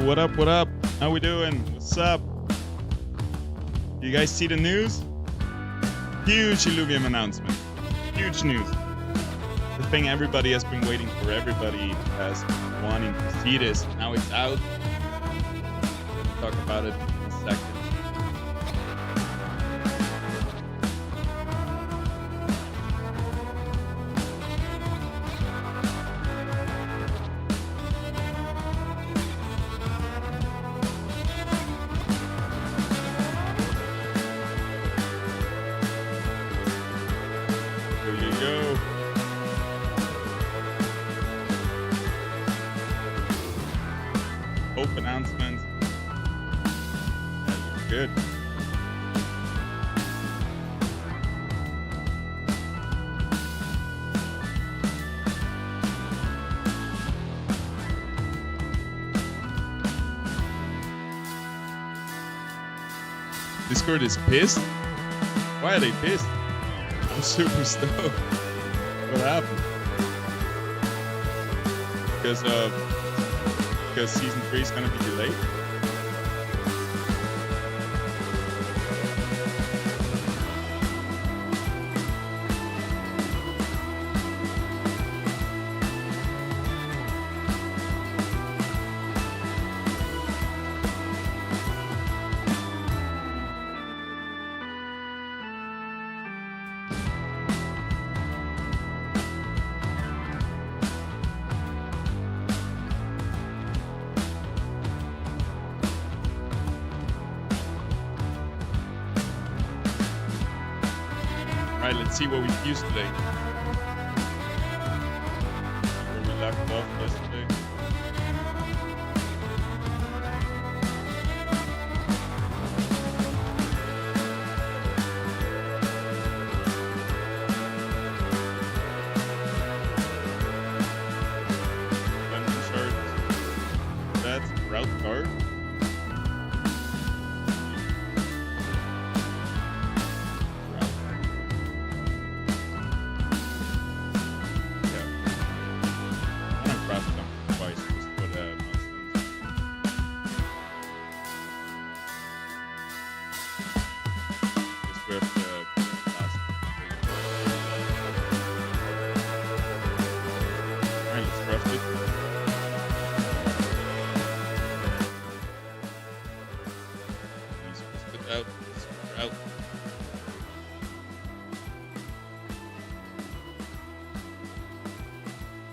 What up? What up? How we doing? What's up? You guys see the news? Huge Illuvium announcement. Huge news. The thing everybody has been waiting for. Everybody has been wanting to see this. Now it's out. We'll talk about it in a second. Announcement. That looks good. Discord is pissed? Why are they pissed? I'm super stoked. What happened? Because season 3 is gonna be delayed. Alright, let's see what we used today. Where we left off yesterday. Dungeon chart. That's route card.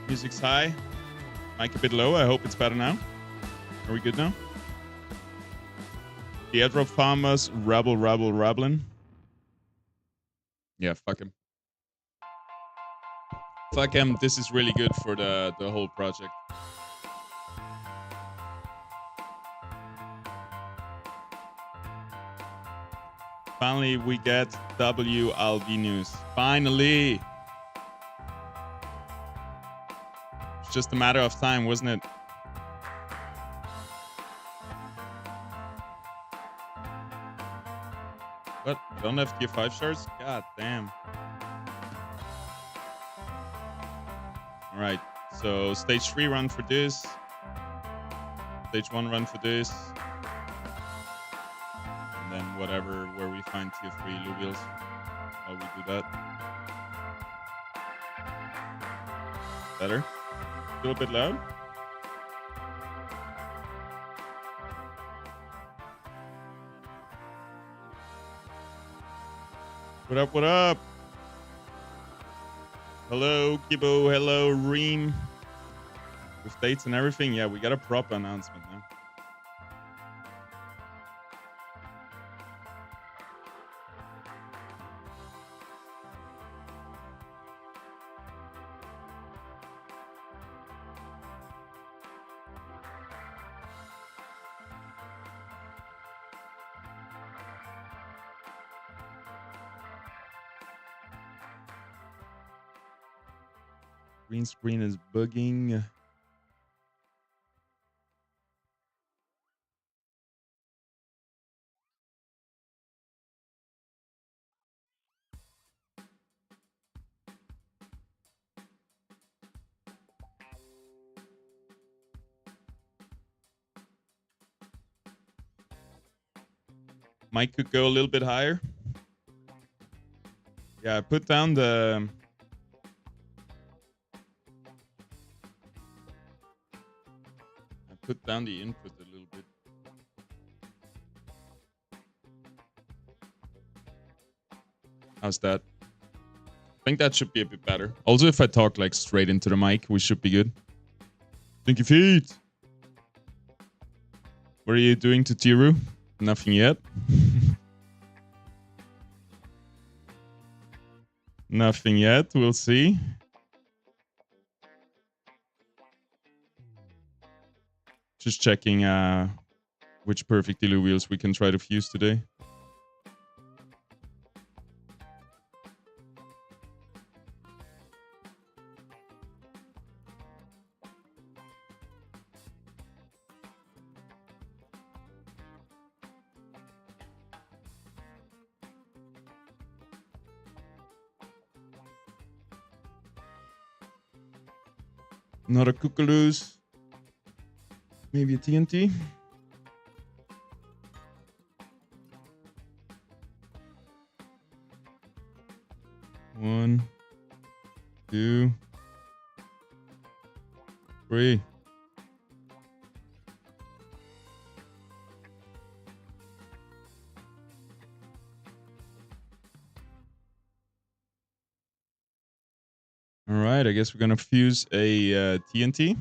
Music's high. Mic a bit low. I hope it's better now. Are we good now? The airdrop farmers rabbling. Yeah, fuck him. Fuck him. This is really good for the whole project. Finally, we get WLV news. Finally. Just a matter of time, wasn't it? What? I don't have tier 5 shards? God damn. Alright, so stage 3 run for this. Stage 1 run for this. And then whatever, where we find tier 3 Illuvials while we do that. Better? A little bit loud. What up? What up? Hello, Kibo. Hello, Reem. With dates and everything. Yeah, we got a proper announcement now. Green screen is bugging. Mic could go a little bit higher. Yeah, I put down the... put down the input a little bit. How's that? I think that should be a bit better. Also, if I talk like straight into the mic, we should be good. Thank you, feet. What are you doing to Tiru? Nothing yet. Nothing yet. We'll see. Just checking which perfect Illuvials we can try to fuse today. Not a Cuckaloos. Maybe a TNT. One, two, three. All right, I guess we're gonna fuse a TNT.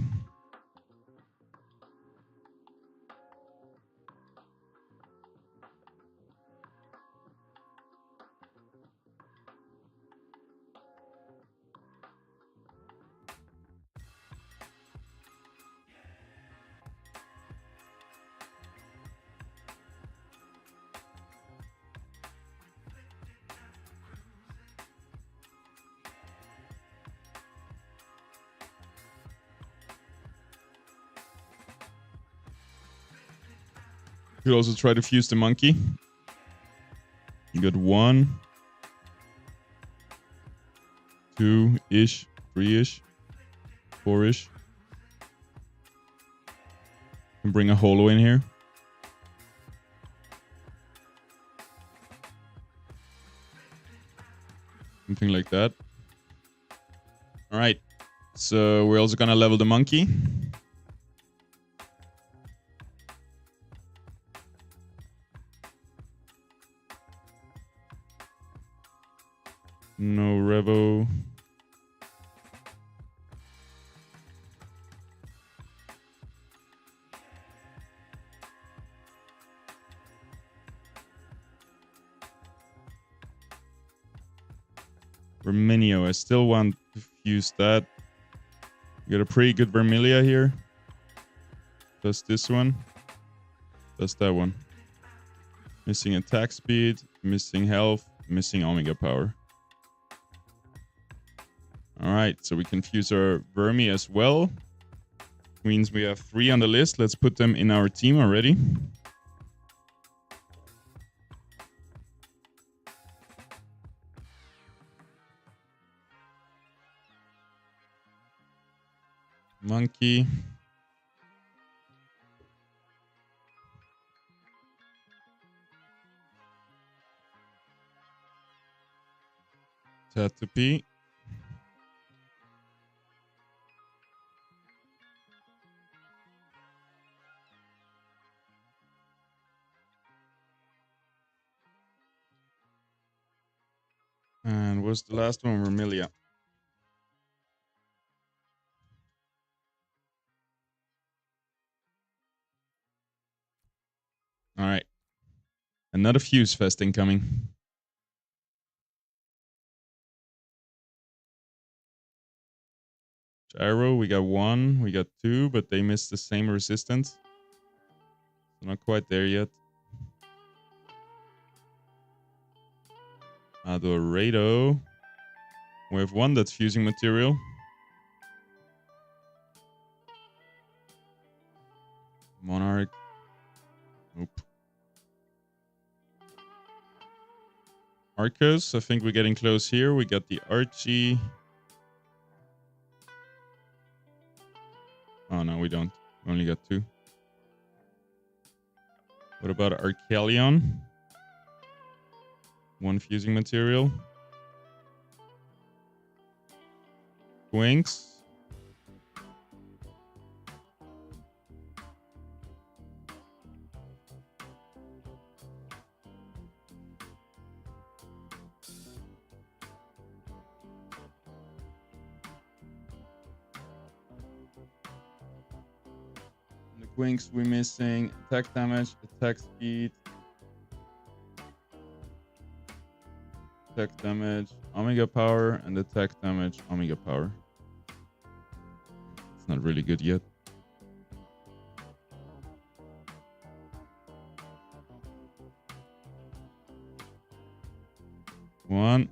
Could also try to fuse the monkey. You got 1, 2-ish, 3-ish, 4-ish. Can bring a holo in here. Something like that. All right. So we're also gonna level the monkey. No Revo. Verminio, I still want to fuse that. We got a pretty good Vermilia here. Does this one. Does that one. Missing attack speed, missing health, missing Omega power. Alright, so we can fuse our Vermi as well. Means we have 3 on the list. Let's put them in our team already. Monkey. Tatupi. And what's the last one? Vermilia. All right. Another fuse fest incoming. Gyro, we got 1, we got 2, but they missed the same resistance. So not quite there yet. Adorado. We have 1 that's fusing material. Monarch. Nope. Arcos, I think we're getting close here. We got the Archie. Oh, no, we don't. We only got 2. What about Arcalion? 1 fusing material. Winks. The Winks we're missing attack damage, attack speed, attack damage, Omega power, and attack damage, Omega power. It's not really good yet. One,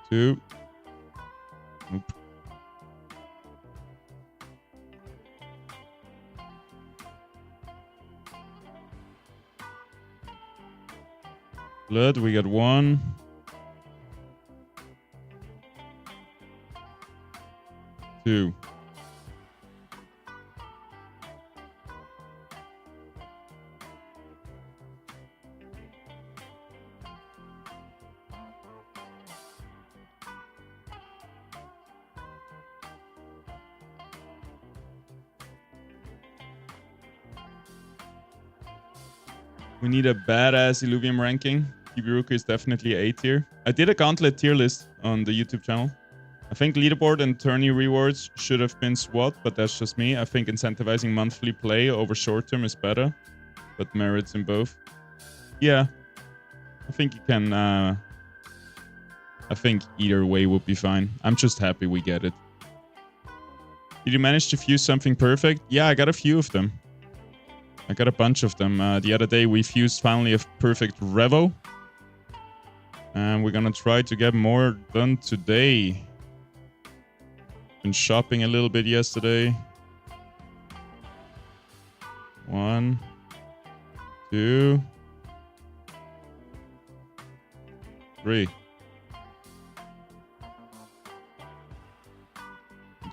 two. Nope. Blood, we got 1. 2. We need a badass Illuvium ranking. Kibiruku is definitely A tier. I did a gauntlet tier list on the YouTube channel. I think leaderboard and tourney rewards should have been SWAT, but that's just me. I think incentivizing monthly play over short term is better, but merits in both. Yeah, I think you can. I think either way would be fine. I'm just happy we get it. Did you manage to fuse something perfect? Yeah, I got a few of them. I got a bunch of them. The other day we fused finally a perfect Revo. And we're gonna try to get more done today. Been shopping a little bit yesterday. 1, 2, 3.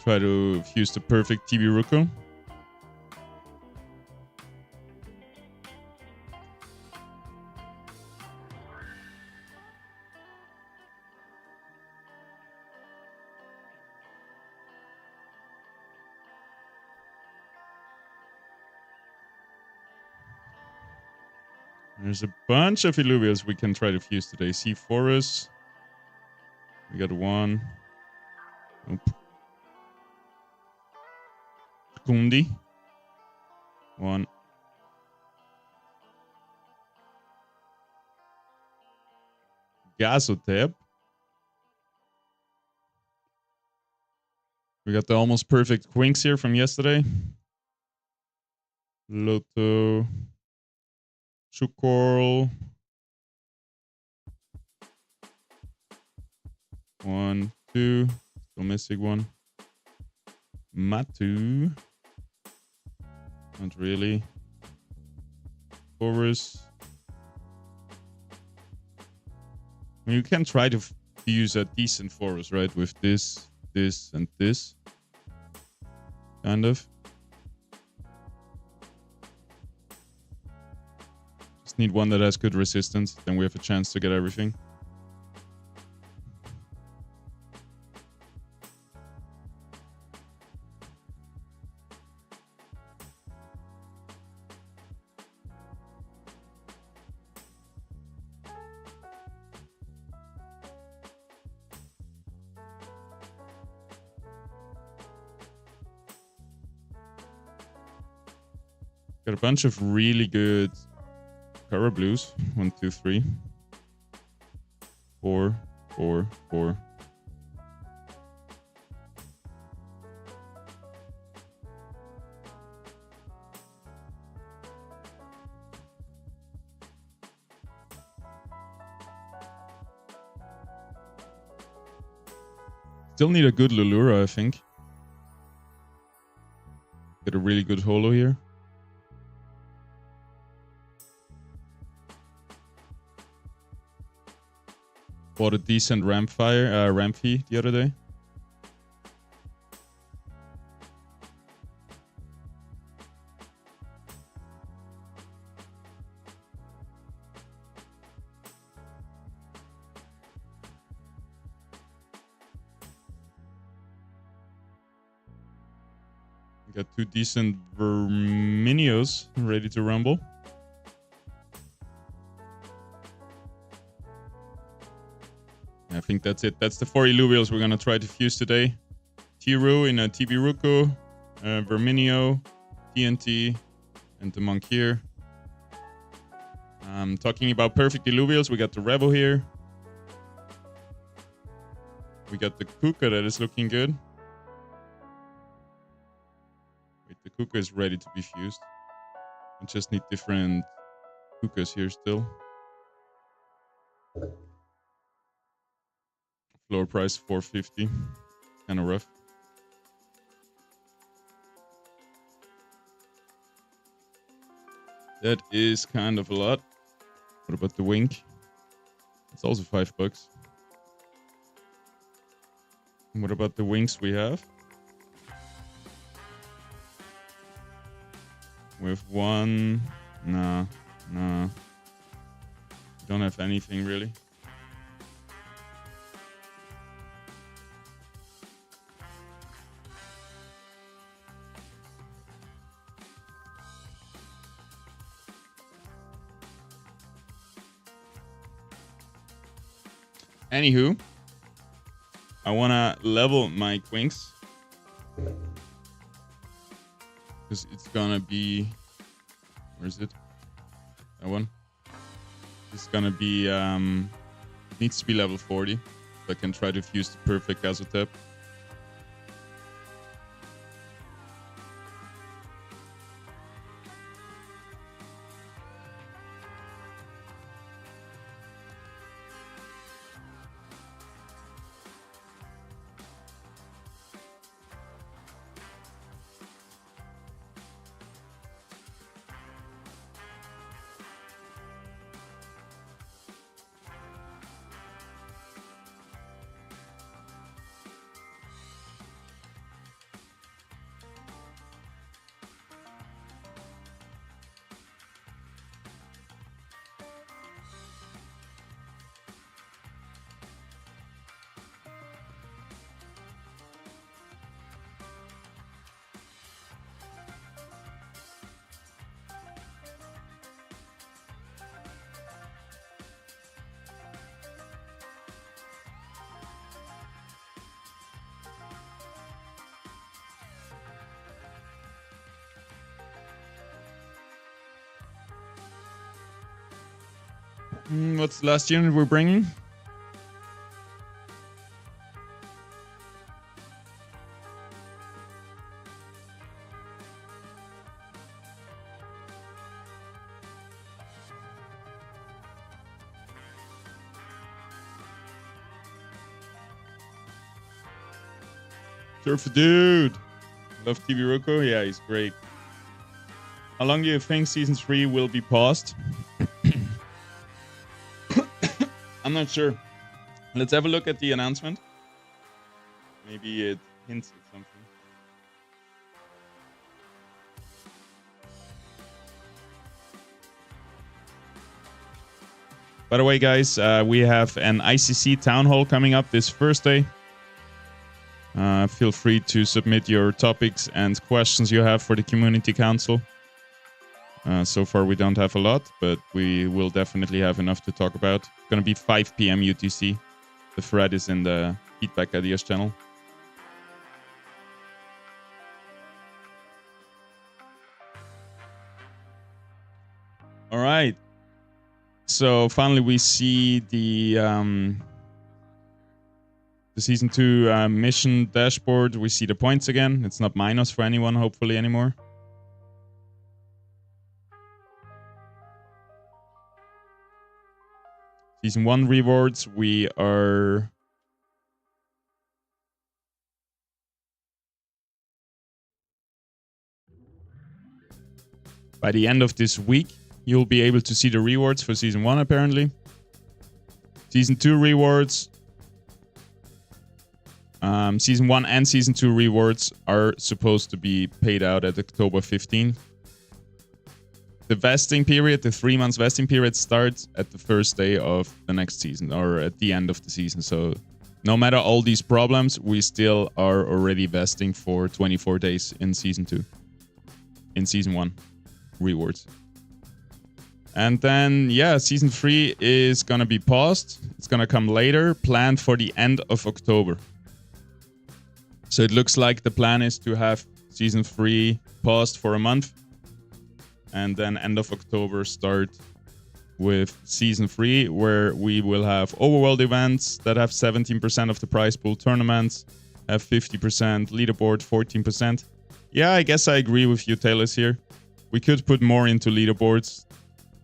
Try to fuse the perfect Kibiruku. There's a bunch of Illuviums we can try to fuse today. Sea Forest. We got 1. Nope. Kundi. 1. Gasotep. We got the almost perfect Quinks here from yesterday. Loto. Shukor. 1, 2. Still missing 1. Matu. Not really. Forest. I mean, you can try to use a decent forest, right? With this, this, and this. Kind of. Just need one that has good resistance. Then we have a chance to get everything. Got a bunch of really good color blues. 1, 2, 3. 4, 4, 4. Still need a good Lulura, I think. Get a really good holo here. Bought a decent ramp fee the other day. We got 2 decent Verminios ready to rumble. I think that's it. That's the 4 Illuvials we're going to try to fuse today. Tiru in a TB Ruku, Verminio, TNT, and the Monk here. Talking about perfect Illuvials, we got the Revo here. We got the Kuka that is looking good. Wait, the Kuka is ready to be fused. We just need different Kukas here still. Floor price 450. Kind of rough. That is kind of a lot. What about the Wink? It's also $5. And what about the Winks we have? We have 1. No. Don't have anything really. Anywho, I wanna level my Quinks because it's gonna be, where is it? That one. It's gonna be it needs to be level 40, so I can try to fuse the perfect Azotep. What's the last unit we're bringing? Surfer dude. Love TV Roko. Yeah, he's great. How long do you think season 3 will be paused? I'm not sure. Let's have a look at the announcement. Maybe it hints at something. By the way, guys, we have an ICC town hall coming up this Thursday. Feel free to submit your topics and questions you have for the community council. So far, we don't have a lot, but we will definitely have enough to talk about. It's going to be 5 p.m. UTC. The thread is in the Feedback Ideas channel. All right. So finally, we see the Season 2 mission dashboard. We see the points again. It's not minus for anyone, hopefully, anymore. Season 1 rewards, we are... By the end of this week, you'll be able to see the rewards for Season 1, apparently. Season 2 rewards... Season 1 and Season 2 rewards are supposed to be paid out at October 15th. The vesting period, the 3 months vesting period, starts at the first day of the next season, or at the end of the season. So No matter all these problems, we still are already vesting for 24 days in Season 2. In Season 1 rewards. And then, yeah, Season 3 is going to be paused. It's going to come later, planned for the end of October. So it looks like the plan is to have Season 3 paused for a month. And then end of October start with Season 3, where we will have overworld events that have 17% of the prize pool, tournaments have 50%, leaderboard 14%. Yeah, I guess I agree with you, Taylor's here. We could put more into leaderboards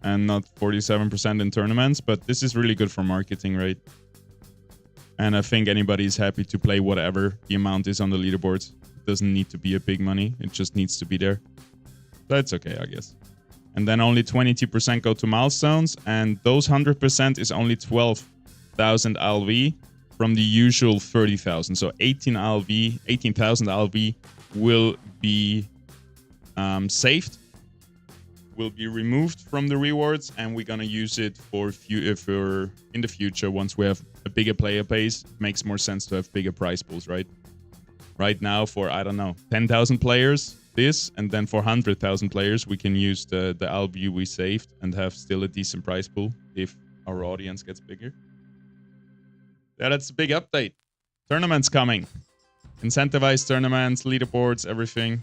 and not 47% in tournaments, but this is really good for marketing, right? And I think anybody's happy to play whatever the amount is on the leaderboards. It doesn't need to be a big money, it just needs to be there. That's okay, I guess. And then only 22% go to milestones, and those 100% is only 12,000 LV from the usual 30,000. So 18,000 LV will be saved, will be removed from the rewards, and we're gonna use it for in the future once we have a bigger player base. It makes more sense to have bigger prize pools, right? Right now for, I don't know, 10,000 players, this, and then for 100,000 players, we can use the LV we saved and have still a decent prize pool if our audience gets bigger. Yeah, that's a big update. Tournaments coming. Incentivized tournaments, leaderboards, everything.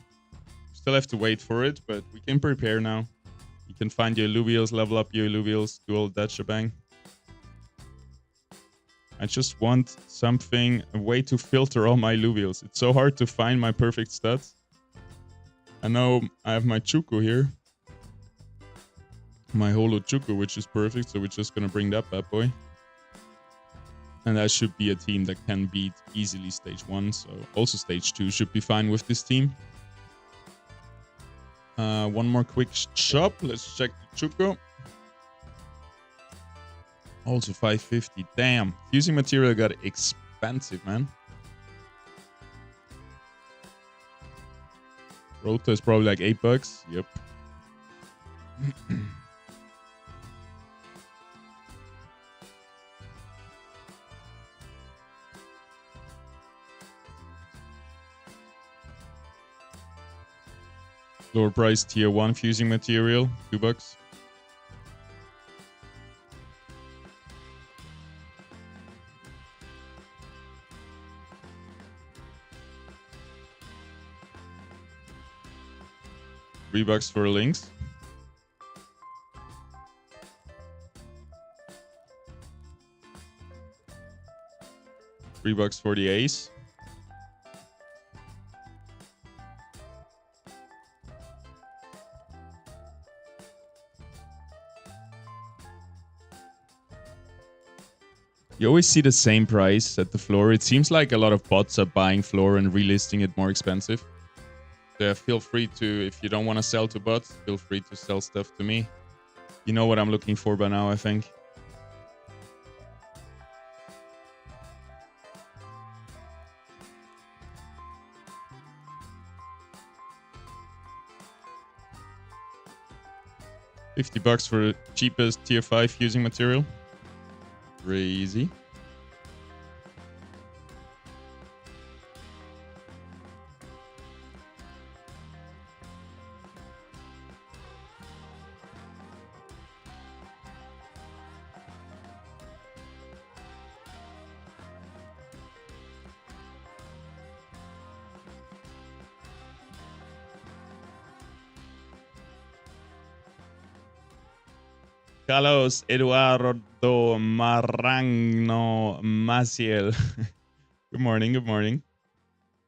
Still have to wait for it, but we can prepare now. You can find your Illuvials, level up your Illuvials, do all that shebang. I just want something, a way to filter all my Illuvials. It's so hard to find my perfect stats. I know I have my Chuku here. My Holo Chuku, which is perfect, so we're just gonna bring that bad boy. And that should be a team that can beat easily stage 1, so also stage 2 should be fine with this team. One more quick shop. Let's check the Chuku. Also 550. Damn. Fusing material got expensive, man. Rota is probably like $8. Yep. Lower price tier 1 fusing material, $2. $3 for links. $3 for the ace. You always see the same price at the floor. It seems like a lot of bots are buying floor and relisting it more expensive. Feel free to, if you don't want to sell to bots, feel free to sell stuff to me. You know what I'm looking for by now, I think. $50 for the cheapest tier 5 fusing material. Crazy. Carlos Eduardo Marrano Maciel. Good morning, good morning.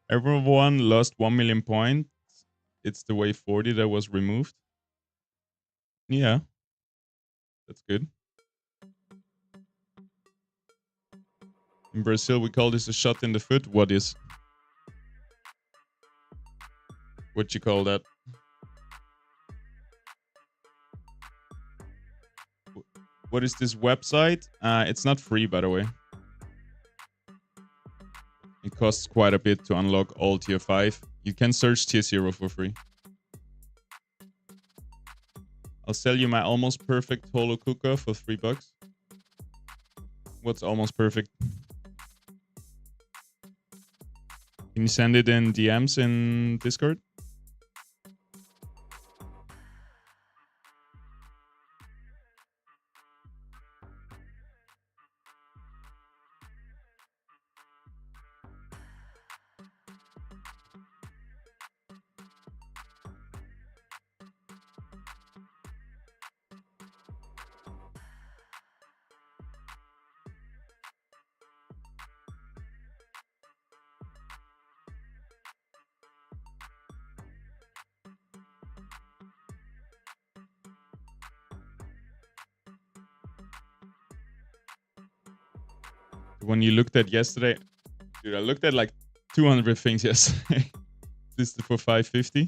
Everyone lost 1 million points. It's the wave 40 that was removed. Yeah, that's good. In Brazil, we call this a shot in the foot. What is? What you call that? What is this website? It's not free, by the way. It costs quite a bit to unlock all tier 5. You can search tier 0 for free. I'll sell you my almost perfect Holo Kuka for $3. What's almost perfect? Can you send it in DMs in Discord? When you looked at yesterday, dude, I looked at like 200 things yesterday. This is for 550.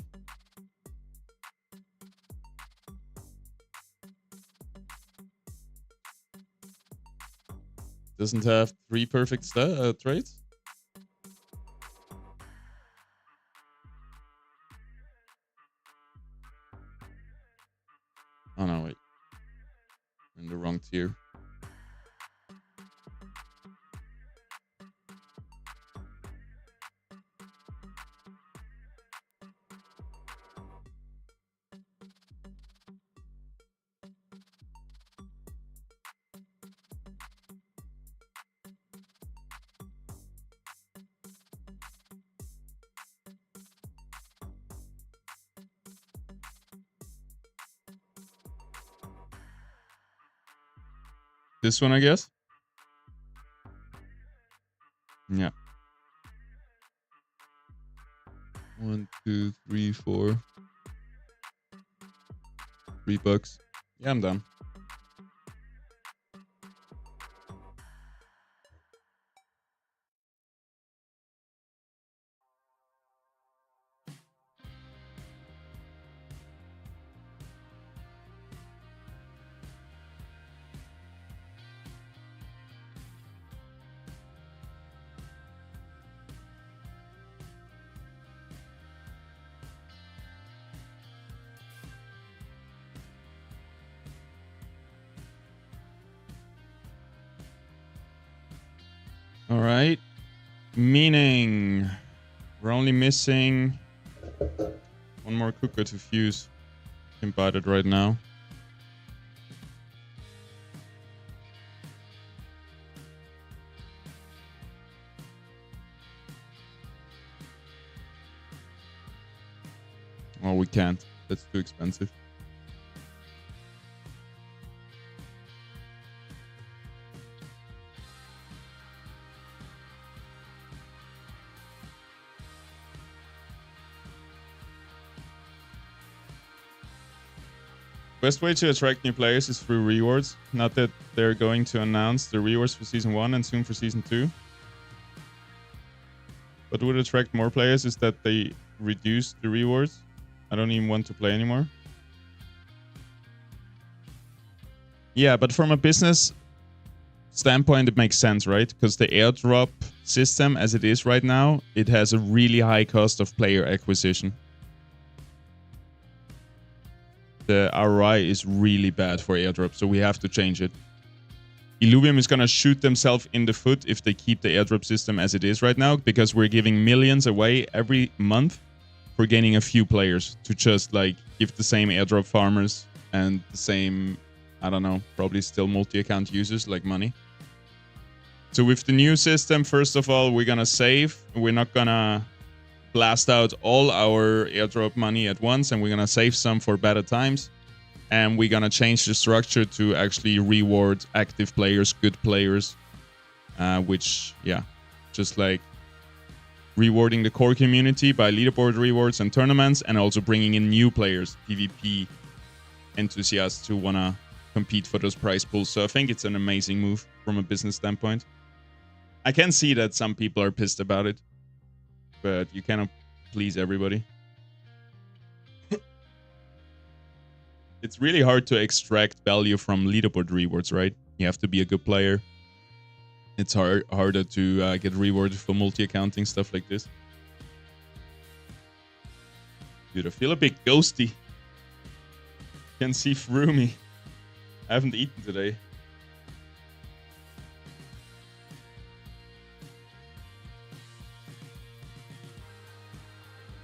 Doesn't have 3 perfect trades. Oh no, wait. I'm in the wrong tier. This one, I guess. Yeah. 1, 2, 3, 4. $3. Yeah, I'm done. All right. Meaning we're only missing one more cooker to fuse. Can buy it right now. Well, we can't. That's too expensive. Best way to attract new players is through rewards. Not that they're going to announce the rewards for Season 1 and soon for Season 2. What would attract more players is that they reduce the rewards. I don't even want to play anymore. Yeah, but from a business standpoint, it makes sense, right? Because the airdrop system as it is right now, it has a really high cost of player acquisition. The ROI is really bad for airdrop, so we have to change it. Illuvium is going to shoot themselves in the foot if they keep the airdrop system as it is right now, because we're giving millions away every month for gaining a few players to just like give the same airdrop farmers and the same, I don't know, probably still multi-account users like money. So with the new system, first of all, we're going to save. We're not going to blast out all our airdrop money at once, and we're going to save some for better times. And we're going to change the structure to actually reward active players, good players, which, yeah, just like rewarding the core community by leaderboard rewards and tournaments, and also bringing in new players, PvP enthusiasts who want to compete for those prize pools. So I think it's an amazing move from a business standpoint. I can see that some people are pissed about it, but you cannot please everybody. It's really hard to extract value from leaderboard rewards, right? You have to be a good player. It's harder to get rewarded for multi-accounting, stuff like this. Dude, I feel a bit ghosty. Can see through me. I haven't eaten today.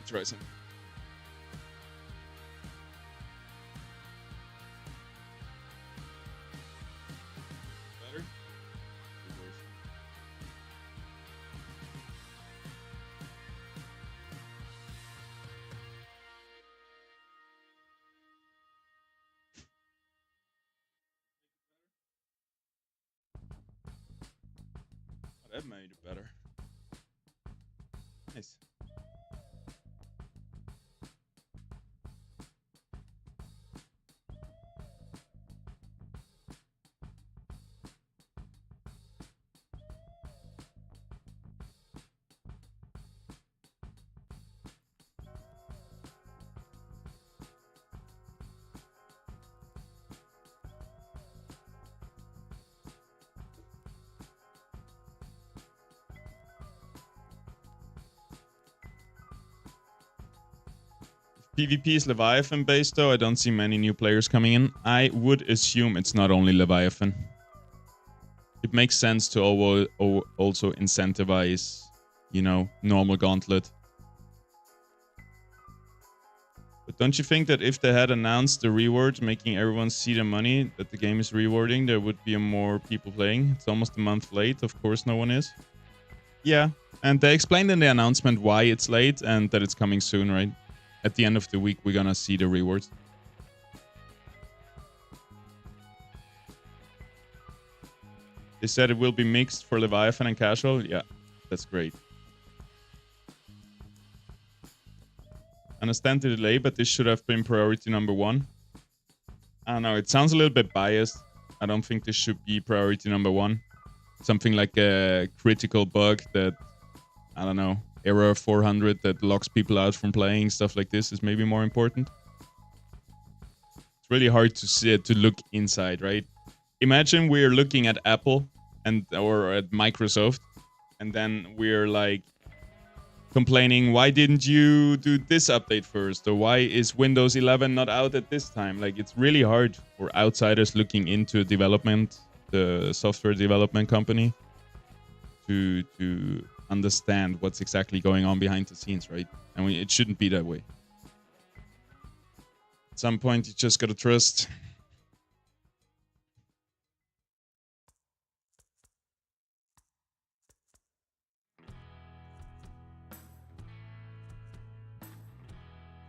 try some. Better? Oh, that made it better. Nice. PvP is Leviathan based though. I don't see many new players coming in. I would assume it's not only Leviathan. It makes sense to also incentivize, you know, normal Gauntlet. But don't you think that if they had announced the rewards, making everyone see the money that the game is rewarding, there would be more people playing? It's almost a month late. Of course, no one is. Yeah, and they explained in the announcement why it's late and that it's coming soon, right? At the end of the week, we're gonna see the rewards. They said it will be mixed for Leviathan and casual. Yeah, that's great. Understand the delay, but this should have been priority number 1. I don't know, it sounds a little bit biased. I don't think this should be priority number 1. Something like a critical bug that, I don't know, error 400 that locks people out from playing, stuff like this is maybe more important. It's really hard to see it, to look inside, right? Imagine we're looking at Apple or at Microsoft, and then we're like complaining, why didn't you do this update first? Or why is Windows 11 not out at this time? Like, it's really hard for outsiders looking into development, the software development company, to understand what's exactly going on behind the scenes, right? And it shouldn't be that way. At some point, you just gotta trust.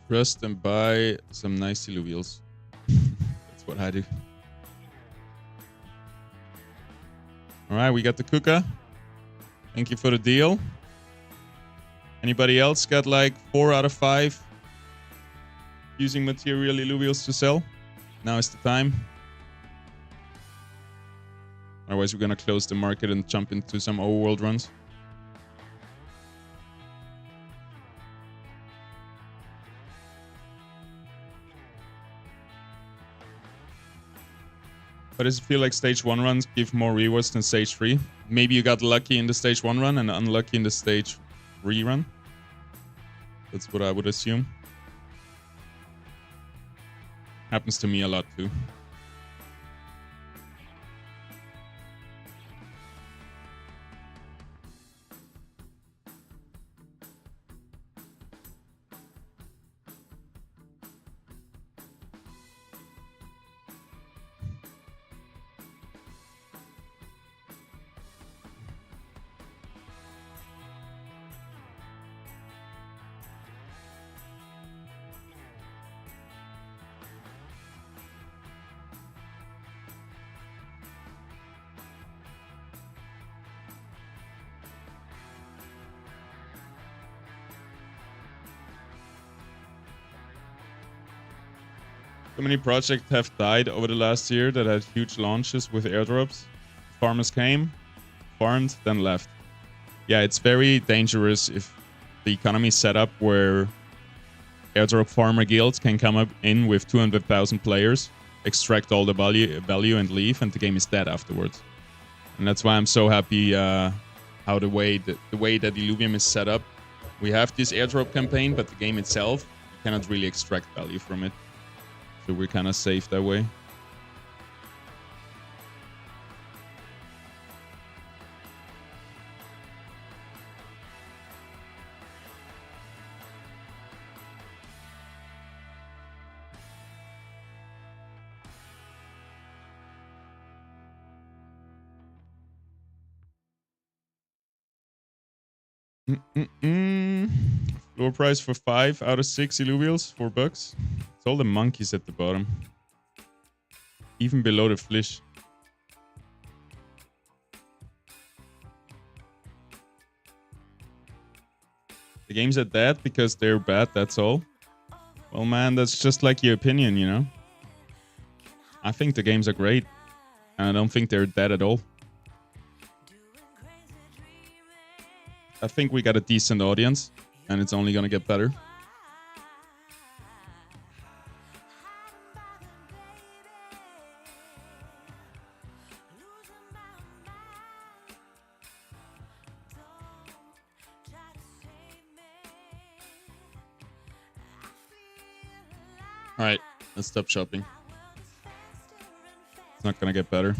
Trust and buy some nice Illuvials. That's what I do. All right, we got the Kuka. Thank you for the deal. Anybody else got like 4 out of 5 using material Illuvials to sell? Now is the time. Otherwise, we're gonna close the market and jump into some overworld runs. But does it feel like stage 1 runs give more rewards than stage 3? Maybe you got lucky in the stage 1 run and unlucky in the stage 3 run. That's what I would assume. Happens to me a lot too. So many projects have died over the last year that had huge launches with airdrops. Farmers came, farmed, then left. Yeah, it's very dangerous if the economy is set up where airdrop farmer guilds can come up in with 200,000 players, extract all the value and leave, and the game is dead afterwards. And that's why I'm so happy how the way that Illuvium is set up. We have this airdrop campaign, but the game itself, you cannot really extract value from it. So we're kind of safe that way. Floor price for 5 out of 6 Illuvials, $4. It's all the monkeys at the bottom. Even below the flish. The games are dead because they're bad, that's all. Well, man, that's just like your opinion, you know? I think the games are great. And I don't think they're dead at all. I think we got a decent audience. And it's only gonna get better. Alright, let's stop shopping. It's not gonna get better.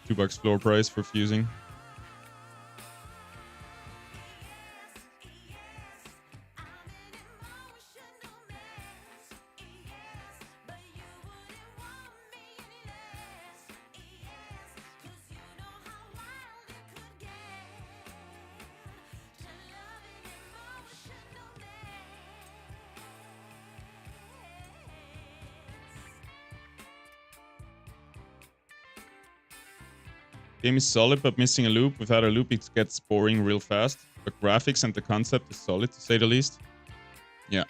$2 floor price for fusing. Game is solid, but missing a loop. Without a loop, it gets boring real fast. But graphics and the concept is solid, to say the least. Yeah.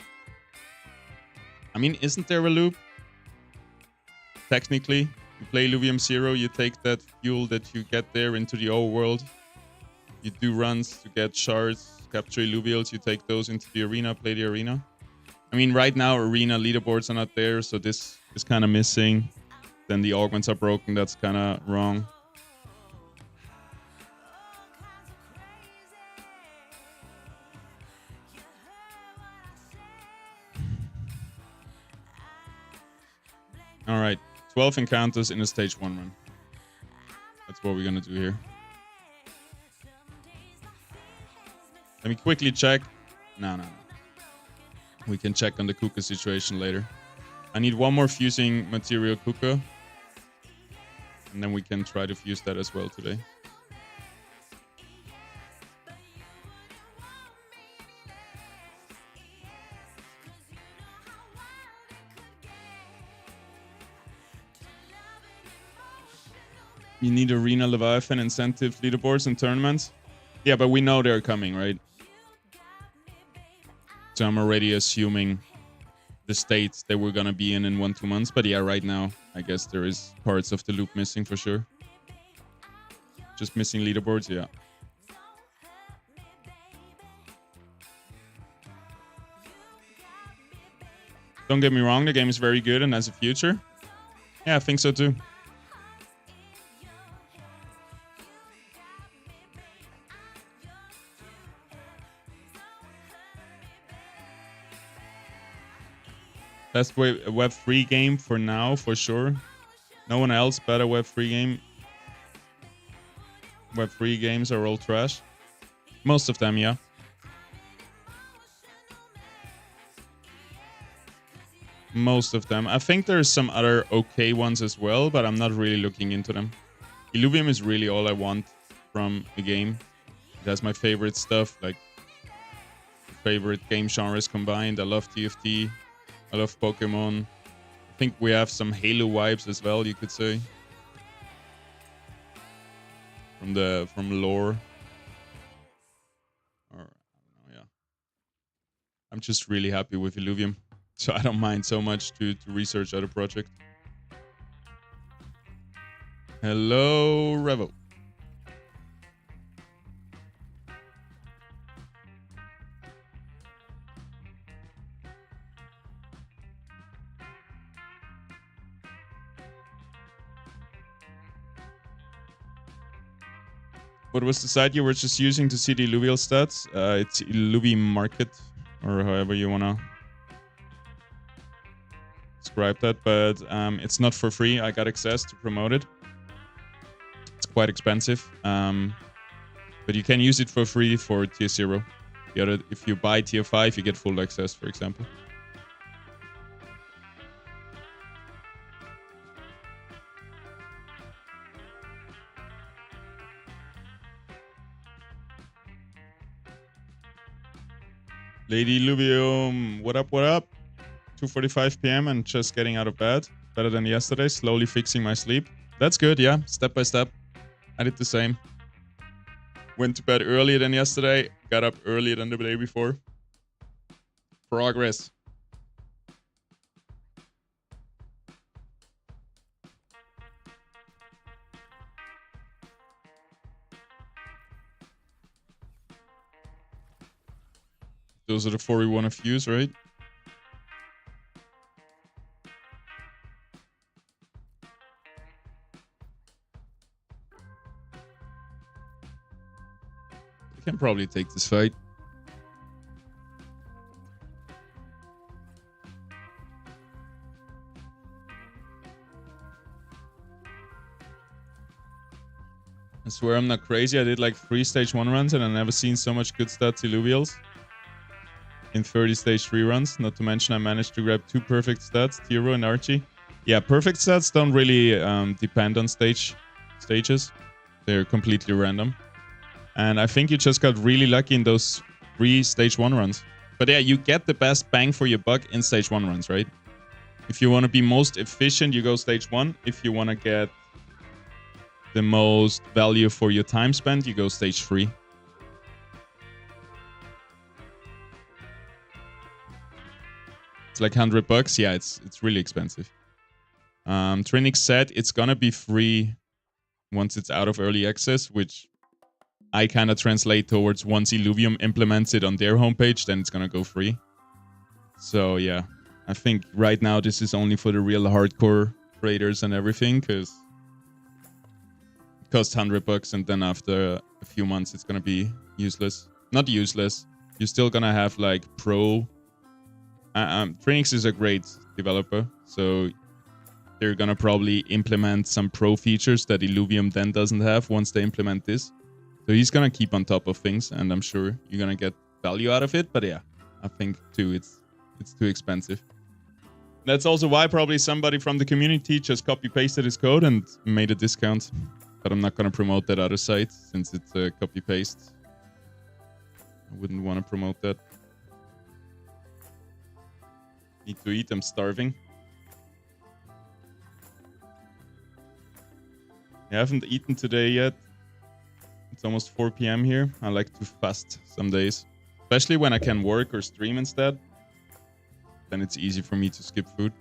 I mean, isn't there a loop? Technically, you play Illuvium 0, you take that fuel that you get there into the old world. You do runs to get shards, capture Illuvials, you take those into the arena, play the arena. I mean, right now, arena leaderboards are not there, so this is kind of missing. Then the augments are broken, that's kind of wrong. All right, 12 encounters in a stage 1 run. That's what we're gonna do here. Let me quickly check. No. We can check on the Kuka situation later. I need one more fusing material Kuka. And then we can try to fuse that as well today. You need Arena Leviathan incentive leaderboards and tournaments. Yeah, but we know they're coming, right? So I'm already assuming the states that we're gonna be in 1-2 months. But yeah, right now, I guess there is parts of the loop missing for sure. Just missing leaderboards, yeah. Don't get me wrong, the game is very good and has a future. Yeah, I think so too. Best Web3 game for now, for sure. No one else better Web3 game. Web3 games are all trash. Most of them, yeah. Most of them. I think there's some other okay ones as well, but I'm not really looking into them. Illuvium is really all I want from a game. It has my favorite stuff, like favorite game genres combined. I love TFT. I love Pokemon. I think we have some Halo vibes as well, you could say. From lore. Or I don't know, yeah. I'm just really happy with Illuvium. So I don't mind so much to research other project. Hello, Revo. What was the site you were just using to see the Illuvial stats? It's Illuvium Market, or however you want to describe that, but it's not for free. I got access to promote it. It's quite expensive, but you can use it for free for tier 0. If you buy tier 5, you get full access, for example. Lady Illuvium, what up, what up? 2:45 p.m. and just getting out of bed. Better than yesterday, slowly fixing my sleep. That's good, yeah, step by step. I did the same. Went to bed earlier than yesterday, got up earlier than the day before. Progress. Those are the 4 we want to fuse, right? I can probably take this fight. I swear I'm not crazy. I did like 3 stage 1 runs and I've never seen so much good stats Illuvials in 30 stage 3 runs. Not to mention I managed to grab 2 perfect stats, Tiro and Archie. Yeah, perfect stats don't really depend on stages. They're completely random. And I think you just got really lucky in those 3 stage 1 runs. But yeah, you get the best bang for your buck in stage 1 runs, right? If you want to be most efficient, you go stage 1. If you want to get the most value for your time spent, you go stage 3. It's like $100. Yeah, it's really expensive. Trinix said it's gonna be free once it's out of early access, which I kind of translate towards once Illuvium implements it on their homepage, then it's gonna go free. So yeah, I think right now this is only for the real hardcore traders and everything, because it costs $100 and then after a few months it's gonna be useless. Not useless. You're still gonna have like pro. Trinix is a great developer, so they're gonna probably implement some pro features that Illuvium then doesn't have once they implement this. So he's gonna keep on top of things, and I'm sure you're gonna get value out of it. But yeah, I think too it's too expensive. That's also why probably somebody from the community just copy-pasted his code and made a discount. But I'm not gonna promote that other site since it's a copy-paste. I wouldn't want to promote that. Need to eat, I'm starving. I haven't eaten today yet. It's almost 4 p.m. here. I like to fast some days. Especially when I can work or stream instead. Then it's easy for me to skip food.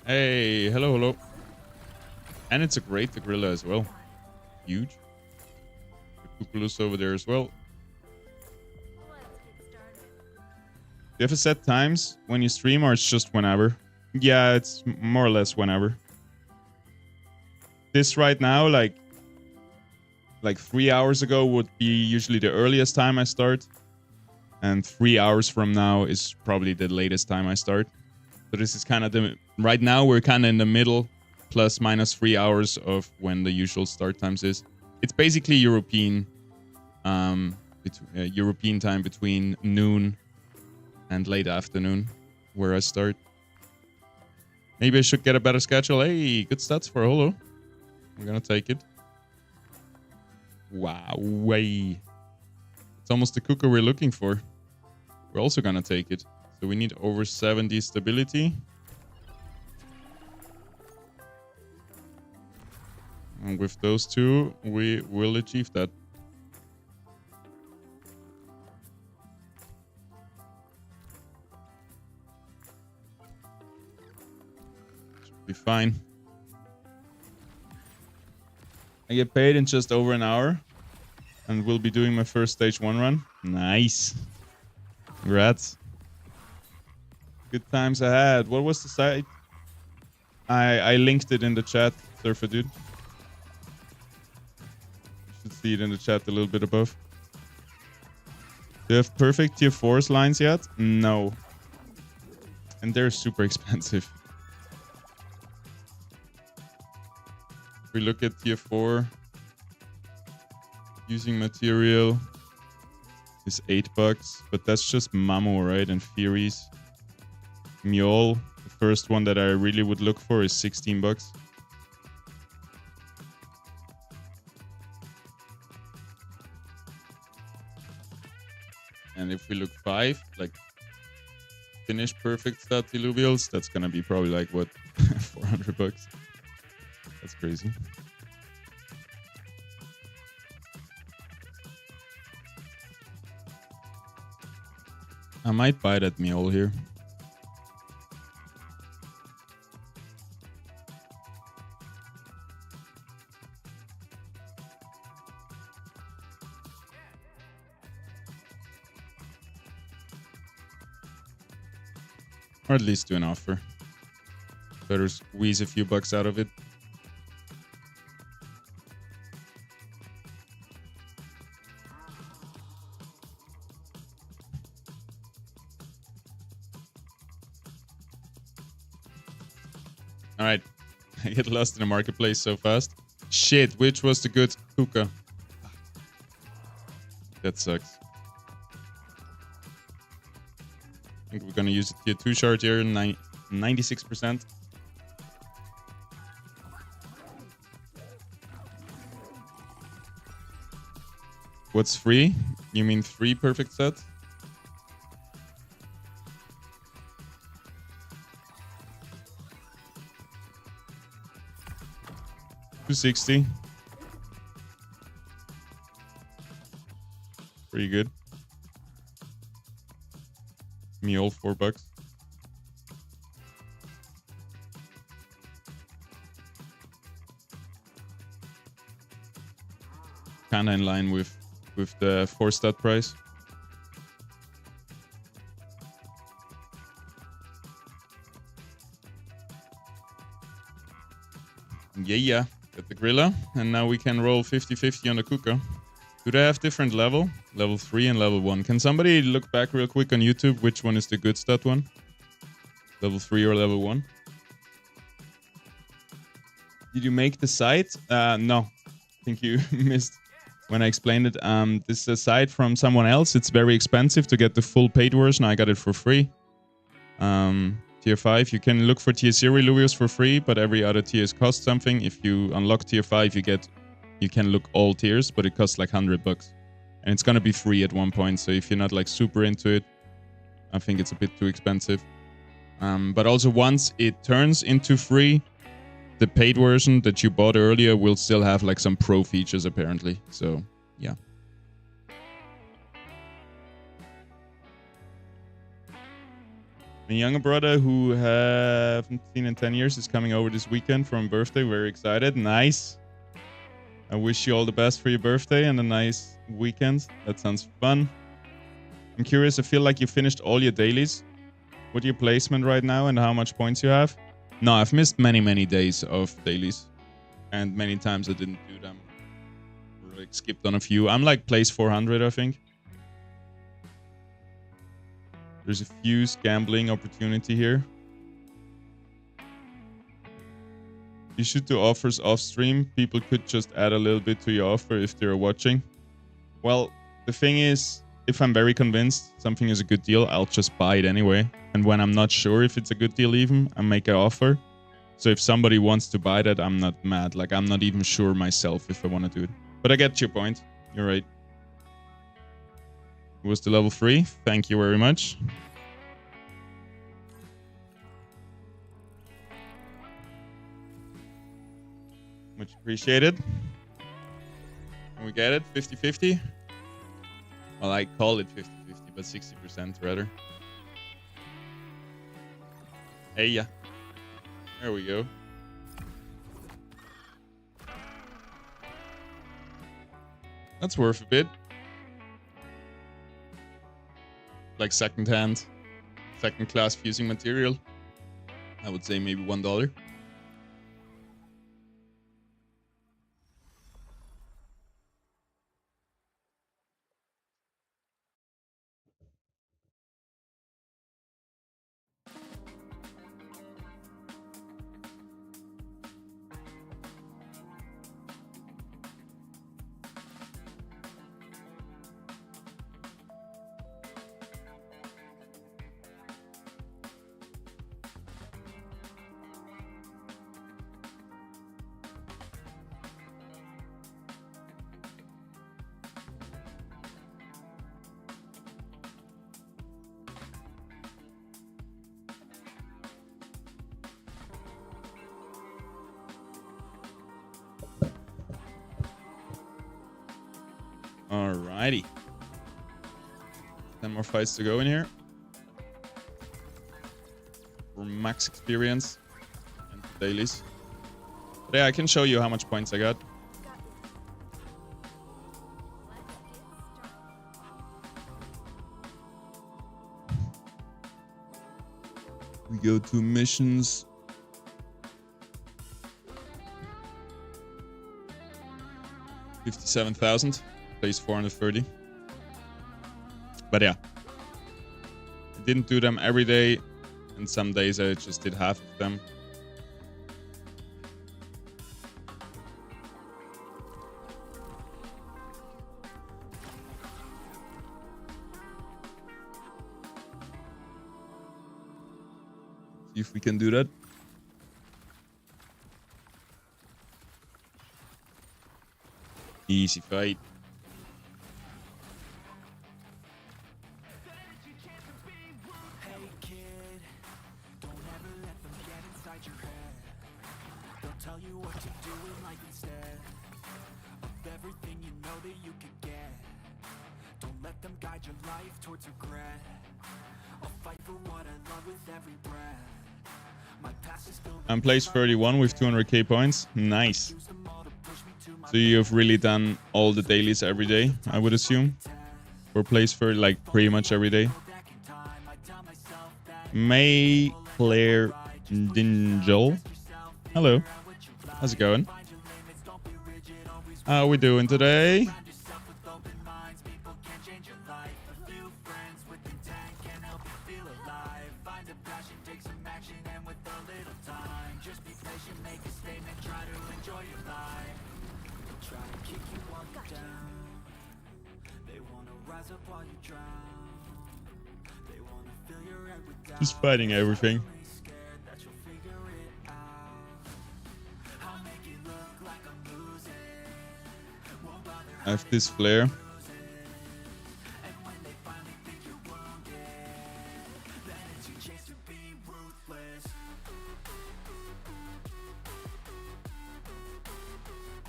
Hey, hello, hello. And it's a great gorilla as well. Huge. The cuculus over there as well. Do you have a set times when you stream, or it's just whenever? Yeah, it's more or less whenever. This right now, like 3 hours ago would be usually the earliest time I start. And 3 hours from now is probably the latest time I start. So this is kind of the... Right now, we're kind of in the middle, plus minus 3 hours of when the usual start times is. It's basically European European time between noon and late afternoon, where I start. Maybe I should get a better schedule. Hey, good stats for Holo. I'm gonna take it. Wow, way. It's almost the cooker we're looking for. We're also gonna take it. So we need over 70 stability. And with those two, we will achieve that. Should be fine. I get paid in just over an hour. And we'll be doing my first stage 1 run. Nice. Congrats. Good times ahead. What was the site? I linked it in the chat, Surfer Dude. You should see it in the chat a little bit above. Do you have perfect tier 4s lines yet? No. And they're super expensive. If we look at tier 4, using material is $8, but that's just Mamo, right? And Furies. Mjol, the first one that I really would look for, is $16. And if we look 5, like finished perfect stat Illuvials, that's gonna be probably like what, $400. That's crazy. I might buy that Mjol here. Or at least do an offer. Better squeeze a few bucks out of it. Alright. I get lost in the marketplace so fast. Shit, which was the good hookah? That sucks. I think we're gonna use a tier 2 shard here, 96%. What's free? You mean 3 perfect sets? $260. Pretty good. Mjol, $4. Kinda in line with the 4 stat price. Yeah. Get the Grilla. And now we can roll 50-50 on the Kuka. Do they have different level? Level 3 and level 1. Can somebody look back real quick on YouTube which one is the good stat one? Level 3 or level 1? Did you make the site? No. I think you missed when I explained it. This is a site from someone else. It's very expensive to get the full paid version. I got it for free. Tier 5, you can look for tier 0 Illuvius for free, but every other tiers cost something. If you unlock tier 5, you can look all tiers, but it costs like $100. And it's gonna be free at one point, so if you're not like super into it, I think it's a bit too expensive. But also once it turns into free, the paid version that you bought earlier will still have like some pro features apparently. So yeah. My younger brother, who haven't seen in 10 years, is coming over this weekend for my birthday. Very excited. Nice. I wish you all the best for your birthday and a nice weekend. That sounds fun. I'm curious, I feel like you finished all your dailies. What's your placement right now and how much points you have? No, I've missed many days of dailies. And many times I didn't do them. Or like skipped on a few. I'm like place 400, I think. There's a fuse gambling opportunity here. You should do offers off stream. People could just add a little bit to your offer if they're watching. Well, the thing is, if I'm very convinced something is a good deal, I'll just buy it anyway. And when I'm not sure if it's a good deal even, I make an offer. So if somebody wants to buy that, I'm not mad. Like, I'm not even sure myself if I want to do it. But I get your point. You're right. It was the level 3. Thank you very much. Much appreciated. Can we get it? 50-50? Well, I call it 50-50, but 60% rather. Hey, yeah. There we go. That's worth a bit. Like second-hand, second-class fusing material. I would say maybe $1. Alrighty. 10 more fights to go in here. For max experience and dailies. But yeah, I can show you how much points I got. We go to missions. $57,000. Plays 430. But yeah. I didn't do them every day. And some days I just did half of them. See if we can do that. Easy fight. Tell you what to do in life instead of everything you know that you could get. Don't let them guide your life towards regret. I'll fight for what I love with every breath. My past is filled. I'm place 31 with 200k points. Nice. So you've really done all the dailies every day, I would assume. Or place for like pretty much every day. May Claire Dingel. Hello. How's it going? How are we doing today? Just fighting everything. I have this flare.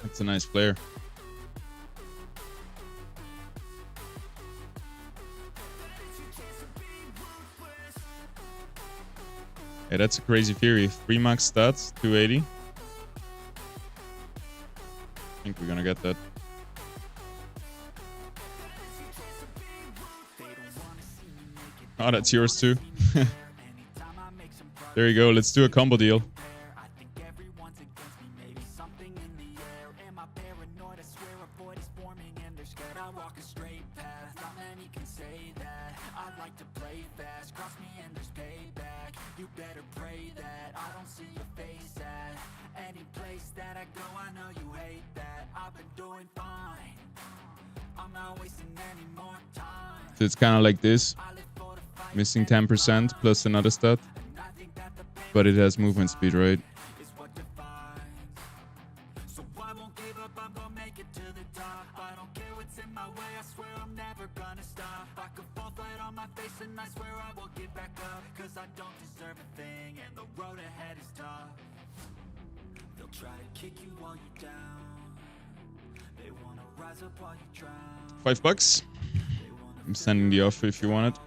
That's a nice flare. Yeah, that's a crazy theory. 3 max stats, 280. I think we're gonna get that. Oh, that's yours too. There you go. Let's do a combo deal. So it's kind of like this. Missing 10% plus another stat. But it has movement speed, right? $5. I'm sending the offer if you want it.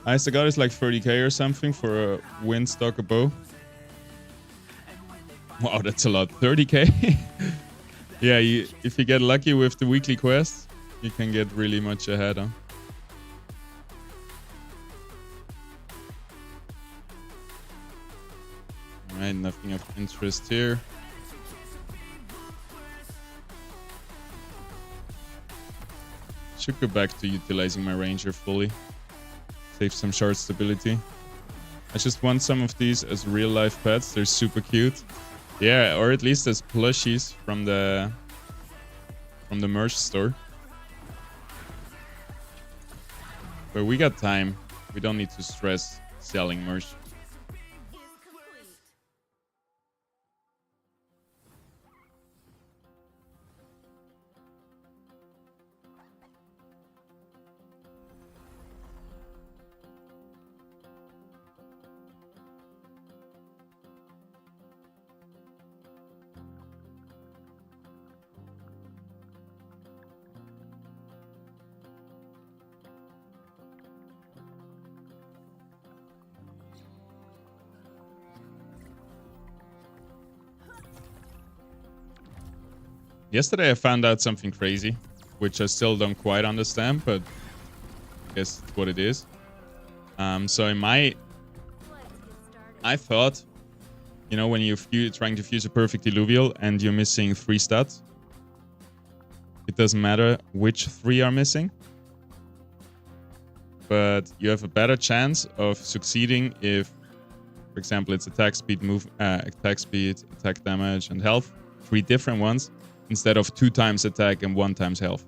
Highest I got is like 30k or something for a wind stock a bow. Wow, that's a lot. 30k? Yeah, if you get lucky with the weekly quests, you can get really much ahead, huh? Alright, nothing of interest here. Should go back to utilizing my ranger fully. Save some shard stability. I just want some of these as real life pets. They're super cute. Yeah, or at least as plushies from the merch store. But we got time. We don't need to stress selling merch. Yesterday I found out something crazy, which I still don't quite understand, but I guess it's what it is. So I thought, you know, when you're trying to fuse a perfect Illuvial and you're missing 3 stats, it doesn't matter which 3 are missing, but you have a better chance of succeeding if, for example, it's attack speed, attack damage, and health, 3 different ones, instead of 2 times attack and 1 times health.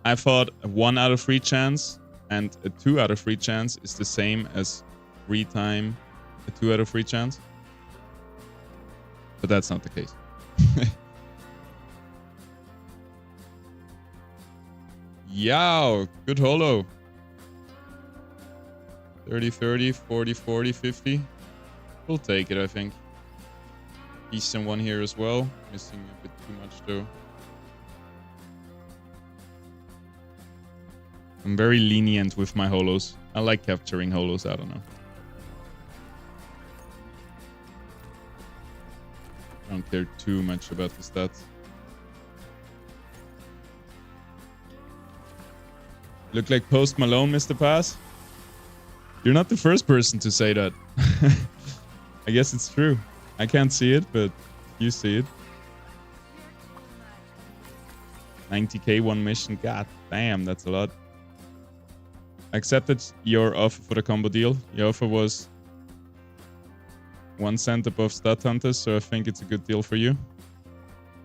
I thought a 1 out of 3 chance and a 2 out of 3 chance is the same as 3 times a 2 out of 3 chance. But that's not the case. Yow, good holo. 30-30, 40-40, 50. We'll take it, I think. Decent one here as well. Missing a bit too much though. I'm very lenient with my holos. I like capturing holos, I don't know. I don't care too much about the stats. Look like Post Malone missed the pass? You're not the first person to say that. I guess it's true. I can't see it, but you see it. 90k one mission. God damn, that's a lot. I accepted your offer for the combo deal. Your offer was 1 cent above Stat Hunters, so I think it's a good deal for you.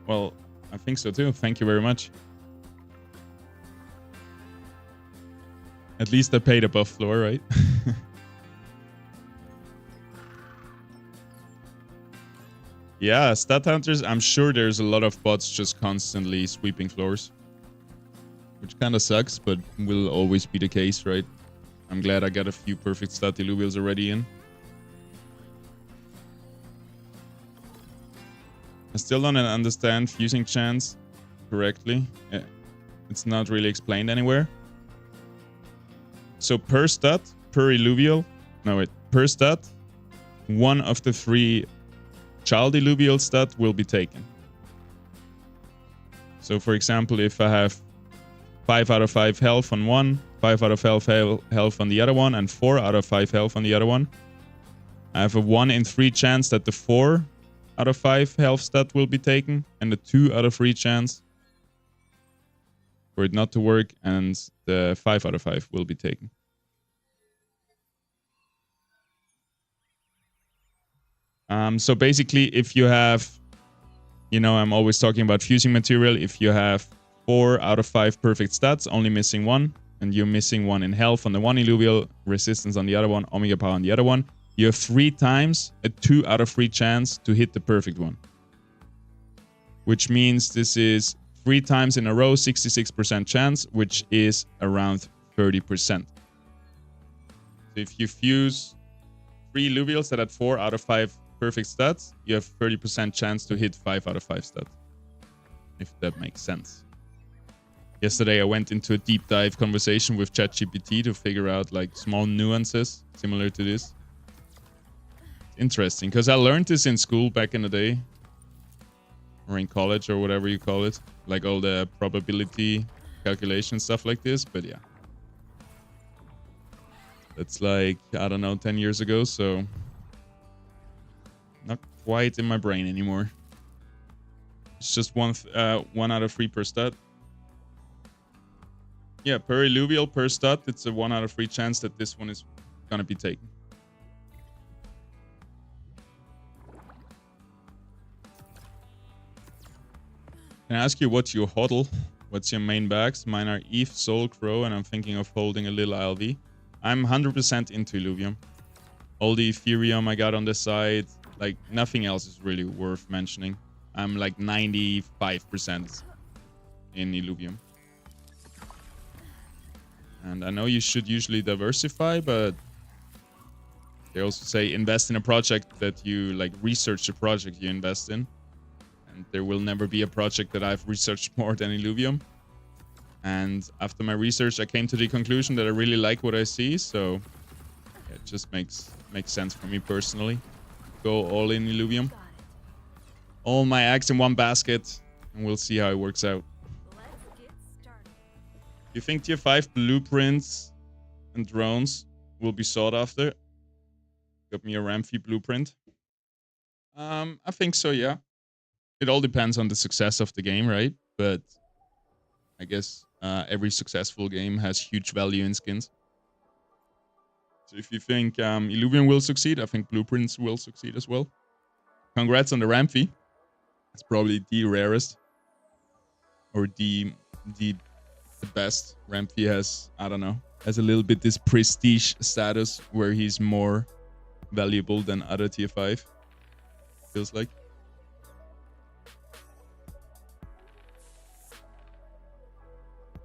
Well, I think so too. Thank you very much. At least I paid above floor, right? Yeah, Stat Hunters, I'm sure there's a lot of bots just constantly sweeping floors. Which kind of sucks, but will always be the case, right? I'm glad I got a few perfect stat Illuvials already in. I still don't understand fusing chance correctly. It's not really explained anywhere. So per stat, per Illuvial, per stat, 1 of the 3 child Illuvial stat will be taken. So for example, if I have 5 out of 5 health on one, 5 out of 5 health on the other one, and 4 out of 5 health on the other one, I have a 1 in 3 chance that the 4 out of 5 health stat will be taken, and a 2 out of 3 chance for it not to work, and the 5 out of 5 will be taken. So basically, if you have, you know, I'm always talking about fusing material. If you have 4 out of 5 perfect stats, only missing 1, and you're missing 1 in health on the one Illuvial, resistance on the other one, Omega Power on the other one, you have 3 times a 2 out of 3 chance to hit the perfect one. Which means this is 3 times in a row, 66% chance, which is around 30%. So if you fuse 3 Illuvials that had 4 out of 5 perfect stats, you have 30% chance to hit 5 out of 5 stats. If that makes sense. Yesterday I went into a deep dive conversation with ChatGPT to figure out like small nuances similar to this. It's interesting because I learned this in school back in the day. Or in college or whatever you call it. Like all the probability calculation stuff like this, but yeah. That's like, I don't know, 10 years ago, so not quite in my brain anymore. It's just 1 out of 3 per stat. Yeah, per Illuvial, per stat, it's a 1 out of 3 chance that this one is gonna be taken. Can I ask you what's your hodl? What's your main bags? Mine are Eve, Soul, Crow, and I'm thinking of holding a little ILV. I'm 100% into Illuvium. All the Ethereum I got on the side, like nothing else is really worth mentioning. I'm like 95% in Illuvium. And I know you should usually diversify, but they also say invest in a project that you like, research the project you invest in. And there will never be a project that I've researched more than Illuvium. And after my research, I came to the conclusion that I really like what I see. So yeah, it just makes sense for me personally. Go all in Illuvium. all my eggs in one basket, and we'll see how it works out. Let's get started. You think tier 5 blueprints and drones will be sought after? Got me a Ramfy blueprint. I think so, yeah. It all depends on the success of the game, right? But I guess every successful game has huge value in skins. So if you think Illuvium will succeed, I think blueprints will succeed as well. Congrats on the Ramfy. It's probably the rarest. Or the best. Ramfy has, I don't know, has a little bit this prestige status where he's more valuable than other tier 5. Feels like.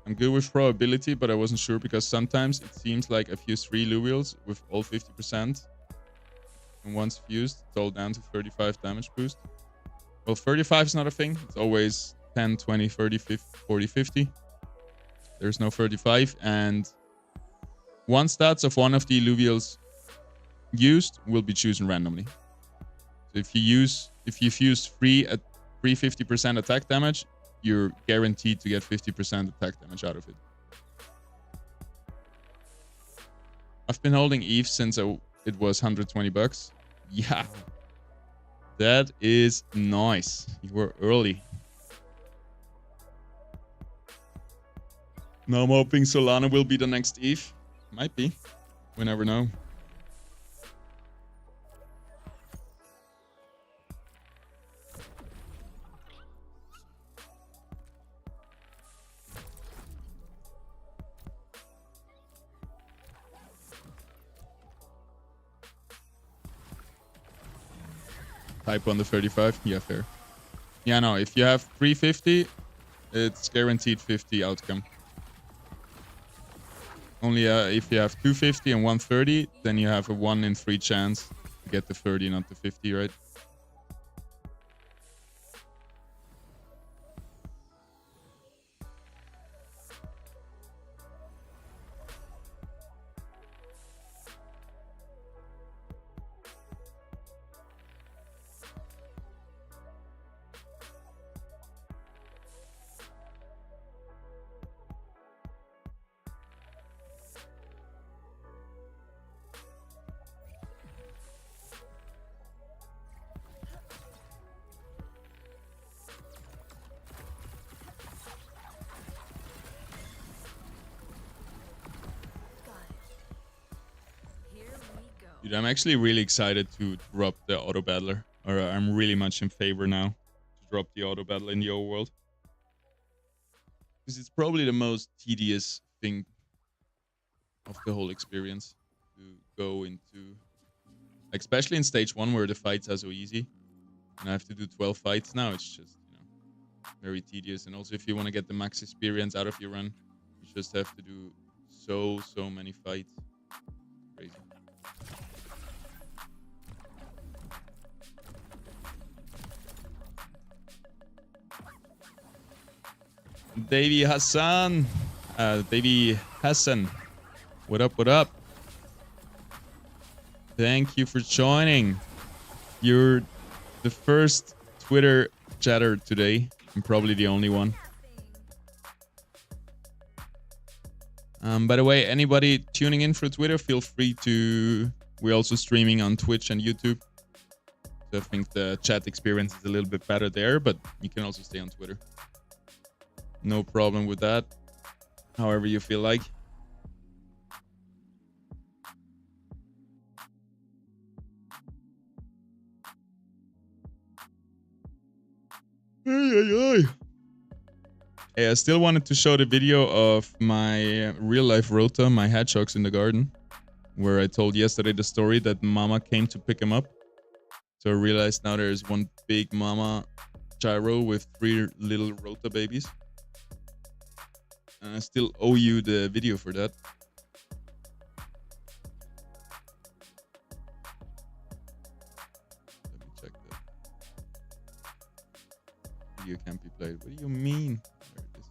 I'm good with probability, but I wasn't sure because sometimes it seems like I fuse 3 Illuvials with all 50%. And once fused, it's all down to 35 damage boost. Well, 35 is not a thing. It's always 10, 20, 30, 50, 40, 50. There's no 35. And one stats of one of the Illuvials used will be chosen randomly. So if you fuse 3 at 350% attack damage, you're guaranteed to get 50% attack damage out of it. I've been holding ETH since it was 120 bucks. Yeah. That is nice. You were early. Now I'm hoping Solana will be the next ETH. Might be. We never know. Type on the 35. Yeah, fair. Yeah, no, if you have 350, it's guaranteed 50 outcome. Only if you have 250 and 130, then you have a 1 in 3 chance to get the 30, not the 50, right? Dude, I'm actually really excited to drop the auto battler. Or I'm really much in favor now to drop the auto battler in the old world. Because it's probably the most tedious thing of the whole experience to go into. Especially in stage 1 where the fights are so easy. And I have to do 12 fights now. It's just, you know, very tedious. And also if you want to get the max experience out of your run, you just have to do so many fights. Crazy. Davey Hassan. Davey Hassan. What up, what up? Thank you for joining. You're the first Twitter chatter today. And probably the only one. By the way, anybody tuning in for Twitter, feel free to... We're also streaming on Twitch and YouTube. So I think the chat experience is a little bit better there, but you can also stay on Twitter. No problem with that. However you feel like. Hey, I still wanted to show the video of my real life rota, my hedgehogs in the garden, where I told yesterday the story that mama came to pick him up. So I realized now there's one big mama gyro with 3 little rota babies. And I still owe you the video for that. Let me check that. Video can't be played. What do you mean? There it is.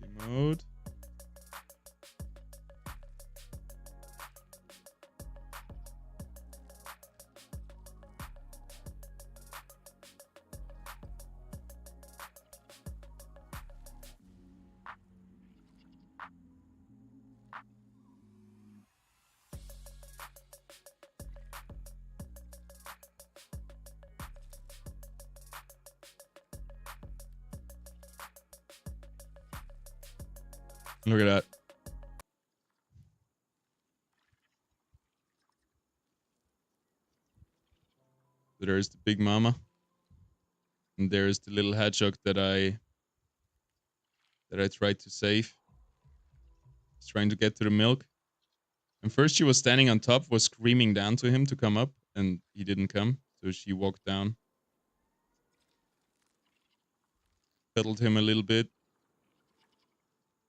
Video mode. Look at that. So there's the big mama. And there's the little hedgehog that I tried to save. He's trying to get to the milk. And first she was standing on top, was screaming down to him to come up, and he didn't come. So she walked down, cuddled him a little bit.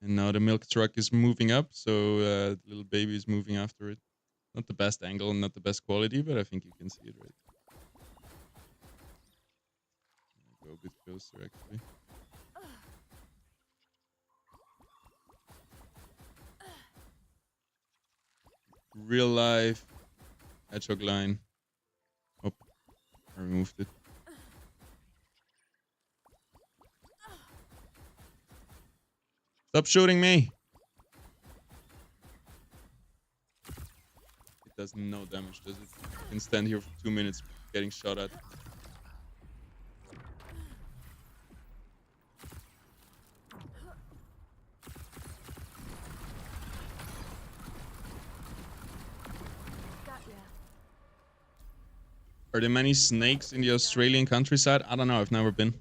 And now the milk truck is moving up, so the little baby is moving after it. Not the best angle and not the best quality, but I think you can see it right. Go a bit closer, actually. Real life hedgehog line. Oh, I removed it. Stop shooting me! It does no damage, does it? I can stand here for 2 minutes getting shot at. Are there many snakes in the Australian countryside? I don't know. I've never been.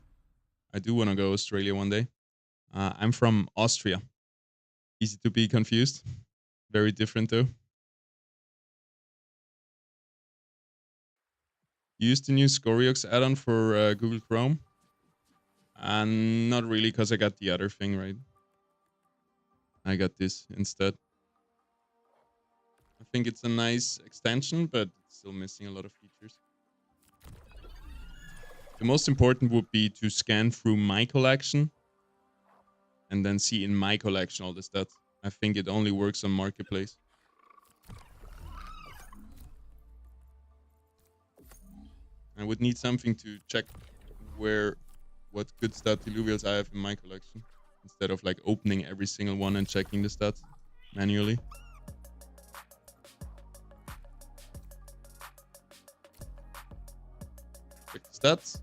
I do want to go to Australia one day. I'm from Austria. Easy to be confused. Very different though. Used the new Scoriox add-on for Google Chrome. And not really, because I got the other thing, right? I got this instead. I think it's a nice extension, but it's still missing a lot of features. The most important would be to scan through my collection and then see in my collection all the stats. I think it only works on Marketplace. I would need something to check what good stat Illuvials I have in my collection, instead of like opening every single one and checking the stats manually. Check the stats.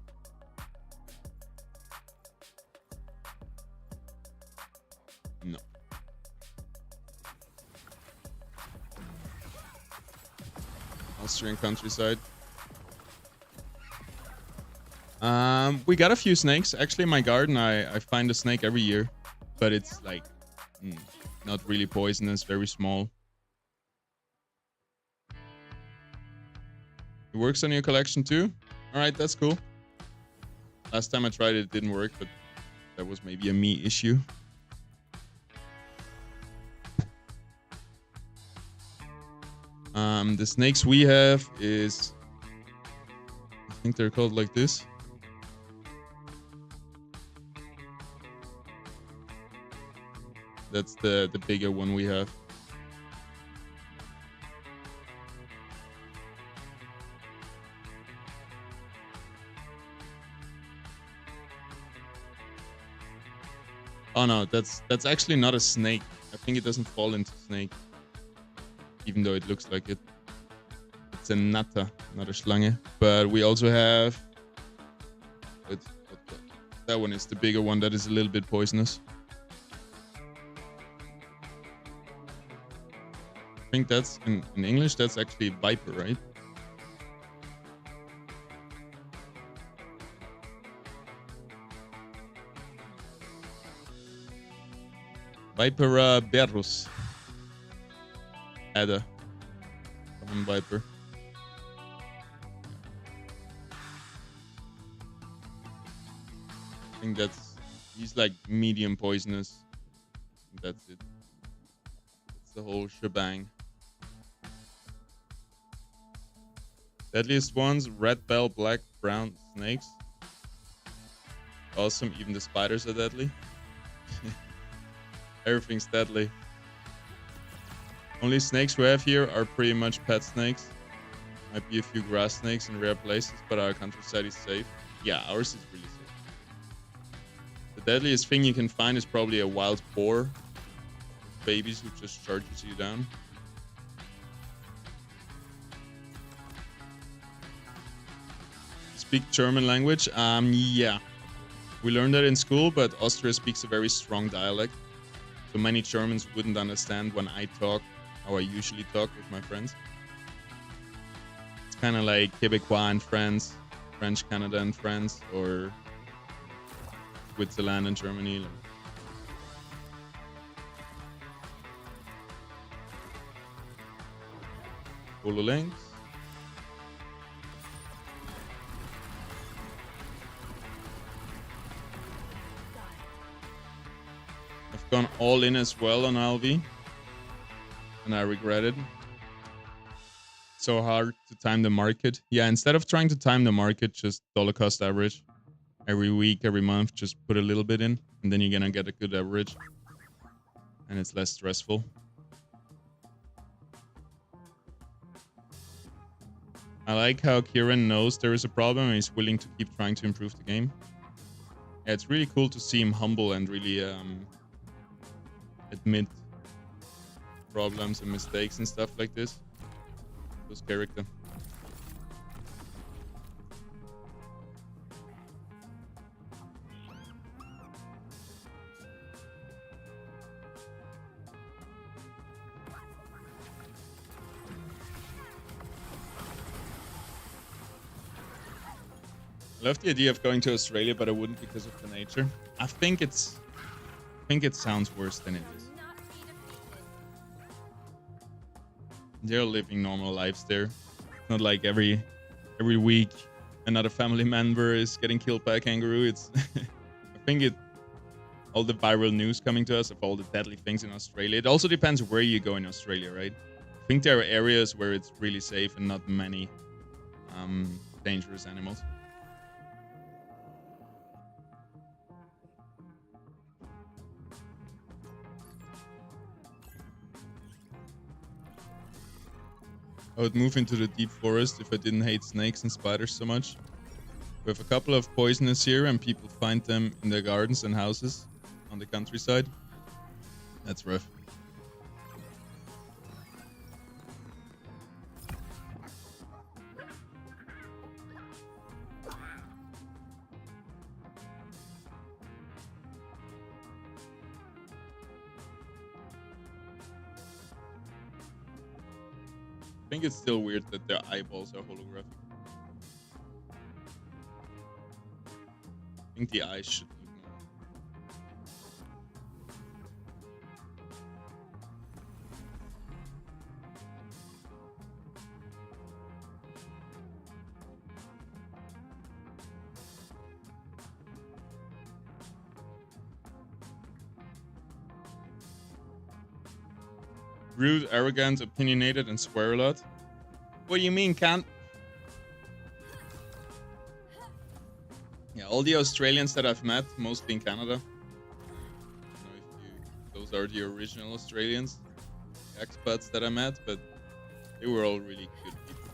No. Austrian countryside. We got a few snakes. Actually, in my garden, I find a snake every year, but it's like not really poisonous, very small. It works on your collection too? All right, that's cool. Last time I tried it, it didn't work, but that was maybe a me issue. The snakes we have is, I think they're called like this. That's the bigger one we have. Oh no, that's actually not a snake. I think it doesn't fall into snake, even though it looks like it. It's a natter, not a schlange. But we also have that one is the bigger one that is a little bit poisonous. I think that's in English, that's actually viper, right? Vipera berrus. Adder. Common viper. I think he's like medium poisonous. That's it. That's the whole shebang. Deadliest ones, red bell, black, brown snakes. Awesome, even the spiders are deadly. Everything's deadly. Only snakes we have here are pretty much pet snakes. Might be a few grass snakes in rare places, but our countryside is safe. Yeah, ours is really safe. The deadliest thing you can find is probably a wild boar with babies who just charges you down. Speak German language? Yeah. We learned that in school, but Austria speaks a very strong dialect. So many Germans wouldn't understand when I talk how I usually talk with my friends. It's kind of like Quebecois and France, French Canada and France, or Switzerland and Germany. Follow links. I've gone all in as well on LV, and I regret it. So hard to time the market. Yeah, instead of trying to time the market, just dollar cost average. Every week, every month, just put a little bit in, and then you're gonna get a good average. And it's less stressful. I like how Kieran knows there is a problem and he's willing to keep trying to improve the game. Yeah, it's really cool to see him humble and really admit problems and mistakes and stuff like this. Those character. I love the idea of going to Australia, but I wouldn't because of the nature. I think it sounds worse than it is. They're living normal lives there. Not like every week another family member is getting killed by a kangaroo. It's I think all the viral news coming to us of all the deadly things in Australia. It also depends where you go in Australia, right? I think there are areas where it's really safe and not many dangerous animals. I would move into the deep forest if I didn't hate snakes and spiders so much. We have a couple of poisonous here and people find them in their gardens and houses on the countryside. That's rough. I think it's still weird that their eyeballs are holographic. I think the eyes should look normal. Rude, arrogant, opinionated, and swear a lot. What do you mean, can't? Yeah, all the Australians that I've met, mostly in Canada. I don't know if those are the original Australians, the expats that I met, but they were all really good people.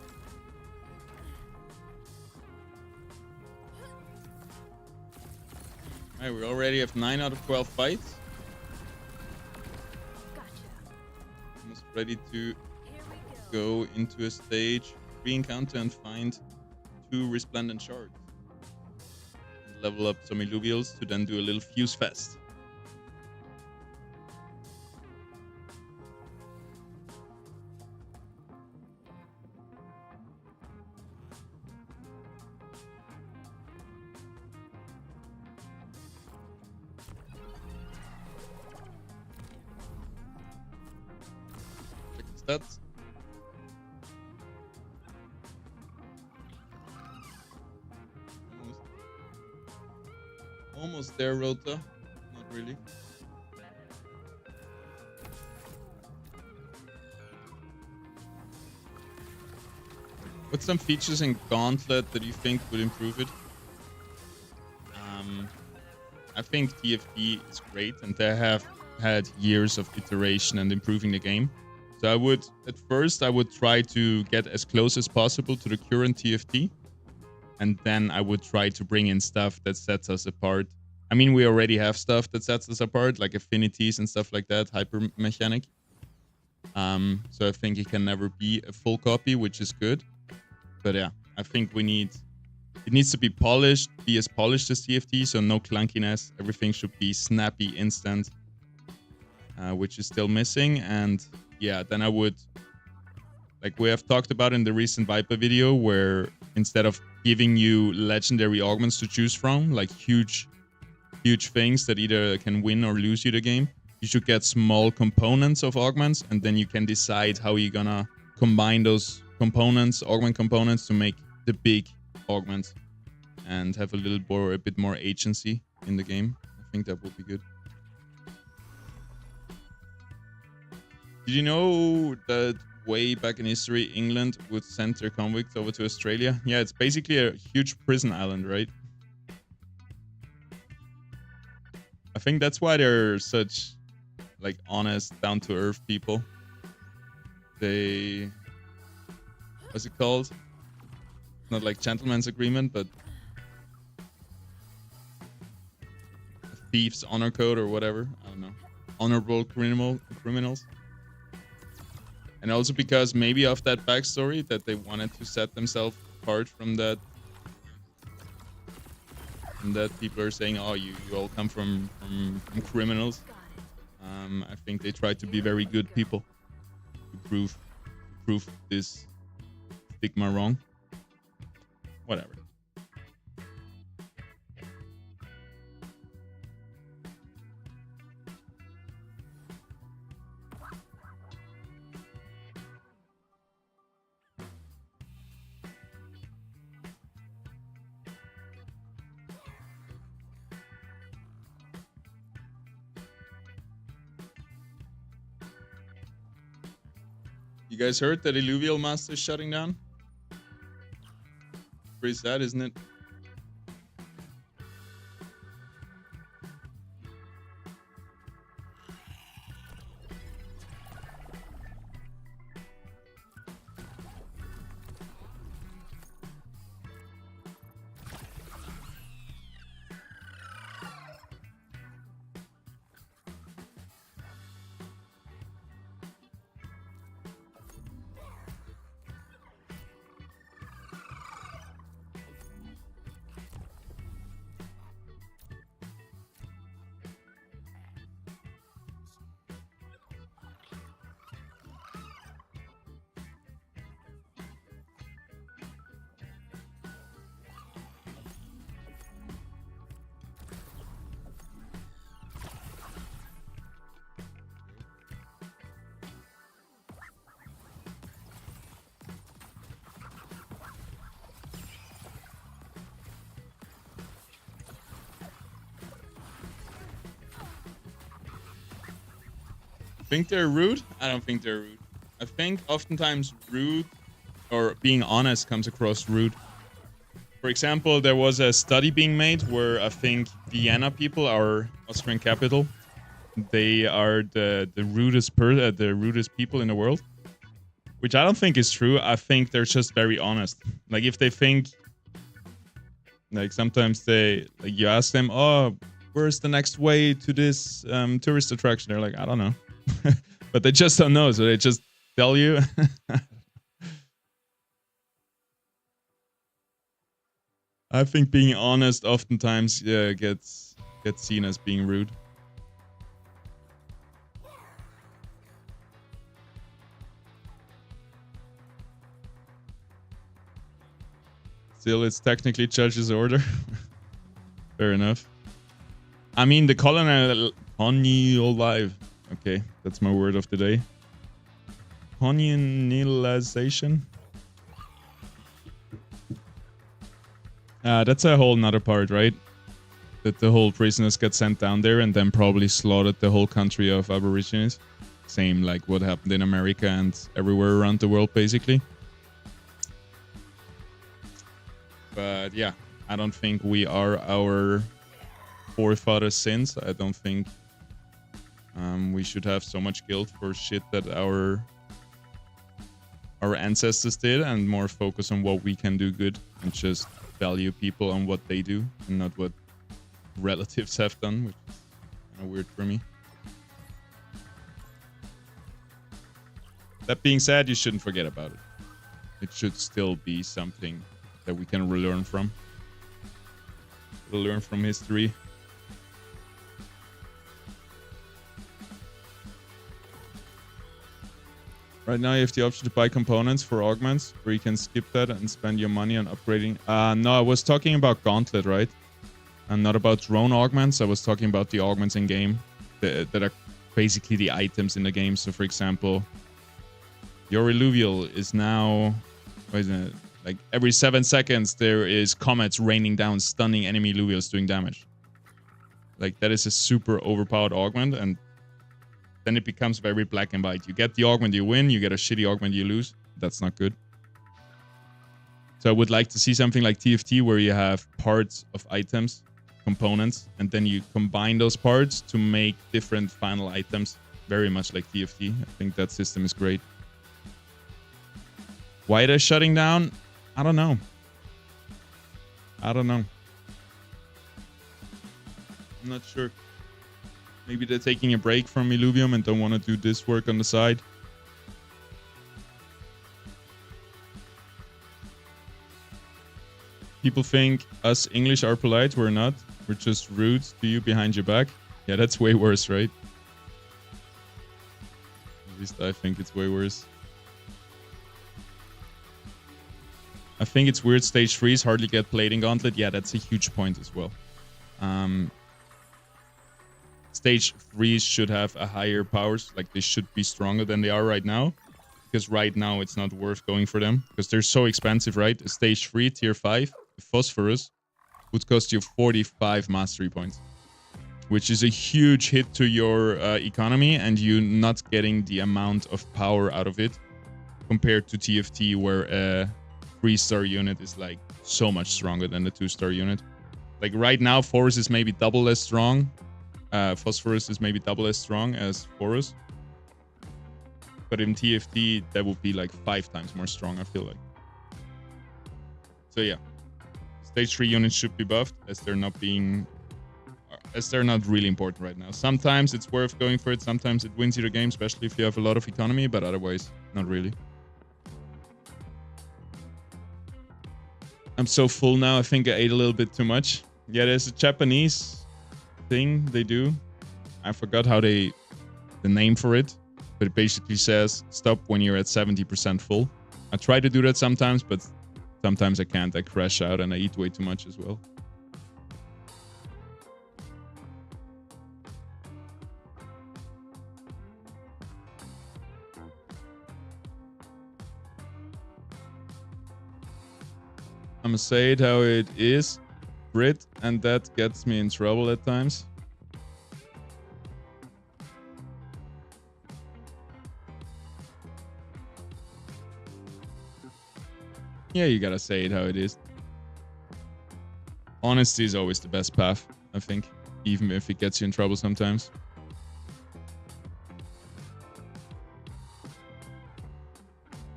Alright, we already have 9 out of 12 fights. Almost ready to go into a stage 3 encounter and find 2 resplendent shards. And level up some Illuvials to then do a little fuse fest. Check the stats. Almost there, Rota. Not really. What's some features in Gauntlet that you think would improve it? I think TFT is great, and they have had years of iteration and improving the game. So I would, at first, I would try to get as close as possible to the current TFT. And then I would try to bring in stuff that sets us apart. I mean, we already have stuff that sets us apart, like affinities and stuff like that, hyper mechanic. So I think it can never be a full copy, which is good. But yeah, I think it needs to be polished, be as polished as TFT, so no clunkiness. Everything should be snappy, instant. which is still missing. And yeah, then I would, like we have talked about in the recent Viper video, where instead of giving you legendary augments to choose from, like huge things that either can win or lose you the game, you should get small components of augments, and then you can decide how you're gonna combine those components, augment components, to make the big augments and have a bit more agency in the game. I think that would be good. Did you know that way back in history, England would send their convicts over to Australia? Yeah, it's basically a huge prison island, right? I think that's why they're such, like, honest, down-to-earth people. They... What's it called? Not like gentleman's agreement, but... a thief's honor code or whatever. I don't know. Honorable criminals. And also because maybe of that backstory that they wanted to set themselves apart from that. And that people are saying, oh, you all come from criminals. I think they try to be very good people to prove this stigma wrong. Whatever. You guys heard that Illuvium Master is shutting down? Pretty sad, isn't it? Think they're rude? I don't think they're rude. I think oftentimes rude or being honest comes across rude. For example, there was a study being made where I think Vienna people, our Austrian capital, they are the rudest people in the world, which I don't think is true. I think they're just very honest. Like if they think, like sometimes like you ask them, oh, where's the next way to this tourist attraction? They're like, I don't know. But they just don't know, so they just tell you. I think being honest oftentimes gets seen as being rude. Still, it's technically judge's order. Fair enough. I mean, the colonial life. Okay, that's my word of the day. Colonialization. That's a whole nother part, right? That the whole prisoners get sent down there and then probably slaughtered the whole country of Aborigines. Same like what happened in America and everywhere around the world, basically. But yeah, I don't think we are our forefathers' sins. I don't think we should have so much guilt for shit that our ancestors did, and more focus on what we can do good and just value people on what they do and not what relatives have done, which is kind of weird for me. That being said, you shouldn't forget about it. It should still be something that we can learn from. Learn from history. Right now you have the option to buy components for augments, where you can skip that and spend your money on upgrading. No, I was talking about Gauntlet, right? And not about drone augments. I was talking about the augments in game that are basically the items in the game. So for example, your Illuvial is now, what is it? Like every 7 seconds there is comets raining down, stunning enemy Illuvials doing damage. Like that is a super overpowered augment, and then it becomes very black and white. You get the augment, you win. You get a shitty augment, you lose. That's not good. So I would like to see something like TFT where you have parts of items, components, and then you combine those parts to make different final items, very much like TFT. I think that system is great. Why they're shutting down? I don't know. I'm not sure. Maybe they're taking a break from Illuvium and don't want to do this work on the side. People think us English are polite. We're not. We're just rude to you behind your back. Yeah, that's way worse, right? At least I think it's way worse. I think it's weird stage 3s hardly get played in Gauntlet. Yeah, that's a huge point as well. Stage 3s should have a higher powers. Like, they should be stronger than they are right now. Because right now, it's not worth going for them. Because they're so expensive, right? A stage 3, tier 5, Phosphorus, would cost you 45 mastery points. Which is a huge hit to your economy. And you're not getting the amount of power out of it. Compared to TFT, where a 3-star unit is, like, so much stronger than the 2-star unit. Like, right now, Forest is maybe double as strong. Phosphorus is maybe double as strong as Forest. But in TFT, that would be like 5 times more strong, I feel like. So yeah. Stage 3 units should be buffed as they're not really important right now. Sometimes it's worth going for it. Sometimes it wins you the game, especially if you have a lot of economy, but otherwise, not really. I'm so full now. I think I ate a little bit too much. Yeah, there's a Japanese thing they do. I forgot how the name for it, but it basically says stop when you're at 70% full. I try to do that sometimes, but sometimes I can't. I crash out and I eat way too much as well. I'm gonna say it how it is, Brit, and that gets me in trouble at times. Yeah, you gotta say it how it is. Honesty is always the best path, I think, even if it gets you in trouble sometimes.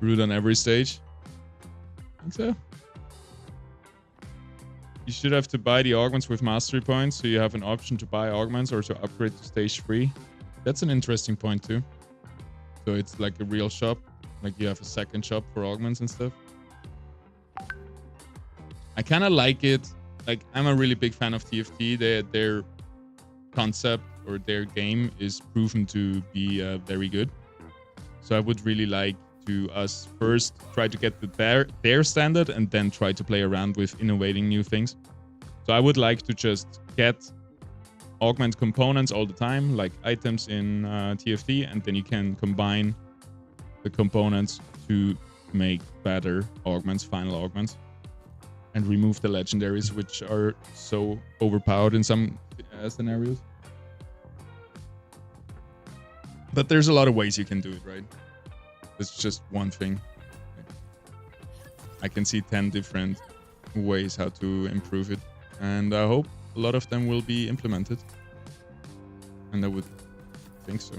Rude on every stage. I think so. You should have to buy the augments with mastery points, so you have an option to buy augments or to upgrade to stage 3. That's an interesting point too. So it's like a real shop, like you have a second shop for augments and stuff. I kind of like it. Like, I'm a really big fan of TFT. Their concept or their game is proven to be very good. So I would really like to us first try to get their standard and then try to play around with innovating new things. So I would like to just get augment components all the time, like items in TFT, and then you can combine the components to make better augments, final augments, and remove the legendaries, which are so overpowered in some scenarios. But there's a lot of ways you can do it, right? It's just one thing. I can see 10 different ways how to improve it, and I hope a lot of them will be implemented. And I would think so.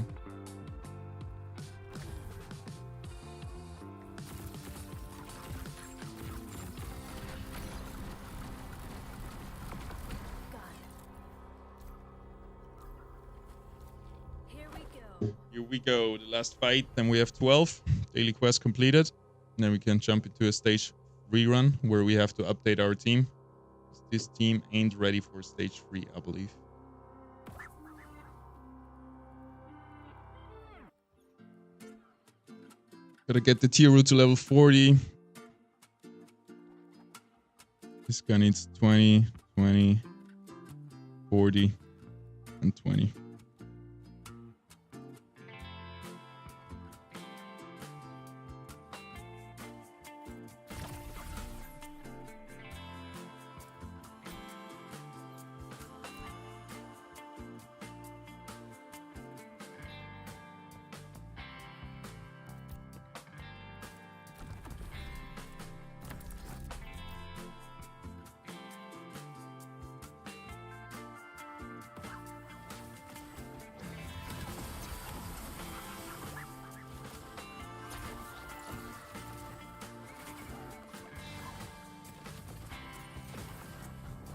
Here we go, the last fight, then we have 12 daily quests completed. And then we can jump into a stage 3 run where we have to update our team. This team ain't ready for stage 3, I believe. Gotta get the tier root to level 40. This guy needs 20, 20, 40, and 20.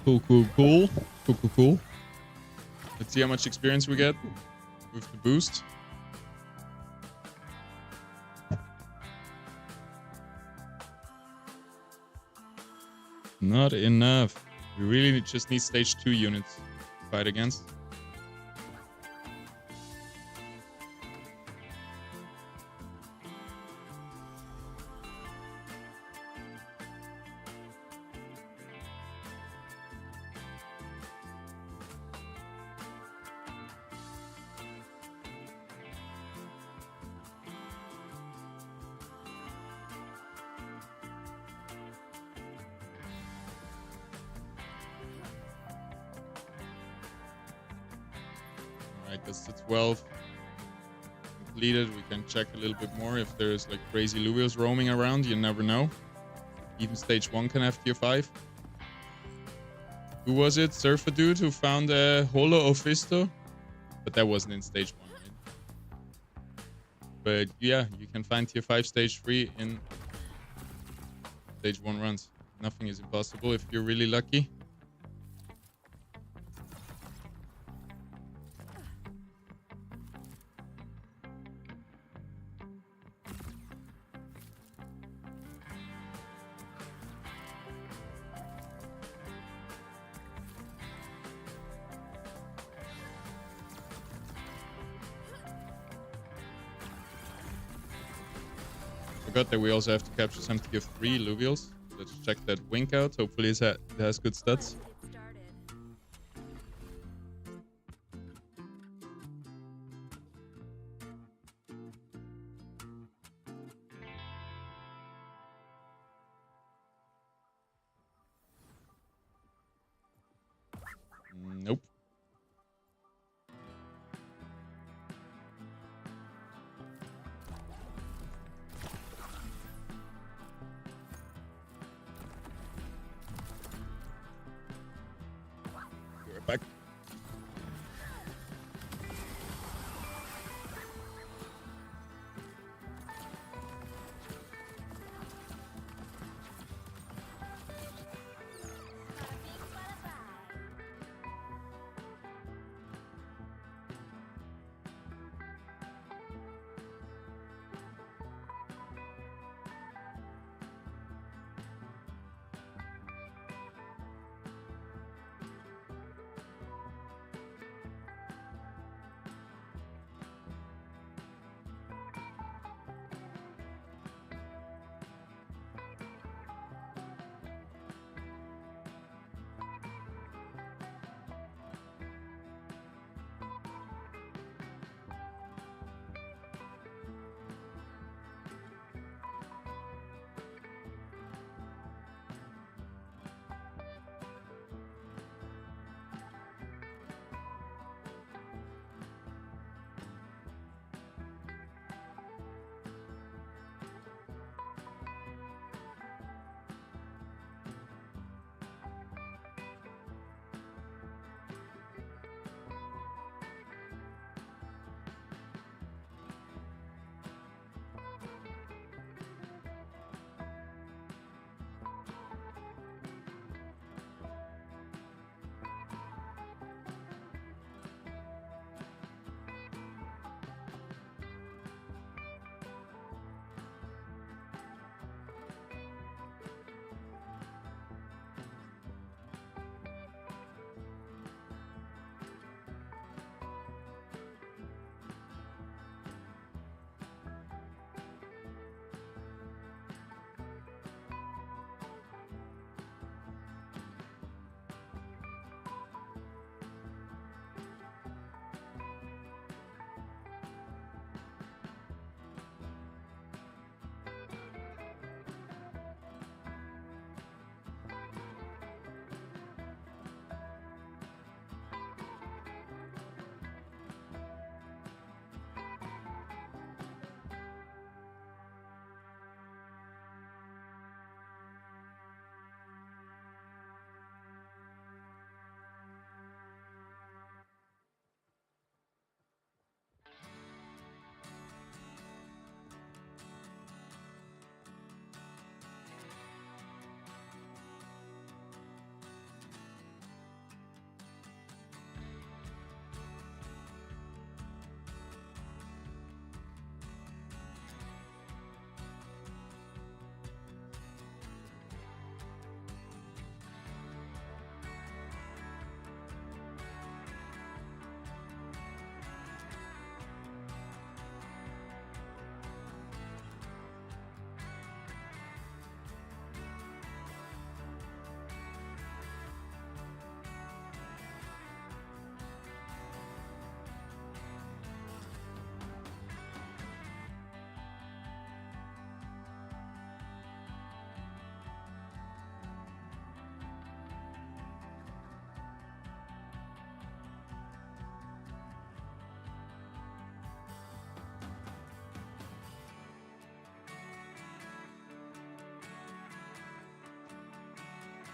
Cool. Let's see how much experience we get with the boost. Not enough. We really just need stage 2 units to fight against. Alright, that's the 12 completed. We can check a little bit more if there's like crazy Illuviums roaming around. You never know. Even stage 1 can have tier 5. Who was it? Surfer dude who found a Holo Ophisto? But that wasn't in stage 1, right? But yeah, you can find tier 5 stage 3 in stage 1 runs. Nothing is impossible if you're really lucky. Forgot that we also have to capture some tier 3 Illuvials. Let's check that wink out. Hopefully it has good stats. Let's get started. Nope.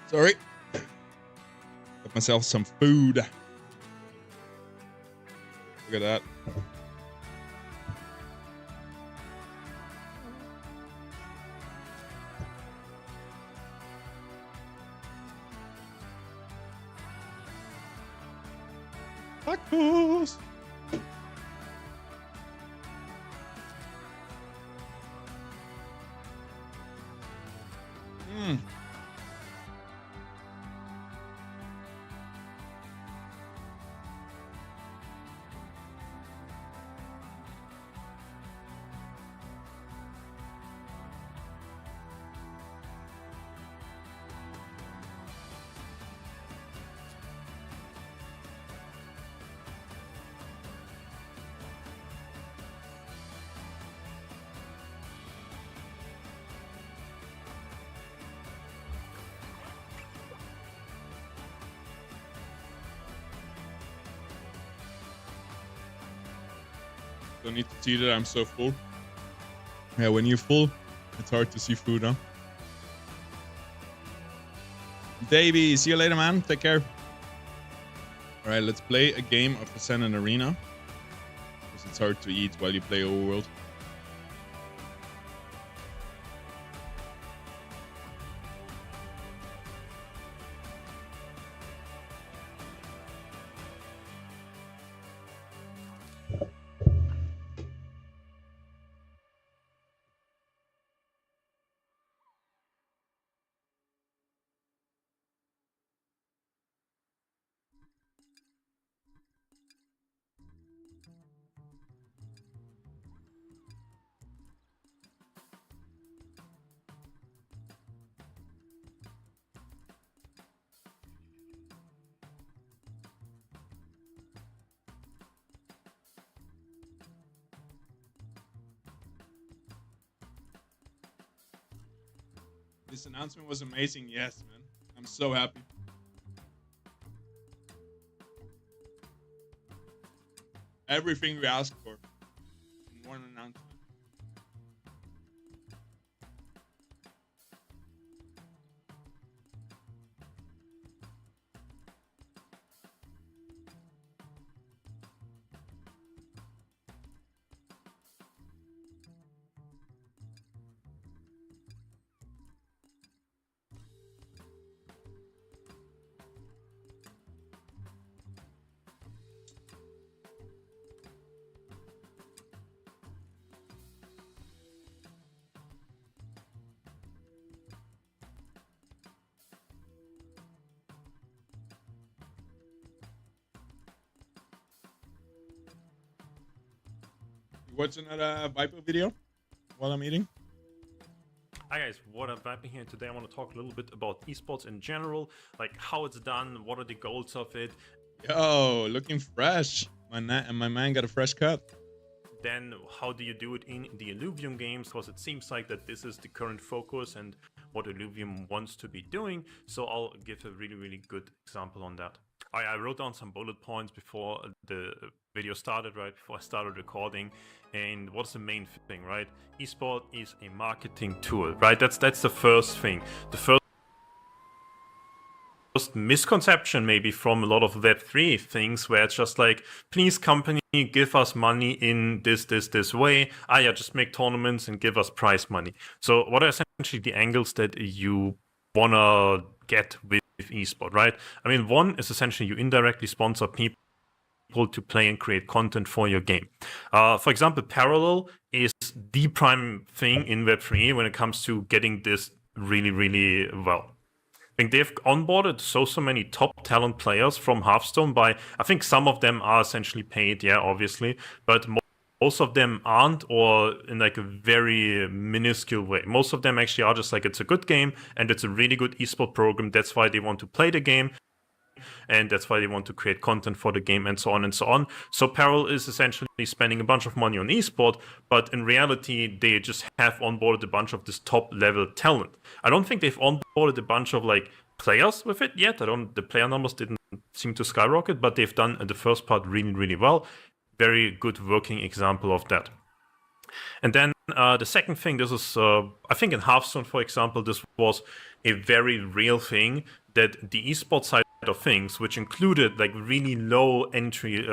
Sorry. Got myself some food. Look at that. Tacos. Don't need to see that I'm so full. Yeah, when you're full, it's hard to see food, huh? Davey, see you later, man. Take care. All right, let's play a game of Ascend and Arena. Because it's hard to eat while you play Overworld. This announcement was amazing. Yes, man. I'm so happy. Everything we asked for in one announcement. Watch another Viper video while I'm eating. Hi guys, what up, Viper here. Today I want to talk a little bit about esports in general, like how it's done, what are the goals of it. Yo, looking fresh. My man got a fresh cut. Then how do you do it in the Illuvium games, because it seems like that this is the current focus and what Illuvium wants to be doing. So I'll give a really good example on that. I wrote down some bullet points before the video started, right before I started recording. And what's the main thing, right? Esport is a marketing tool, right? That's the first thing. The first misconception maybe from a lot of Web3 things, where it's just like, please company, give us money in this way. Yeah, just make tournaments and give us prize money. So what are essentially the angles that you wanna get with esport, right? I mean, one is essentially you indirectly sponsor people to play and create content for your game. For example, Parallel is the prime thing in Web3 when it comes to getting this really well. I think they've onboarded so many top talent players from Hearthstone by, I think some of them are essentially paid, yeah, obviously, but most of them aren't, or in like a very minuscule way. Most of them actually are just like, it's a good game and it's a really good esport program. That's why they want to play the game. And that's why they want to create content for the game and so on and so on. So Parallel is essentially spending a bunch of money on esport, but in reality, they just have onboarded a bunch of this top level talent. I don't think they've onboarded a bunch of like players with it yet. The player numbers didn't seem to skyrocket, but they've done the first part really well. Very good working example of that. And then the second thing, this is, I think in Hearthstone, for example, this was a very real thing, that the esports side of things, which included like really low entry,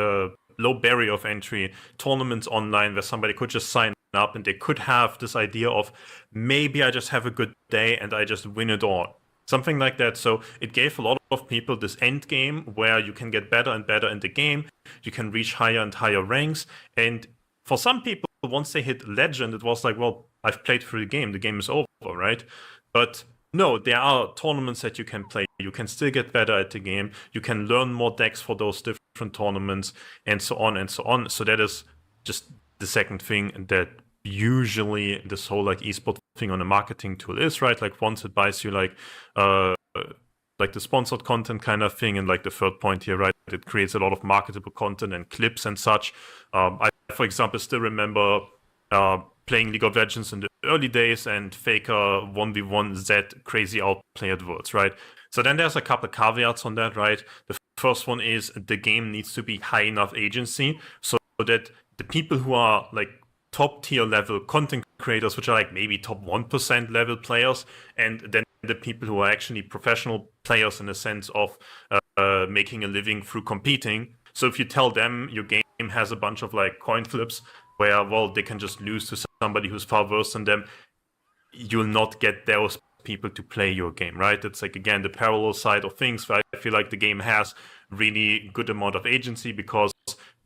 low barrier of entry tournaments online where somebody could just sign up and they could have this idea of maybe I just have a good day and I just win it all. Something like that. So it gave a lot of people this end game where you can get better and better in the game. You can reach higher and higher ranks. And for some people, once they hit legend, it was like, well, I've played through the game is over, right? But no, there are tournaments that you can play. You can still get better at the game. You can learn more decks for those different tournaments and so on and so on. So that is just the second thing that usually this whole like esport thing on a marketing tool is, right? Like once it buys you like the sponsored content kind of thing, and like the third point here, right? It creates a lot of marketable content and clips and such. I, for example, still remember playing League of Legends in the early days and Faker 1v1 Z crazy outplayed worlds, right? So then there's a couple of caveats on that, right? The first one is the game needs to be high enough agency so that the people who are like top tier level content creators, which are like maybe top 1% level players, and then the people who are actually professional players in the sense of making a living through competing. So if you tell them your game has a bunch of like coin flips where, well, they can just lose to somebody who's far worse than them, you'll not get those people to play your game, right? It's like, again, the parallel side of things. I feel like the game has really good amount of agency because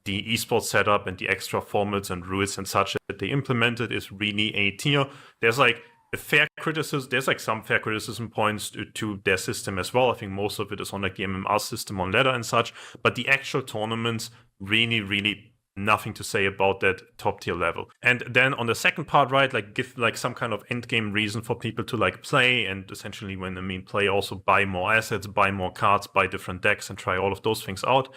the esports setup and the extra formats and rules and such that they implemented is really A tier. There's like a fair criticism. There's like some fair criticism points to their system as well. I think most of it is on like the MMR system on ladder and such. But the actual tournaments, really nothing to say about that top tier level. And then on the second part, right, like give like some kind of end game reason for people to like play, and essentially when I mean play, also buy more assets, buy more cards, buy different decks, and try all of those things out.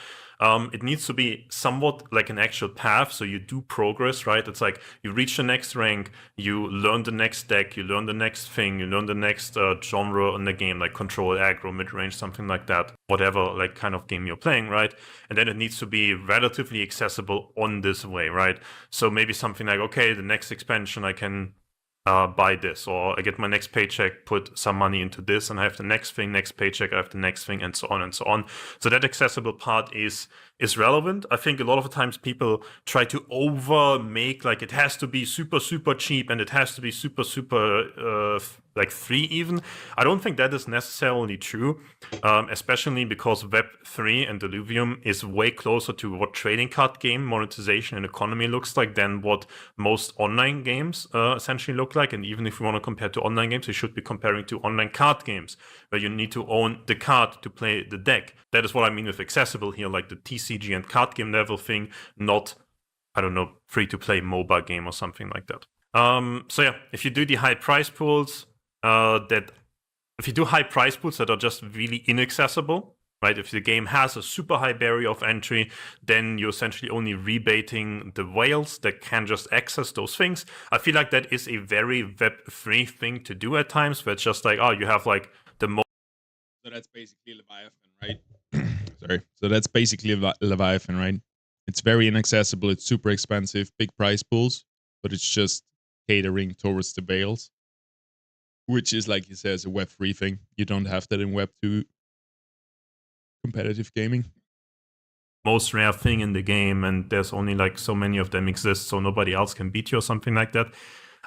It needs to be somewhat like an actual path, so you do progress, right? It's like you reach the next rank, you learn the next deck, you learn the next thing, you learn the next genre in the game, like control, aggro, mid-range, something like that, whatever like kind of game you're playing, right? And then it needs to be relatively accessible on this way, right? So maybe something like, okay, the next expansion I can buy this, or I get my next paycheck, put some money into this, and I have the next thing, next paycheck, I have the next thing, and so on and so on. So that accessible part is relevant. I think a lot of the times people try to over make like it has to be super cheap and it has to be super like free even. I don't think that is necessarily true, especially because Web3 and Illuvium is way closer to what trading card game monetization and economy looks like than what most online games essentially look like. And even if you want to compare to online games, you should be comparing to online card games where you need to own the card to play the deck. That is what I mean with accessible here, like the TCG and card game level thing, not, I don't know, free-to-play MOBA game or something like that. So yeah, if you do the high price pools, that are just really inaccessible, right? If the game has a super high barrier of entry, then you're essentially only rebating the whales that can just access those things. I feel like that is a very Web3 thing to do at times, where it's just like, oh, you have like the most. So that's basically Leviathan, right? Sorry. So that's basically Leviathan, right? It's very inaccessible. It's super expensive, big price pools, but it's just catering towards the whales, which is, like he says, a Web3 thing. You don't have that in Web2 competitive gaming. Most rare thing in the game, and there's only like so many of them exist, so nobody else can beat you or something like that.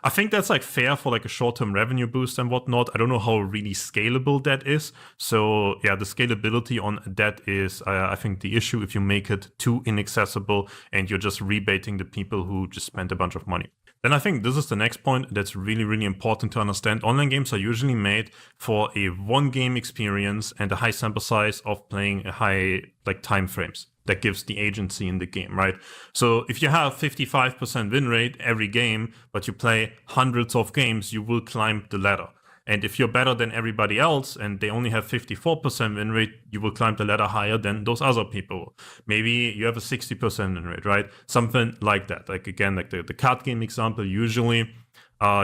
I think that's like fair for like a short-term revenue boost and whatnot. I don't know how really scalable that is. So yeah, the scalability on that is, I think, the issue if you make it too inaccessible and you're just rebating the people who just spent a bunch of money. Then I think this is the next point that's really important to understand. Online games are usually made for a one-game experience and a high sample size of playing a high like time frames. That gives the agency in the game, right? So if you have 55% win rate every game, but you play hundreds of games, you will climb the ladder. And if you're better than everybody else and they only have 54% win rate, you will climb the ladder higher than those other people. Maybe you have a 60% win rate, right? Something like that. Like again, like the card game example, usually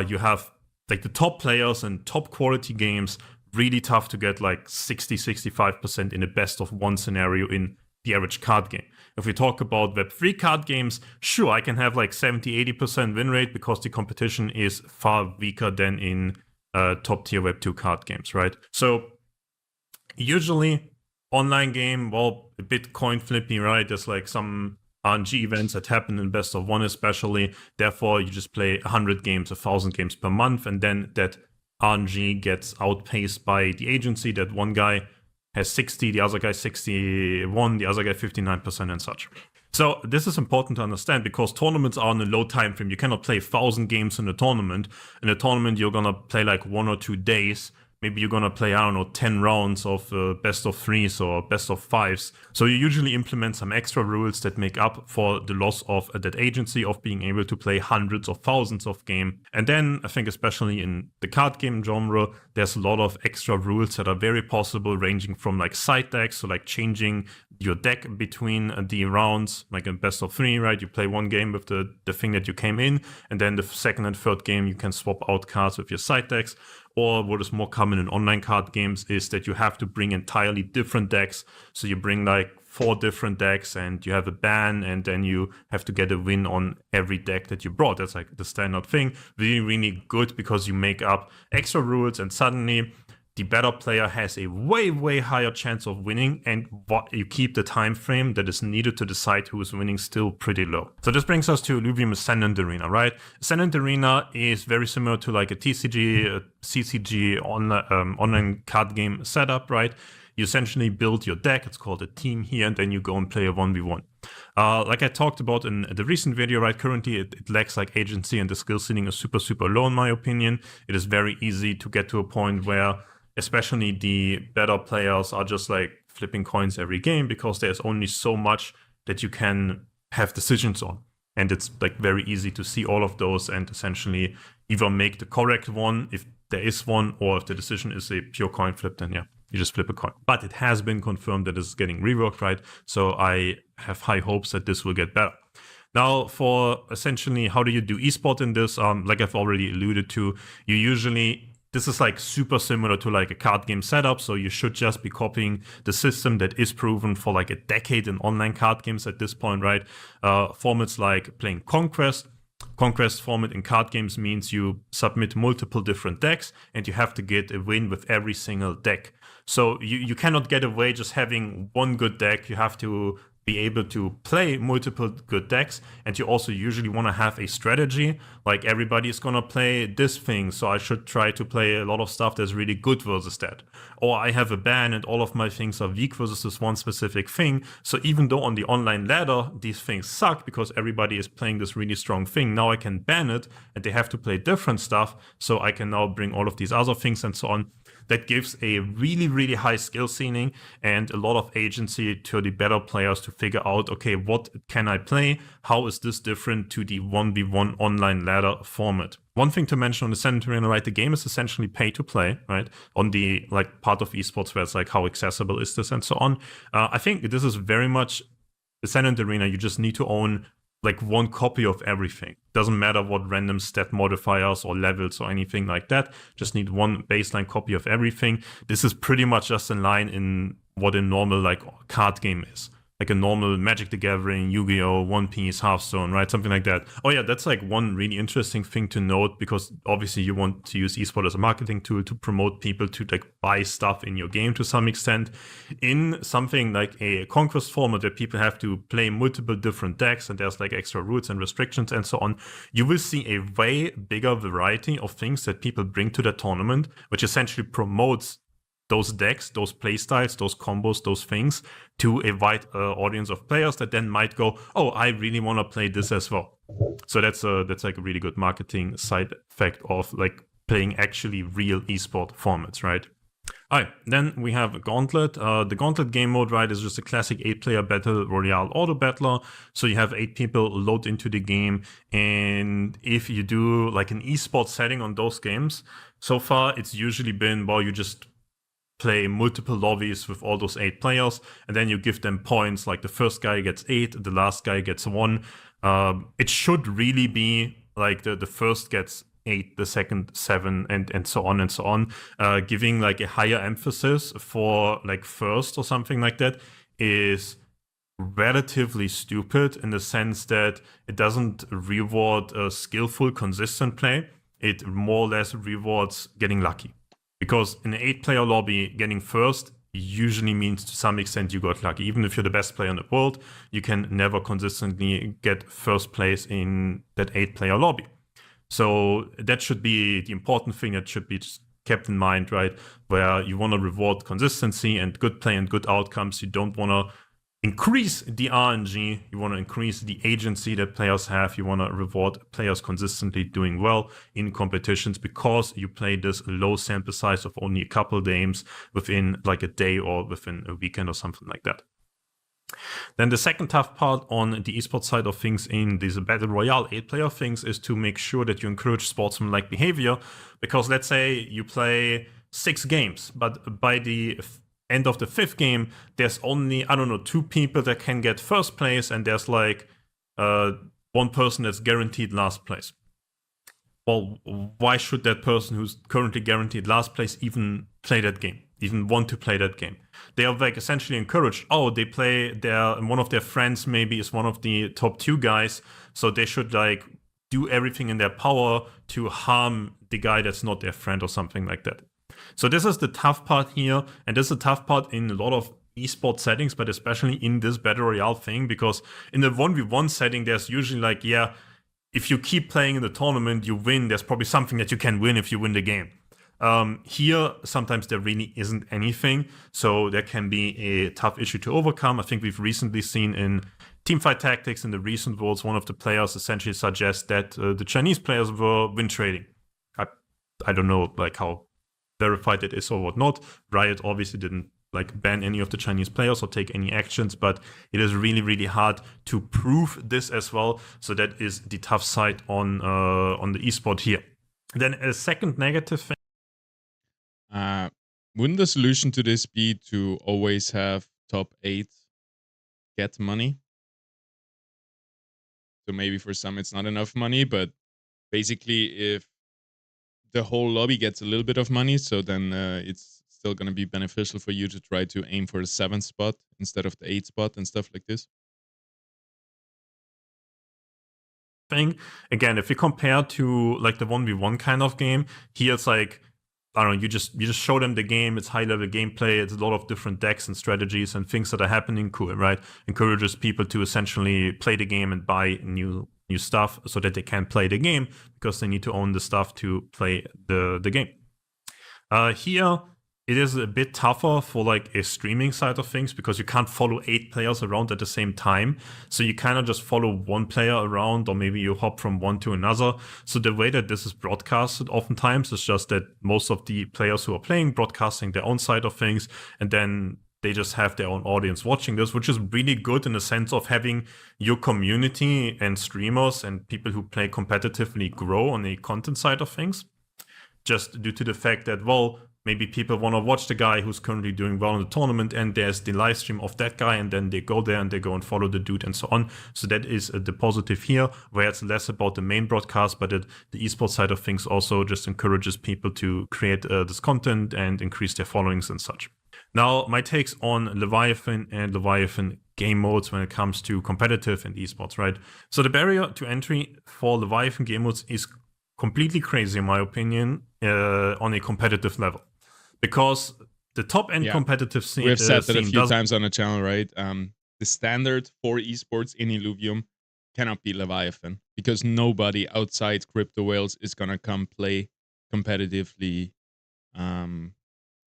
you have like the top players and top quality games, really tough to get like 60-65% in a best of one scenario in the average card game. If we talk about Web3 card games, sure, I can have like 70-80% win rate because the competition is far weaker than in top tier Web2 card games, right? So usually online game, well, a bit coin flippy, right? There's like some RNG events that happen in best of one especially. Therefore, you just play 100 games, 1,000 games per month, and then that RNG gets outpaced by the agency. That one guy has 60, the other guy 61, the other guy 59% and such. So this is important to understand because tournaments are on a low time frame. You cannot play 1,000 games in a tournament. In a tournament, you're gonna play like 1 or 2 days. Maybe you're gonna play, I don't know, 10 rounds of best of 3s or best of 5s. So you usually implement some extra rules that make up for the loss of that agency of being able to play hundreds of thousands of games. And then I think especially in the card game genre, there's a lot of extra rules that are very possible, ranging from like side decks, so like changing your deck between the rounds, like in best of 3, right? You play one game with the thing that you came in, and then the second and third game you can swap out cards with your side decks. Or what is more common in online card games is that you have to bring entirely different decks. So you bring like 4 different decks and you have a ban, and then you have to get a win on every deck that you brought. That's like the standard thing. Really, really good because you make up extra rules and suddenly the better player has a way, way higher chance of winning, and what you keep the time frame that is needed to decide who is winning still pretty low. So this brings us to Illuvium Ascendant Arena, right? Ascendant Arena is very similar to like a TCG, a CCG online card game setup, right? You essentially build your deck, it's called a team here, and then you go and play a 1v1. Like I talked about in the recent video, right, currently it lacks like agency and the skill ceiling is super, super low in my opinion. It is very easy to get to a point where especially the better players are just like flipping coins every game because there's only so much that you can have decisions on. And it's like very easy to see all of those and essentially either make the correct one if there is one, or if the decision is a pure coin flip, then yeah, you just flip a coin. But it has been confirmed that it's getting reworked, right? So I have high hopes that this will get better. Now, for essentially how do you do esport in this, like I've already alluded to, you usually, this is like super similar to like a card game setup, so you should just be copying the system that is proven for like a decade in online card games at this point, right? Formats like playing Conquest. Conquest format in card games means you submit multiple different decks and you have to get a win with every single deck. So you cannot get away just having one good deck. You have to be able to play multiple good decks, and you also usually want to have a strategy, like everybody is going to play this thing, so I should try to play a lot of stuff that's really good versus that. Or I have a ban and all of my things are weak versus this one specific thing, so even though on the online ladder these things suck because everybody is playing this really strong thing, now I can ban it and they have to play different stuff, so I can now bring all of these other things and so on. That gives a really, really high skill ceiling and a lot of agency to the better players to figure out, okay, what can I play? How is this different to the 1v1 online ladder format? One thing to mention on the Ascendant Arena, right, the game is essentially pay to play, right? On the like part of esports where it's like how accessible is this and so on. I think this is very much Ascendant Arena. You just need to own like one copy of everything. Doesn't matter what random stat modifiers or levels or anything like that. Just need one baseline copy of everything. This is pretty much just in line in what a normal like card game is. Like a normal Magic the Gathering, Yu-Gi-Oh!, One Piece, Hearthstone, right? Something like that. Oh yeah, that's like one really interesting thing to note, because obviously you want to use esports as a marketing tool to promote people to like buy stuff in your game to some extent. In something like a Conquest format where people have to play multiple different decks and there's like extra rules and restrictions and so on, you will see a way bigger variety of things that people bring to the tournament, which essentially promotes those decks, those playstyles, those combos, those things to a wide audience of players that then might go, oh, I really want to play this as well. So that's like a really good marketing side effect of like playing actually real esport formats, right? All right, then we have Gauntlet. The Gauntlet game mode, right, is just a classic 8-player battle royale auto battler. So you have 8 people load into the game, and if you do like an esports setting on those games, so far it's usually been, well, you just play multiple lobbies with all those 8 players, and then you give them points, like the first guy gets 8, the last guy gets 1. It should really be like the first gets 8, the second 7, and so on and so on. Giving like a higher emphasis for like first or something like that is relatively stupid in the sense that it doesn't reward a skillful, consistent play. It more or less rewards getting lucky. Because in an 8-player lobby, getting first usually means to some extent you got lucky. Even if you're the best player in the world, you can never consistently get first place in that 8-player lobby. So that should be the important thing that should be just kept in mind, right? Where you want to reward consistency and good play and good outcomes. You don't want to increase the RNG. You want to increase the agency that players have. You want to reward players consistently doing well in competitions because you play this low sample size of only a couple games within like a day or within a weekend or something like that. Then the second tough part on the esports side of things in these battle royale 8-player things is to make sure that you encourage sportsman-like behavior. Because let's say you play 6 games, but by the end of the 5th game, there's only, 2 people that can get first place, and there's like 1 person that's guaranteed last place. Well, why should that person who's currently guaranteed last place even play that game, even want to play that game? They are like essentially encouraged, they play one of their friends maybe is one of the top 2 guys, so they should like do everything in their power to harm the guy that's not their friend or something like that. So this is the tough part here, and this is a tough part in a lot of esports settings, but especially in this battle royale thing, because in the 1v1 setting, there's usually like, if you keep playing in the tournament, you win. There's probably something that you can win if you win the game. Here, sometimes there really isn't anything, so there can be a tough issue to overcome. I think we've recently seen in Teamfight Tactics in the recent worlds, one of the players essentially suggests that the Chinese players were win trading. I don't know like how verified it is or whatnot. Riot obviously didn't like ban any of the Chinese players or take any actions, but it is really, really hard to prove this as well. So that is the tough side on the esport here. Then a second negative thing. Wouldn't the solution to this be to always have top 8 get money? So maybe for some it's not enough money, but basically if the whole lobby gets a little bit of money, so then it's still going to be beneficial for you to try to aim for the 7th spot instead of the 8th spot and stuff like this. Thing again, if you compare to like the 1v1 kind of game, here it's like, you just show them the game. It's high level gameplay. It's a lot of different decks and strategies and things that are happening. Cool, right? Encourages people to essentially play the game and buy new stuff so that they can play the game because they need to own the stuff to play the game. Here, it is a bit tougher for like a streaming side of things because you can't follow 8 players around at the same time. So you kind of just follow one player around, or maybe you hop from one to another. So the way that this is broadcasted oftentimes is just that most of the players who are playing broadcasting their own side of things, and then they just have their own audience watching this, which is really good in the sense of having your community and streamers and people who play competitively grow on the content side of things. Just due to the fact that, maybe people want to watch the guy who's currently doing well in the tournament, and there's the live stream of that guy, and then they go there and they go and follow the dude and so on. So that is the positive here, where it's less about the main broadcast, but the esports side of things also just encourages people to create this content and increase their followings and such. Now, my takes on Leviathan and Leviathan game modes when it comes to competitive and esports, right? So the barrier to entry for Leviathan game modes is completely crazy, in my opinion, on a competitive level. Because the top-end competitive scene... We've said that a few times on the channel, right? The standard for esports in Illuvium cannot be Leviathan, because nobody outside Crypto Whales is going to come play competitively...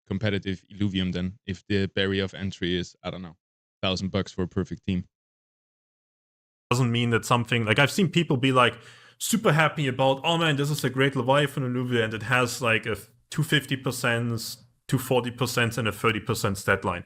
competitive Illuvium then, if the barrier of entry is, I don't know, $1,000 for a perfect team. Doesn't mean that something, like I've seen people be like super happy about, oh man, this is a great Leviathan Illuvium, and it has like a 250%, 240%, and a 30% stat line.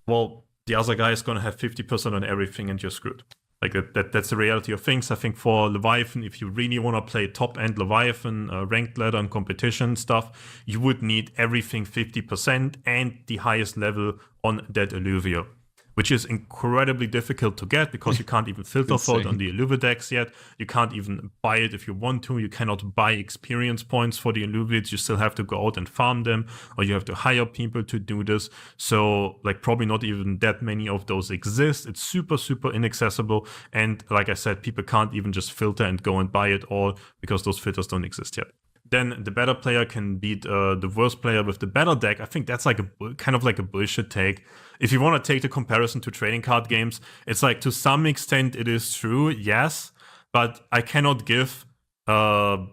Well, the other guy is going to have 50% on everything, and you're screwed. Like that's the reality of things. I think for Leviathan, if you really want to play top-end Leviathan, ranked ladder and competition stuff, you would need everything 50% and the highest level on that Illuvium. which is incredibly difficult to get because you can't even filter for it on the Illuvi decks yet. You can't even buy it if you want to. You cannot buy experience points for the Illuvids. You still have to go out and farm them, or you have to hire people to do this. So like probably not even that many of those exist. It's super, super inaccessible. And like I said, people can't even just filter and go and buy it all because those filters don't exist yet. Then the better player can beat the worst player with the better deck. I think that's like a kind of like a bullshit take. If you want to take the comparison to trading card games, it's like to some extent it is true, yes, but I cannot give. But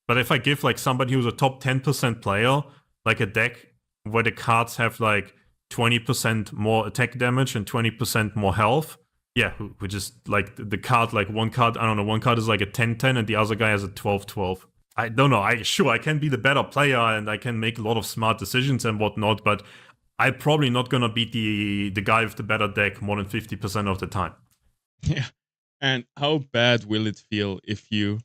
if I give like somebody who's a top 10% player, like a deck where the cards have like 20% more attack damage and 20% more health, yeah, which is like the card, like one card, I don't know, one card is like a 10-10 and the other guy has a 12-12. I don't know. I can be the better player and I can make a lot of smart decisions and whatnot, but I'm probably not gonna beat the guy with the better deck more than 50% of the time. Yeah. And how bad will it feel if you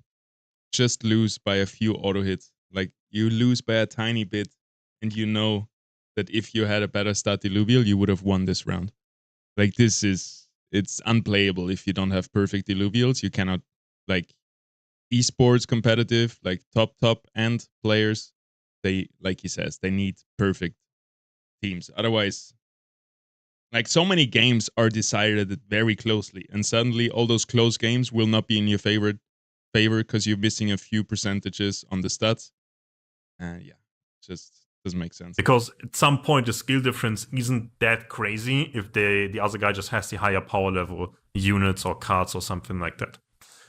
just lose by a few auto hits? Like you lose by a tiny bit, and you know that if you had a better start Illuvial, you would have won this round. Like it's unplayable if you don't have perfect Illuvials. You cannot like. Esports competitive, like top end players, they, like he says, they need perfect teams. Otherwise, like so many games are decided very closely, and suddenly all those close games will not be in your favor because you're missing a few percentages on the stats. And yeah, just doesn't make sense. Because at some point the skill difference isn't that crazy if the other guy just has the higher power level units or cards or something like that.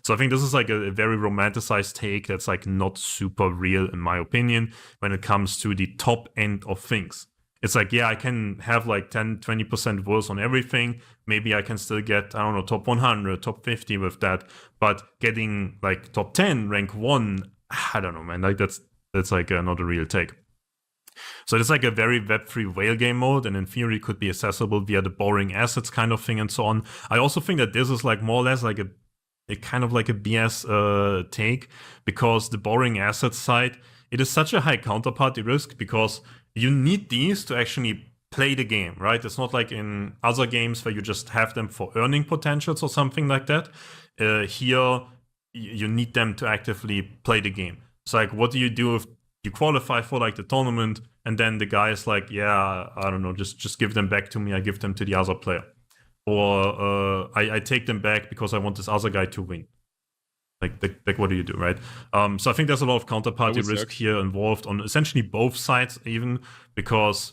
So I think this is like a very romanticized take that's like not super real in my opinion when it comes to the top end of things. It's like, yeah, I can have like 10-20% worse on everything. Maybe I can still get, I don't know, top 100, top 50 with that. But getting like top 10, rank 1, I don't know, man. Like that's like not a real take. So it's like a very Web3 whale game mode, and in theory could be accessible via the borrowing assets kind of thing and so on. I also think that this is like more or less like a kind of like a BS take, because the borrowing assets side, it is such a high counterparty risk because you need these to actually play the game, right? It's not like in other games where you just have them for earning potentials or something like that. Here, you need them to actively play the game. So like, what do you do if you qualify for like the tournament and then the guy is like, yeah, I don't know, just give them back to me, I give them to the other player. Or I take them back because I want this other guy to win. Like what do you do, right? So I think there's a lot of counterparty risk here involved on essentially both sides, even because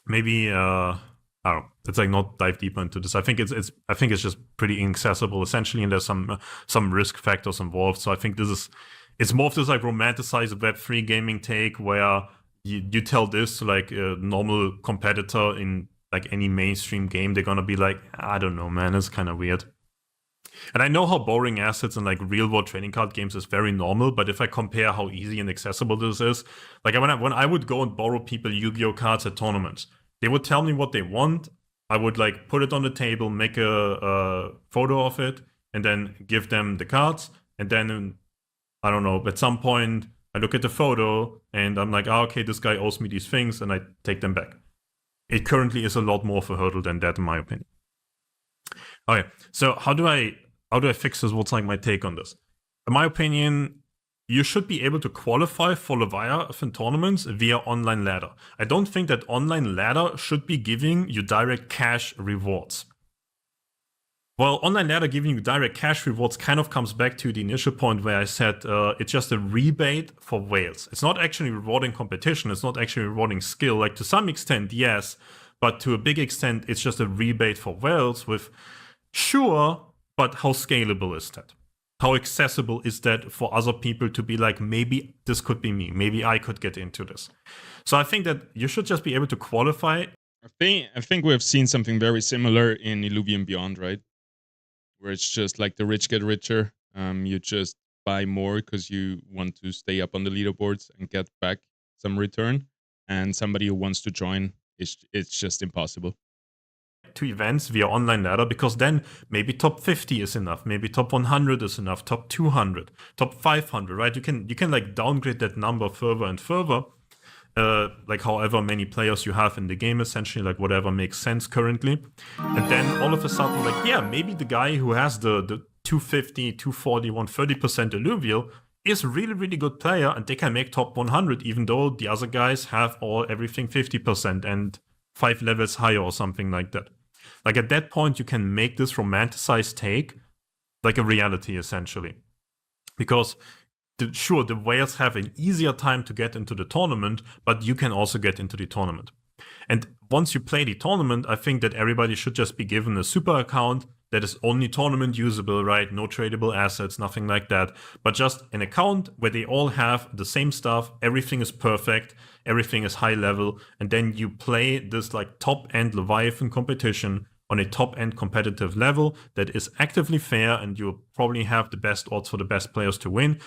maybe I don't know. Let's like not dive deeper into this. I think it's just pretty inaccessible essentially, and there's some risk factors involved. So I think it's more of this like romanticized Web3 gaming take where you tell this to like a normal competitor in like any mainstream game, they're gonna be like, I don't know, man, it's kind of weird. And I know how borrowing assets in like real world trading card games is very normal, but if I compare how easy and accessible this is, like when I would go and borrow people Yu-Gi-Oh cards at tournaments, they would tell me what they want. I would like put it on the table, make a photo of it, and then give them the cards. And then, I don't know, at some point I look at the photo and I'm like, okay, this guy owes me these things, and I take them back. It currently is a lot more of a hurdle than that, in my opinion. Okay, so how do I fix this? What's like my take on this? In my opinion, you should be able to qualify for Leviathan tournaments via online ladder. I don't think that online ladder should be giving you direct cash rewards. Well, online ladder giving you direct cash rewards kind of comes back to the initial point where I said it's just a rebate for whales. It's not actually rewarding competition. It's not actually rewarding skill. Like to some extent, yes, but to a big extent, it's just a rebate for whales with sure, but how scalable is that? How accessible is that for other people to be like, maybe this could be me. Maybe I could get into this. So I think that you should just be able to qualify. I think we have seen something very similar in Illuvium Beyond, right? Where it's just like the rich get richer. You just buy more because you want to stay up on the leaderboards and get back some return. And somebody who wants to join, it's just impossible. To events via online ladder, because then maybe top 50 is enough, maybe top 100 is enough, top 200, top 500, right? You can like downgrade that number further and further. like however many players you have in the game, essentially, like whatever makes sense currently. And then all of a sudden, like, yeah, maybe the guy who has the 250, 240, 130% alluvial is a really, really good player, and they can make top 100, even though the other guys have everything 50% and 5 levels higher or something like that. Like at that point, you can make this romanticized take like a reality, essentially. Because sure, the whales have an easier time to get into the tournament, but you can also get into the tournament. And once you play the tournament, I think that everybody should just be given a super account that is only tournament usable, right? No tradable assets, nothing like that. But just an account where they all have the same stuff, everything is perfect, everything is high level, and then you play this like top-end Leviathan competition on a top-end competitive level that is actively fair, and you probably have the best odds for the best players to win.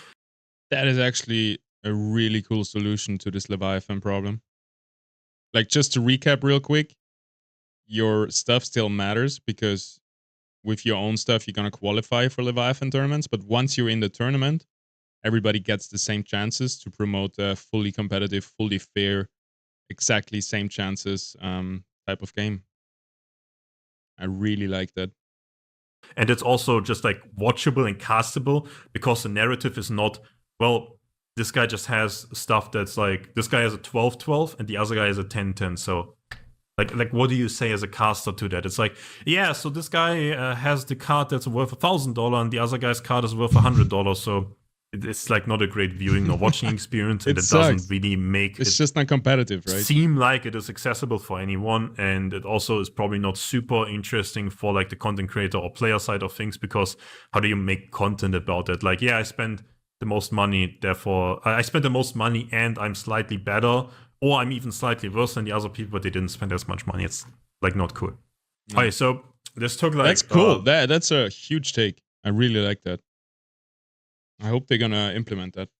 That is actually a really cool solution to this Leviathan problem. Like, just to recap real quick, your stuff still matters because with your own stuff, you're going to qualify for Leviathan tournaments. But once you're in the tournament, everybody gets the same chances to promote a fully competitive, fully fair, exactly same chances type of game. I really like that. And it's also just like watchable and castable because the narrative is not, well, this guy just has stuff that's like, this guy has a 12-12 and the other guy has a 10-10. So like what do you say as a caster to that? It's like, yeah, so this guy has the card that's worth $1,000 and the other guy's card is worth $100. So it's like not a great viewing or watching experience, and it doesn't really make it's just not competitive, right? Seem like it is accessible for anyone, and it also is probably not super interesting for like the content creator or player side of things, because how do you make content about it? Like, yeah, I spent the most money, therefore I spent the most money and I'm slightly better, or I'm even slightly worse than the other people, but they didn't spend as much money. It's like not cool. No. Okay, so this took like that's cool. That's a huge take. I really like that. I hope they're gonna implement that.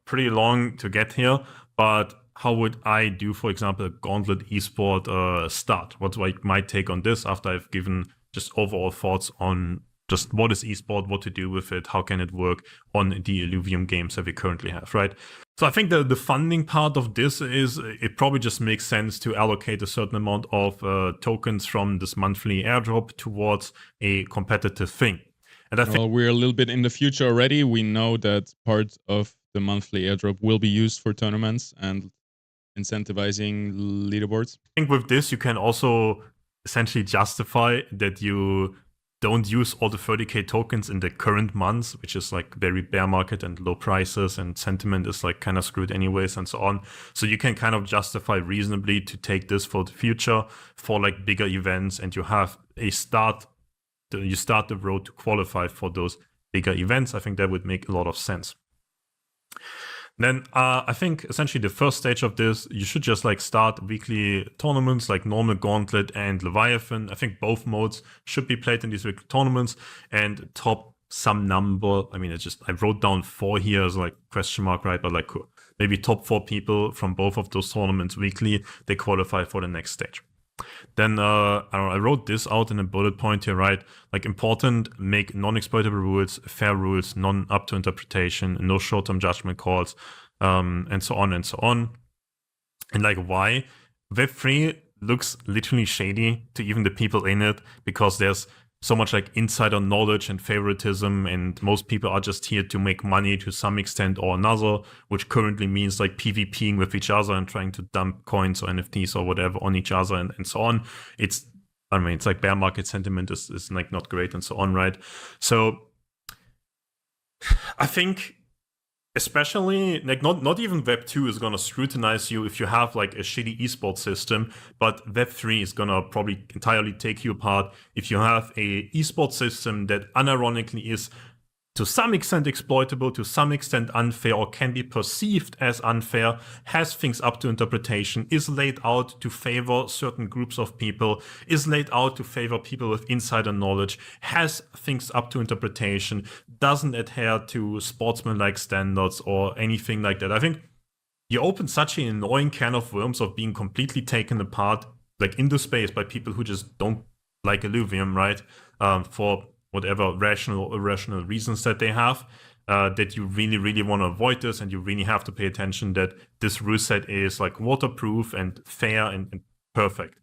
Pretty long to get here, but how would I do, for example, a Gauntlet Esport start? What's like my take on this after I've given just overall thoughts on just what is Esport, what to do with it, how can it work on the Illuvium games that we currently have, right? So I think the funding part of this is, it probably just makes sense to allocate a certain amount of tokens from this monthly airdrop towards a competitive thing. And I think we're a little bit in the future already. We know that part of the monthly airdrop will be used for tournaments and incentivizing leaderboards. I think with this, you can also essentially justify that you don't use all the 30k tokens in the current months, which is like very bear market and low prices, and sentiment is like kind of screwed anyways and so on. So you can kind of justify reasonably to take this for the future for like bigger events, and you have a start. You start the road to qualify for those bigger events. I think that would make a lot of sense. Then I think essentially the first stage of this, you should just like start weekly tournaments like normal Gauntlet and Leviathan. I think both modes should be played in these weekly tournaments, and top some number. I mean, I wrote down 4 here as like question mark, right? But like cool. Maybe top 4 people from both of those tournaments weekly, they qualify for the next stage. Then I wrote this out in a bullet point here, right? Like important, make non-exploitable rules, fair rules, none up to interpretation, no short-term judgment calls, and so on and so on. And like why? Web3 looks literally shady to even the people in it, because there's so much like insider knowledge and favoritism, and most people are just here to make money to some extent or another, which currently means like PvPing with each other and trying to dump coins or NFTs or whatever on each other and so on. It's like bear market sentiment is like not great and so on, right? So I think especially like not even Web 2 is going to scrutinize you if you have like a shitty esports system, but Web 3 is going to probably entirely take you apart if you have a esports system that unironically is to some extent exploitable, to some extent unfair, or can be perceived as unfair, has things up to interpretation, is laid out to favor certain groups of people, is laid out to favor people with insider knowledge, has things up to interpretation, doesn't adhere to sportsmanlike standards or anything like that. I think you open such an annoying can of worms of being completely taken apart, like in the space, by people who just don't like Illuvium, right? For whatever rational or irrational reasons that they have. that you really, really want to avoid this, and you really have to pay attention that this rule set is like waterproof and fair and perfect.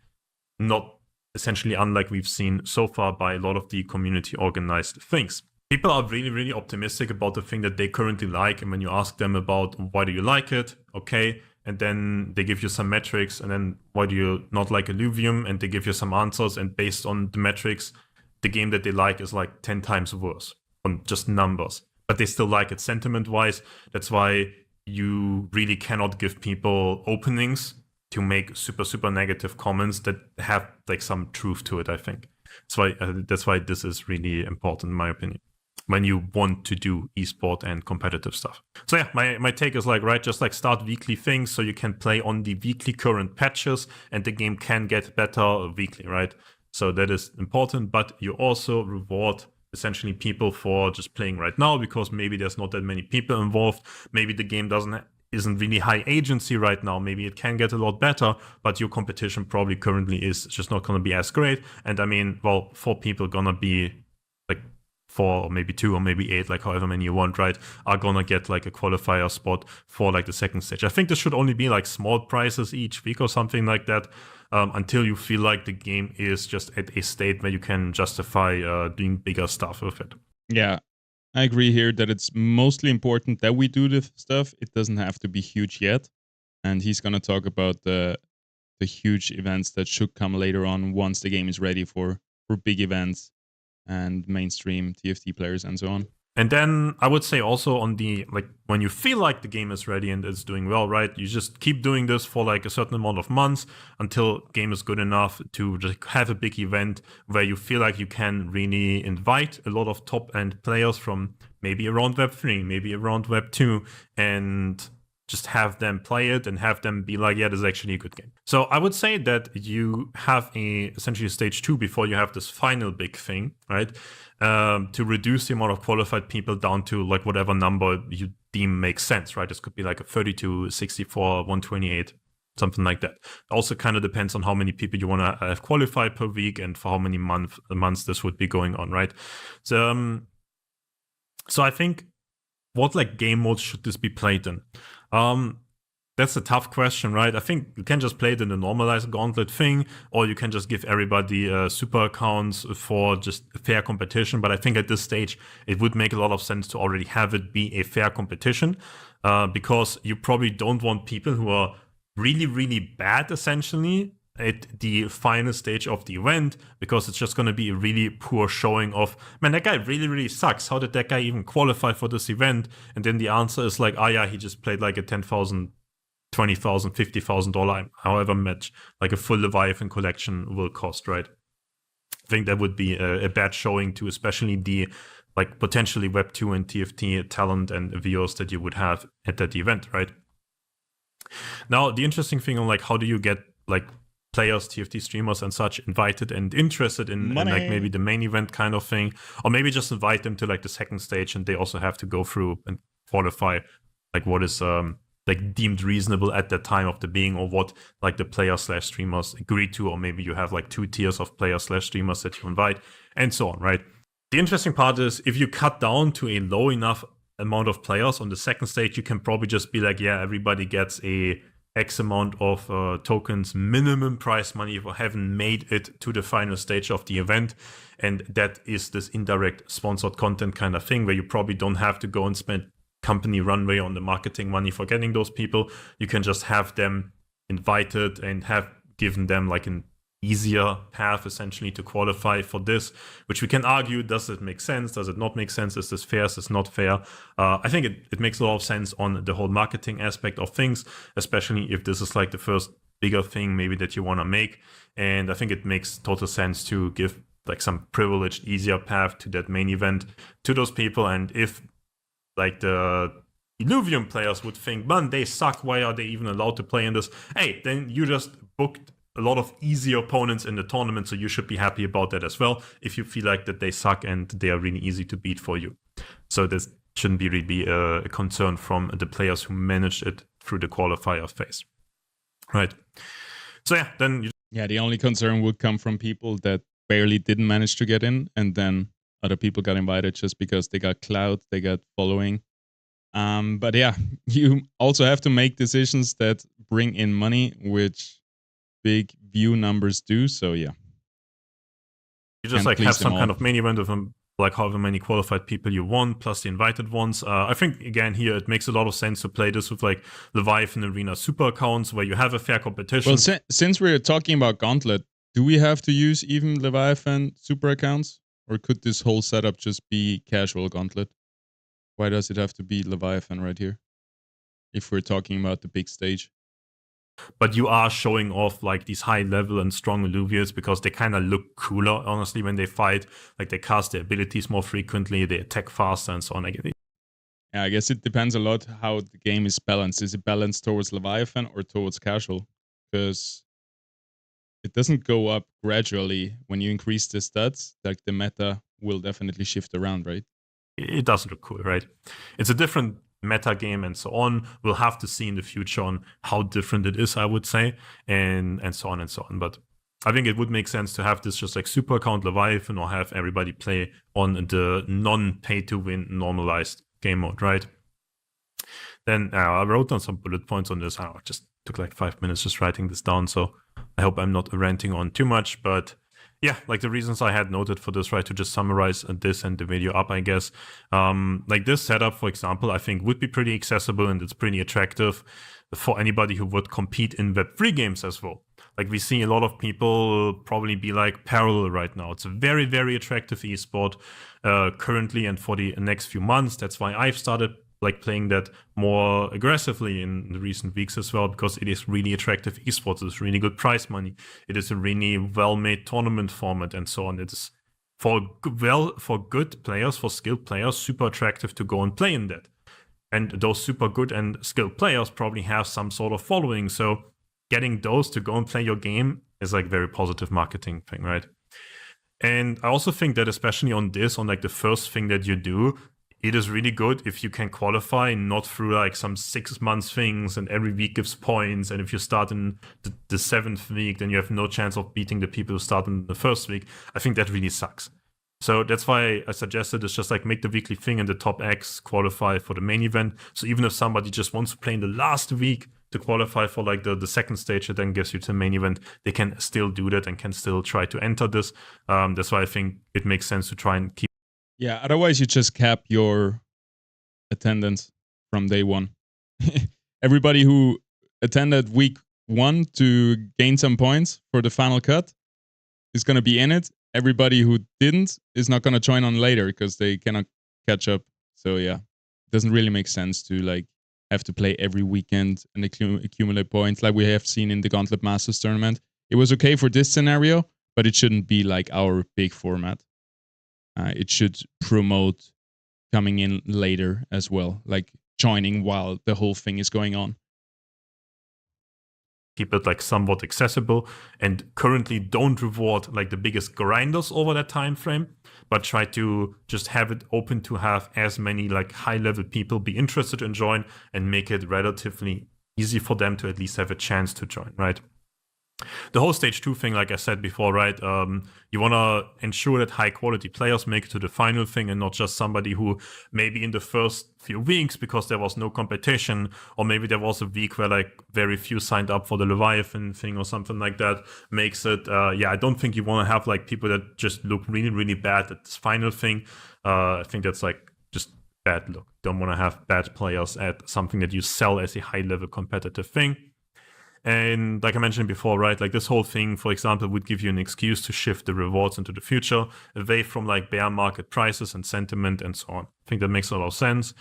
Not essentially unlike we've seen so far by a lot of the community organized things. People are really, really optimistic about the thing that they currently like, and when you ask them about why do you like it, okay, and then they give you some metrics, and then why do you not like Illuvium, and they give you some answers, and based on the metrics, the game that they like is like 10 times worse on just numbers. But they still like it sentiment-wise. That's why you really cannot give people openings to make super, super negative comments that have like some truth to it, I think. That's why this is really important, in my opinion, when you want to do esport and competitive stuff. So yeah, my take is like, right, just like start weekly things so you can play on the weekly current patches and the game can get better weekly, right? So that is important, but you also reward essentially people for just playing right now because maybe there's not that many people involved. Maybe the game isn't really high agency right now. Maybe it can get a lot better, but your competition probably currently is just not going to be as great. And I mean, well, 4 people gonna be like 4 or maybe 2 or maybe 8, like however many you want, right, are gonna get like a qualifier spot for like the second stage. I think this should only be like small prizes each week or something like that, until you feel like the game is just at a state where you can justify doing bigger stuff with it. Yeah, I agree here that it's mostly important that we do this stuff. It doesn't have to be huge yet. And he's going to talk about the huge events that should come later on once the game is ready for big events and mainstream TFT players and so on. And then I would say also on the, like, when you feel like the game is ready and it's doing well, right, you just keep doing this for like a certain amount of months until game is good enough to just have a big event where you feel like you can really invite a lot of top-end players from maybe around Web 3, maybe around Web 2, and just have them play it and have them be like, yeah, this is actually a good game. So I would say that you have essentially stage 2 before you have this final big thing, right? To reduce the amount of qualified people down to like whatever number you deem makes sense, right? This could be like a 32, 64, 128, something like that. Also kind of depends on how many people you want to have qualified per week and for how many months this would be going on, right? So I think, what like game modes should this be played in? That's a tough question, right? I think you can just play it in the normalized gauntlet thing, or you can just give everybody super accounts for just fair competition. But I think at this stage, it would make a lot of sense to already have it be a fair competition, because you probably don't want people who are really, really bad, essentially, at the final stage of the event, because it's just going to be a really poor showing of, man, that guy really, really sucks. How did that guy even qualify for this event? And then the answer is like, oh yeah, he just played like a $10,000, $20,000, $50,000, however much like a full Leviathan collection will cost, right? I think that would be a bad showing to especially the like potentially Web 2 and TFT talent and viewers that you would have at that event, right? Now, the interesting thing on like, how do you get like players, TFT streamers and such invited and interested in like maybe the main event kind of thing, or maybe just invite them to like the second stage and they also have to go through and qualify like what is like deemed reasonable at that time of the being, or what like the player/streamers agree to, or maybe you have like 2 tiers of player/streamers that you invite and so on, right? The interesting part is if you cut down to a low enough amount of players on the second stage, you can probably just be like, yeah, everybody gets a X amount of tokens minimum prize money for having made it to the final stage of the event. And that is this indirect sponsored content kind of thing where you probably don't have to go and spend company runway on the marketing money for getting those people. You can just have them invited and have given them like an easier path essentially to qualify for this, which we can argue, does it make sense? Does it not make sense? Is this fair? Is this not fair? I think it makes a lot of sense on the whole marketing aspect of things, especially if this is like the first bigger thing maybe that you want to make. And I think it makes total sense to give like some privileged, easier path to that main event to those people. And if like the Illuvium players would think, man, they suck, why are they even allowed to play in this? Hey, then you just booked a lot of easy opponents in the tournament, so you should be happy about that as well, if you feel like that they suck and they are really easy to beat for you. So this shouldn't be really a concern from the players who managed it through the qualifier phase. Right. So yeah, then... Yeah, the only concern would come from people that barely didn't manage to get in, and then Other people got invited just because they got clout, they got following. But yeah, you also have to make decisions that bring in money, which big view numbers do. So yeah, You just can't like please have them some all. kind of main event of like however many qualified people you want plus the invited ones. I think again here it makes a lot of sense to play this with like Leviathan Arena super accounts where you have a fair competition. Well, since we're talking about Gauntlet, do we have to use even Leviathan super accounts, or could this whole setup just be casual Gauntlet? Why does it have to be Leviathan right here? If we're talking about the big stage. But you are showing off like these high level and strong Illuvians because they kind of look cooler, honestly, when they fight. Like they cast their abilities more frequently, they attack faster and so on. Yeah, I guess it depends a lot how the game is balanced. Is it balanced towards Leviathan or towards casual? Because it doesn't go up gradually when you increase the stats. Like the meta will definitely shift around, right? It doesn't look cool, right? It's a different meta game and so on. We'll have to see in the future on how different it is, I would say, and so on and so on. But I think it would make sense to have this just like super account Leviathan or have everybody play on the non-pay-to-win normalized game mode, right? Then I wrote down some bullet points on this. I just took like 5 minutes just writing this down, so I hope I'm not ranting on too much, but yeah, like the reasons I had noted for this, right, to just summarize this and the video up, I guess. Like this setup, for example, I think would be pretty accessible and it's pretty attractive for anybody who would compete in Web3 games as well. Like we see a lot of people probably be like Parallel right now. It's a very, very attractive esport currently and for the next few months. That's why I've started like playing that more aggressively in the recent weeks as well, because it is really attractive esports. It's really good prize money. It is a really well-made tournament format and so on. It is for good players, for skilled players, super attractive to go and play in that. And those super good and skilled players probably have some sort of following. So getting those to go and play your game is like very positive marketing thing, right? And I also think that especially on this, on like the first thing that you do, it is really good if you can qualify not through like some 6 months things and every week gives points. And if you start in the 7th week, then you have no chance of beating the people who start in the first week. I think that really sucks. So that's why I suggested it's just like make the weekly thing and the top X qualify for the main event. So even if somebody just wants to play in the last week to qualify for like the second stage that then gives you to the main event, they can still do that and can still try to enter this. That's why I think it makes sense to try and keep. Yeah, otherwise you just cap your attendance from day one. Everybody who attended week 1 to gain some points for the final cut is going to be in it. Everybody who didn't is not going to join on later because they cannot catch up. So yeah, it doesn't really make sense to like have to play every weekend and accumulate points like we have seen in the Gauntlet Masters tournament. It was okay for this scenario, but it shouldn't be like our big format. It should promote coming in later as well, like joining while the whole thing is going on. Keep it like somewhat accessible and currently don't reward like the biggest grinders over that time frame, but try to just have it open to have as many like high level people be interested in join and make it relatively easy for them to at least have a chance to join, right? The whole stage 2 thing, like I said before, right? You want to ensure that high quality players make it to the final thing and not just somebody who maybe in the first few weeks, because there was no competition, or maybe there was a week where like very few signed up for the Leviathan thing or something like that, makes it, I don't think you want to have like people that just look really, really bad at this final thing. I think that's like just bad look. Don't want to have bad players at something that you sell as a high level competitive thing. And like I mentioned before, right, like this whole thing, for example, would give you an excuse to shift the rewards into the future away from like bear market prices and sentiment and so on. I think that makes a lot of sense.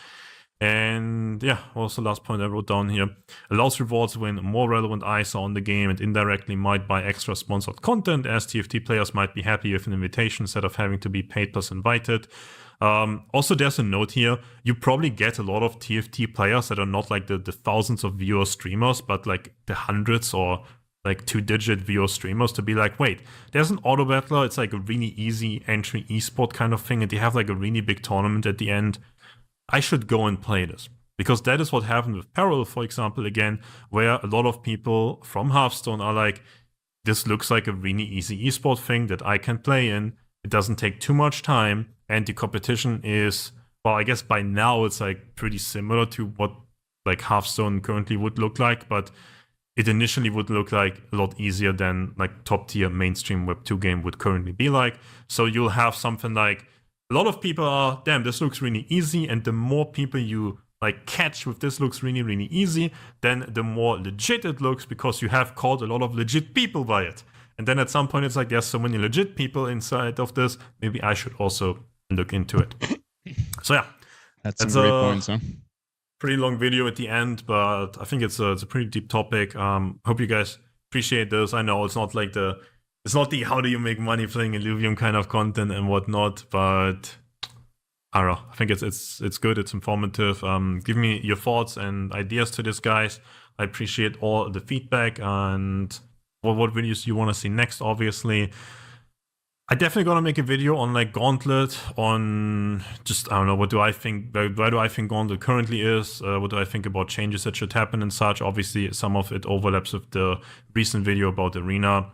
And yeah, also last point I wrote down here, allows rewards when more relevant eyes are on the game and indirectly might buy extra sponsored content, as TFT players might be happy with an invitation instead of having to be paid plus invited. Also, there's a note here. You probably get a lot of TFT players that are not like the thousands of viewer streamers, but like the hundreds or like 2-digit viewer streamers to be like, wait, there's an auto battler. It's like a really easy entry esport kind of thing. And they have like a really big tournament at the end. I should go and play this. Because that is what happened with Parallel, for example, again, where a lot of people from Hearthstone are like, this looks like a really easy esport thing that I can play in. It doesn't take too much time. and the competition is, well, I guess by now it's like pretty similar to what like Hearthstone currently would look like, but it initially would look like a lot easier than like top tier mainstream Web 2 game would currently be like. So you'll have something like a lot of people are, damn, this looks really easy, and the more people you like catch with this looks really, really easy, then the more legit it looks because you have caught a lot of legit people by it. And then at some point it's like, there's so many legit people inside of this, maybe I should also look into it. So yeah. That's some great points, huh? Pretty long video at the end, but I think it's a pretty deep topic. Hope you guys appreciate this. I know it's not the how do you make money playing Illuvium kind of content and whatnot, but I don't know. I think it's good. It's informative. Give me your thoughts and ideas to this, guys. I appreciate all the feedback and what videos you want to see next. Obviously, I definitely gonna make a video on like Gauntlet, on just, I don't know, what do I think, where do I think Gauntlet currently is, what do I think about changes that should happen and such. Obviously, some of it overlaps with the recent video about Arena.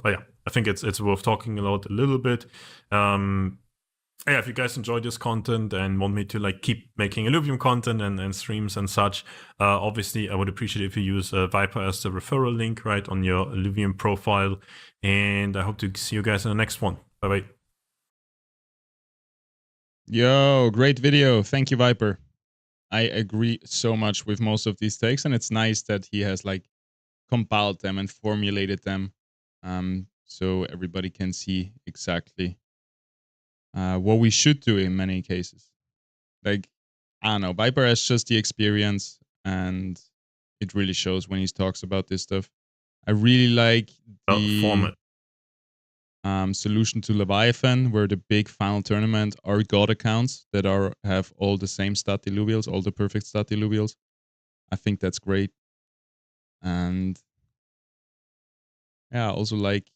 But yeah, I think it's worth talking about a little bit. Yeah, if you guys enjoy this content and want me to like keep making Illuvium content and streams and such, obviously I would appreciate if you use Viper as the referral link right on your Illuvium profile. And I hope to see you guys in the next one. Bye-bye. Yo, great video. Thank you, Viper. I agree so much with most of these takes, and it's nice that he has like compiled them and formulated them so everybody can see exactly what we should do in many cases. Like, I don't know, Viper has just the experience, and it really shows when he talks about this stuff. I really like the format. Solution to Leviathan, where the big final tournament are god accounts that have all the same stat illuvials, all the perfect stat illuvials. I think that's great. And yeah, I also like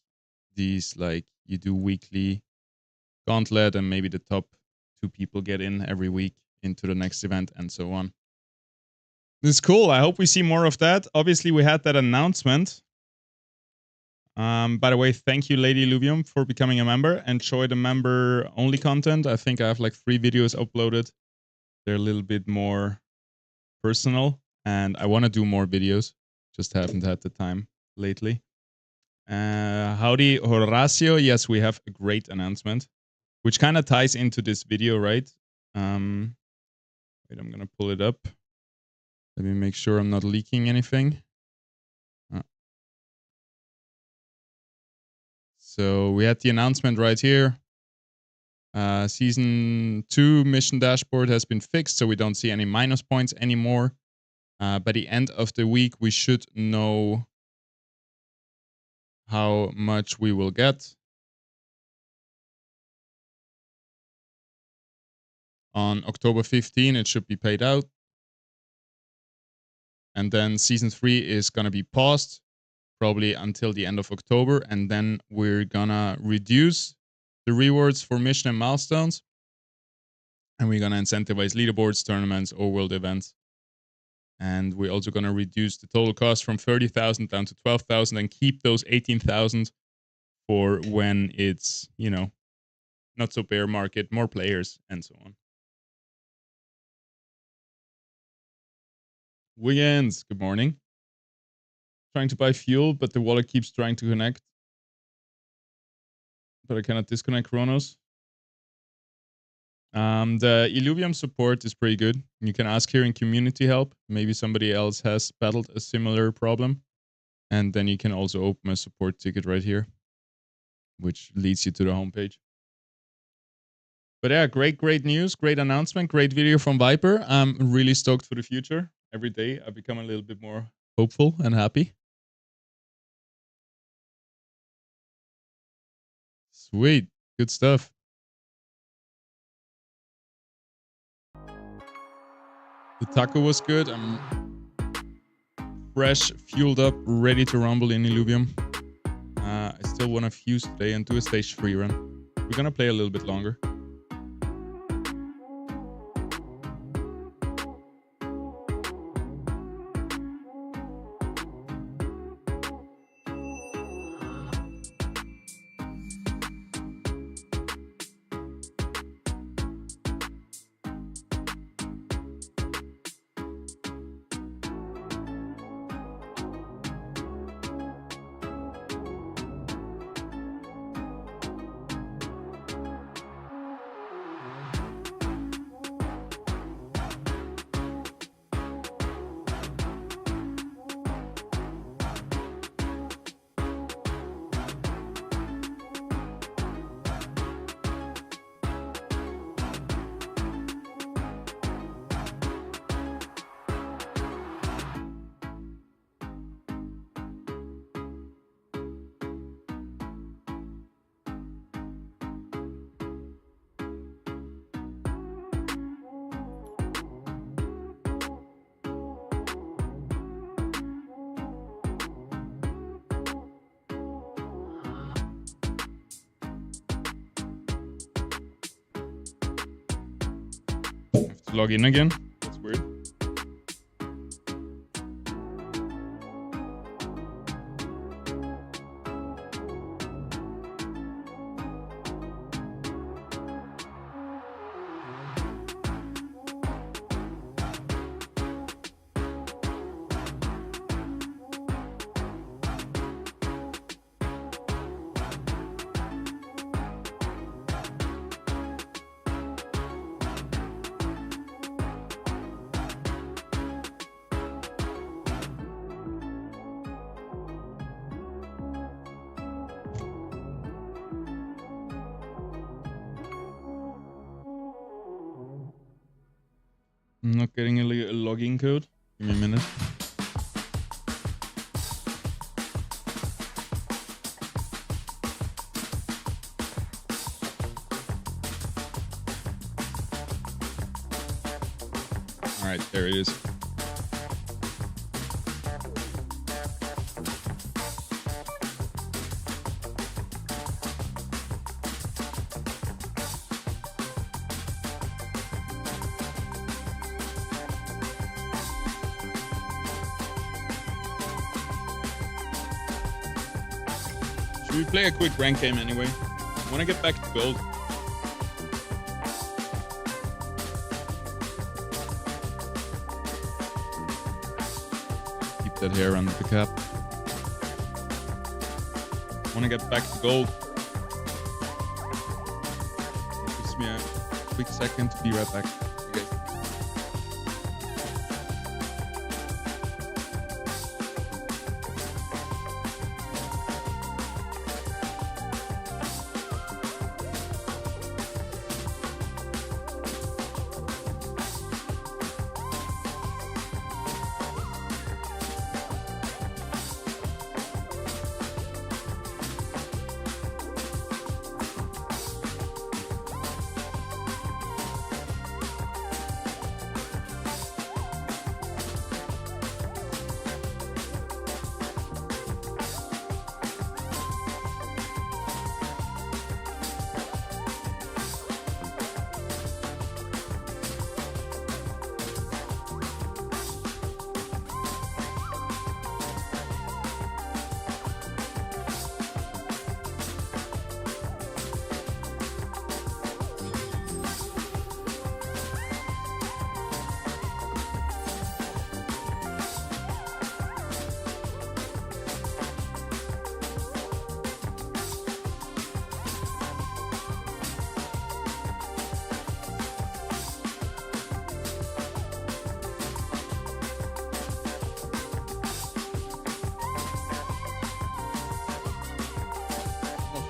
these, like, you do weekly Gauntlet and maybe the top 2 people get in every week into the next event and so on. This is cool. I hope we see more of that. Obviously, we had that announcement. By the way, thank you, Lady Illuvium, for becoming a member. Enjoy the member-only content. I think I have like 3 videos uploaded. They're a little bit more personal, and I want to do more videos. Just haven't had the time lately. Howdy, Horacio. Yes, we have a great announcement, which kind of ties into this video, right? Wait, I'm going to pull it up. Let me make sure I'm not leaking anything. So we had the announcement right here. Season 2 mission dashboard has been fixed, so we don't see any minus points anymore. By the end of the week, we should know how much we will get. On October 15, it should be paid out. And then Season 3 is going to be paused, probably until the end of October. And then we're going to reduce the rewards for mission and milestones. And we're going to incentivize leaderboards, tournaments, or world events. And we're also going to reduce the total cost from 30,000 down to 12,000 and keep those 18,000 for when it's, you know, not so bear market, more players, and so on. Wiggins, good morning. Trying to buy fuel, but the wallet keeps trying to connect. But I cannot disconnect Kronos. The Illuvium support is pretty good. You can ask here in community help. Maybe somebody else has battled a similar problem. And then you can also open a support ticket right here, which leads you to the homepage. But yeah, great news, great announcement, great video from Viper. I'm really stoked for the future. Every day I become a little bit more hopeful and happy. Sweet, good stuff. The taco was good. I'm fresh, fueled up, ready to rumble in Illuvium. I still want to fuse today and do a stage 3 run. We're gonna play a little bit longer. log in again. That's weird. I'm not getting a login code. Give me a minute. All right, there it is. Should we play a quick rank game anyway? I want to get back to gold. Keep that hair under the cap. I want to get back to gold. It gives me a quick second to be right back. Okay.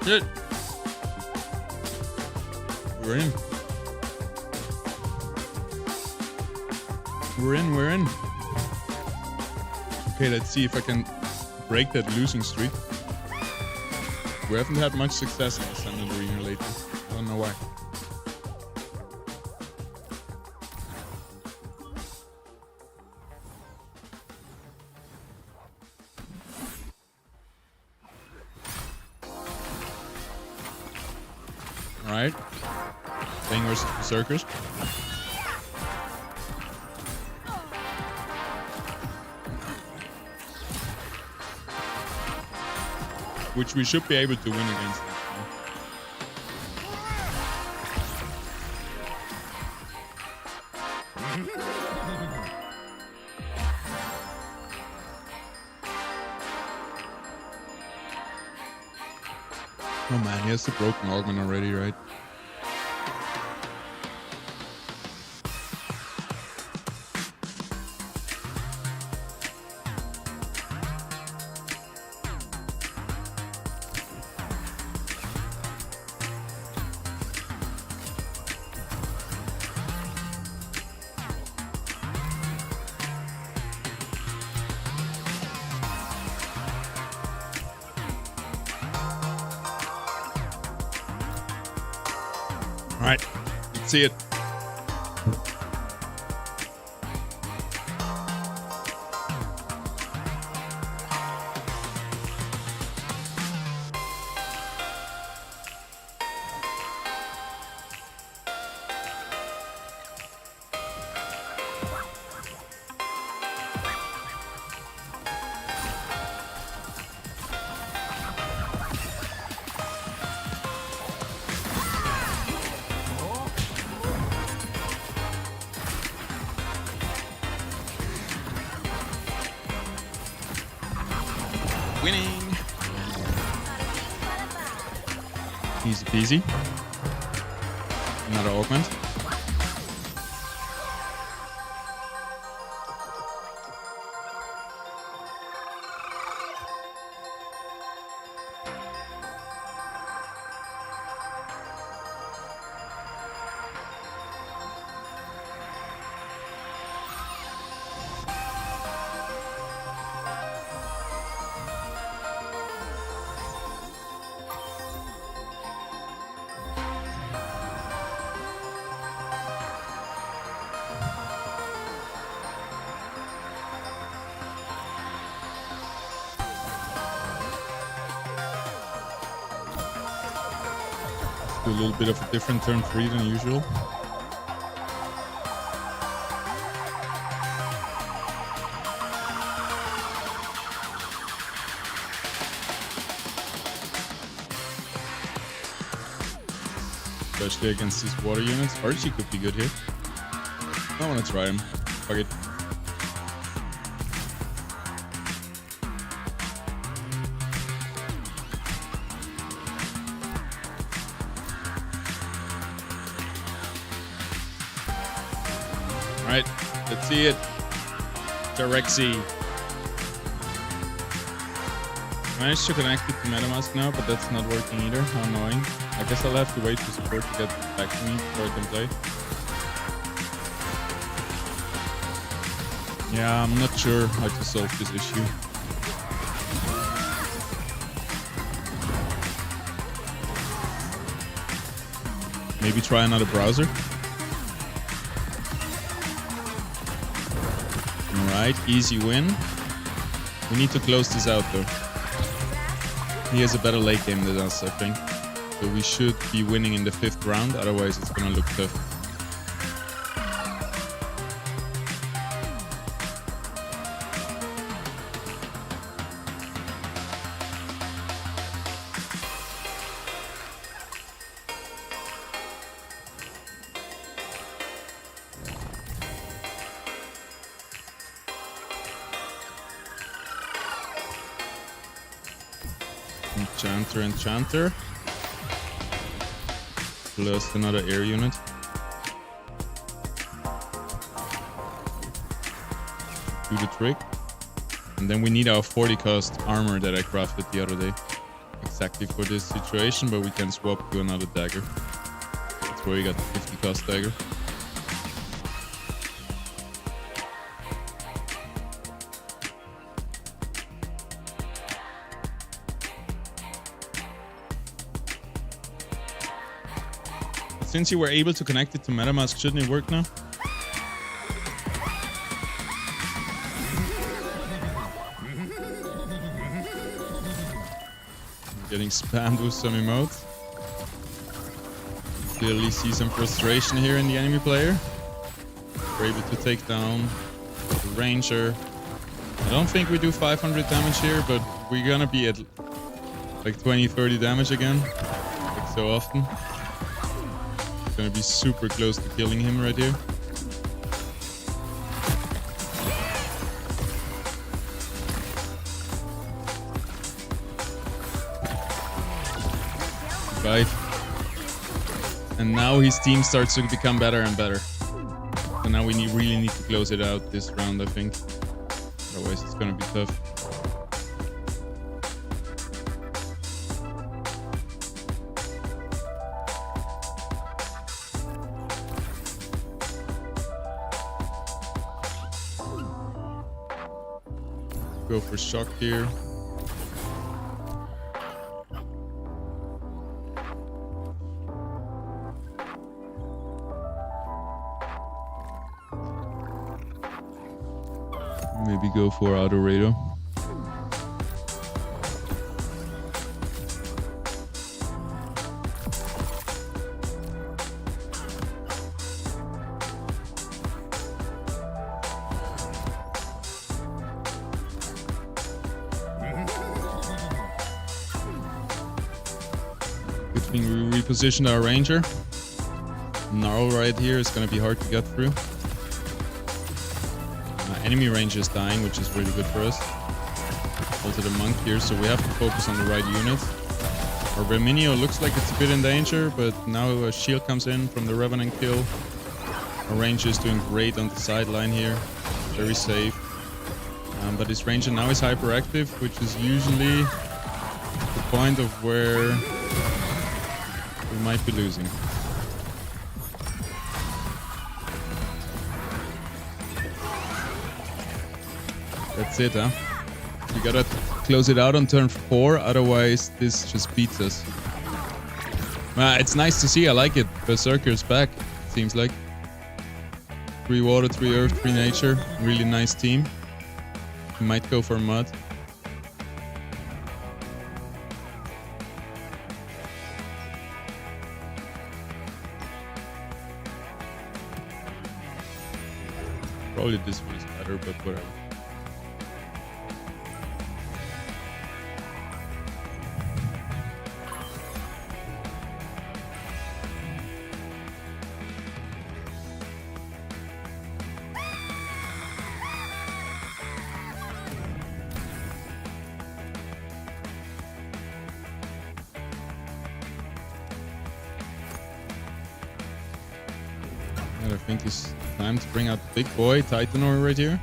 Shit. We're in. We're in. Okay, let's see if I can break that losing streak. We haven't had much success in the Standard Arena lately. I don't know why. Alright. Playing versus Berserkers. Which we should be able to win against. Oh man, he has the broken augment already, right? All right, let's see it. Winning. Easy peasy. Another augment. Do a little bit of a different turn 3 than usual. Especially against these water units. Archie could be good here. I want to try him. Fuck it. Alright, let's see it. Direxy. Managed to connect it to MetaMask now, but that's not working either. How annoying. I guess I'll have to wait for support to get back to me before I can play. Yeah, I'm not sure how to solve this issue. Maybe try another browser. Alright, easy win. We need to close this out though. He has a better late game than us, I think. So we should be winning in the 5th round, otherwise it's gonna look tough. Enchanter. Plus another air unit. Do the trick. And then we need our 40 cost armor that I crafted the other day. Exactly for this situation, but we can swap to another dagger. That's where we got the 50 cost dagger. Since you were able to connect it to MetaMask, shouldn't it work now? Getting spammed with some emotes. Clearly see some frustration here in the enemy player. We're able to take down the Ranger. I don't think we do 500 damage here, but we're gonna be at like 20-30 damage again, like so often. Gonna be super close to killing him right here. Right. And now his team starts to become better and better. So now we really need to close it out this round, I think. Otherwise it's gonna be tough. Go for shock here. Maybe go for Autorado. Good thing we repositioned our Ranger. Gnarl right here is going to be hard to get through. Enemy Ranger is dying, which is really good for us. Also the monk here, so we have to focus on the right units. Our Verminio looks like it's a bit in danger, but now a shield comes in from the Revenant kill. Our Ranger is doing great on the sideline here. Very safe. But his Ranger now is hyperactive, which is usually the point of where we might be losing. That's it, huh? We gotta close it out on turn 4, otherwise this just beats us. It's nice to see, I like it. Berserker's back, seems like. 3 water, 3 earth, 3 nature. Really nice team. We might go for mud. Probably this one is better, but whatever. I think it's time to bring out the big boy, Titanor, right here.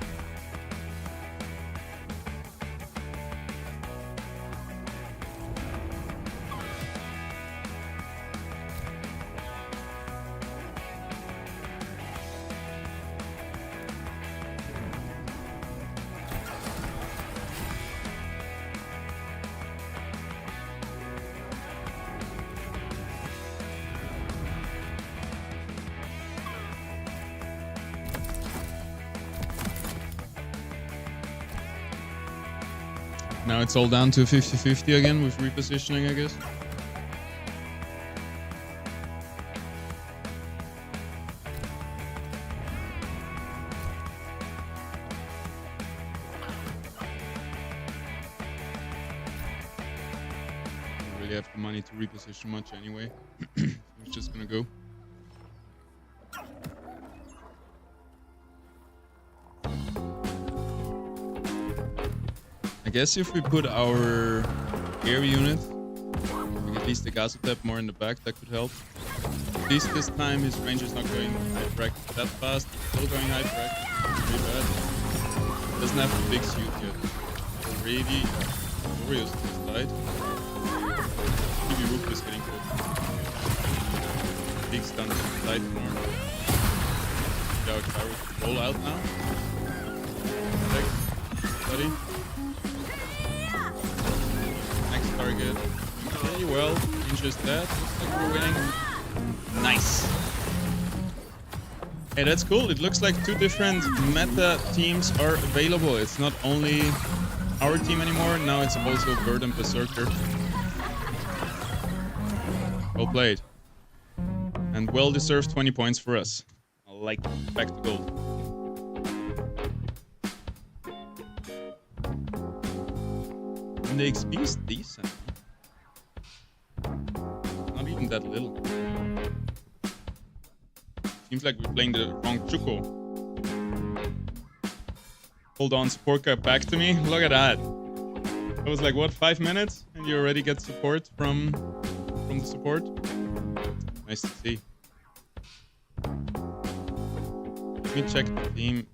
Now it's all down to 50-50 again with repositioning, I guess. Don't really have the money to reposition much anyway. We're just gonna go. I guess if we put our air unit, like at least the Gazotep more in the back, that could help. At least this time his ranger's not going hyperactive that fast. Still going hyperactive. Pretty bad. Doesn't have a big suit yet. Already, Warriors to his side. PV Roof is getting close. Big stun on the side more. Our Kyrus roll out now. Protect, buddy. Target. Okay, well, just that. Looks like we're winning. Nice. Hey, that's cool. It looks like 2 different meta teams are available. It's not only our team anymore. Now it's also Bird and Berserker. Well played. And well-deserved 20 points for us. I like it. Back to gold. And the XP is decent. Not even that little. Seems like we're playing the wrong Chuko. Hold on, support got back to me. Look at that. That was like, what, 5 minutes? And you already get support from the support? Nice to see. Let me check the team.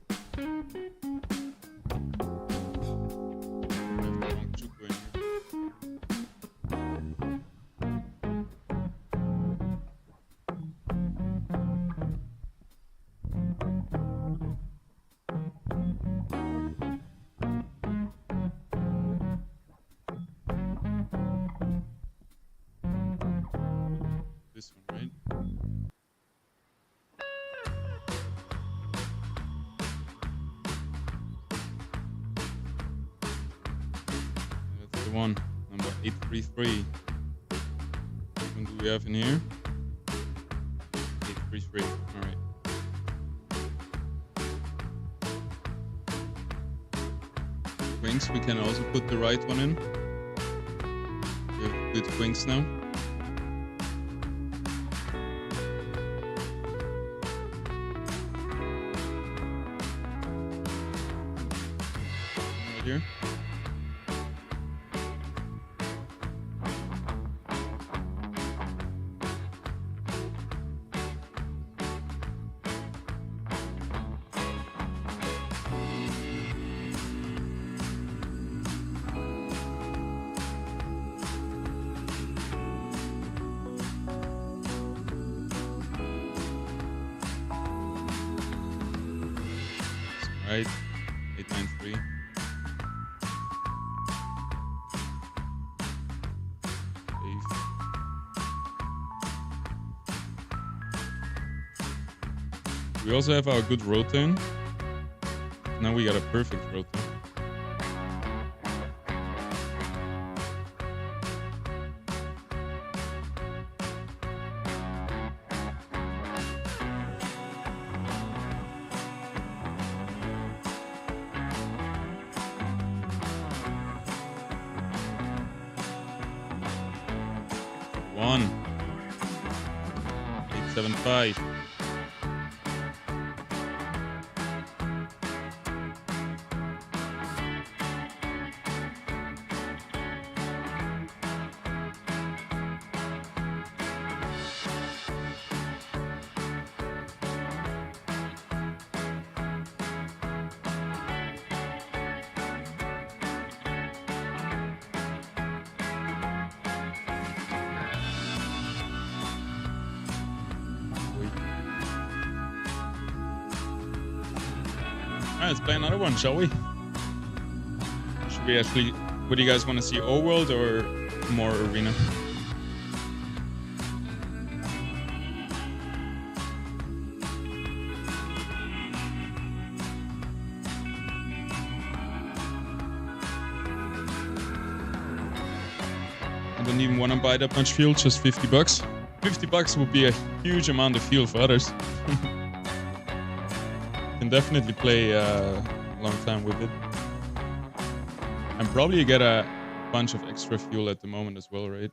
This one, right? That's the one, number 833. Which one do we have in here? 833. All right. Wings, we can also put the right one in. We have good wings now. Right here. right? 893. We also have our good rotate. Now we got a perfect rotate. One. 875. Alright, let's play another one, shall we? Should we actually... What do you guys want to see? O-World or more Arena? I don't even want to buy that much fuel, just 50 bucks. 50 bucks would be a huge amount of fuel for others. Can definitely play a long time with it. And probably get a bunch of extra fuel at the moment as well, right?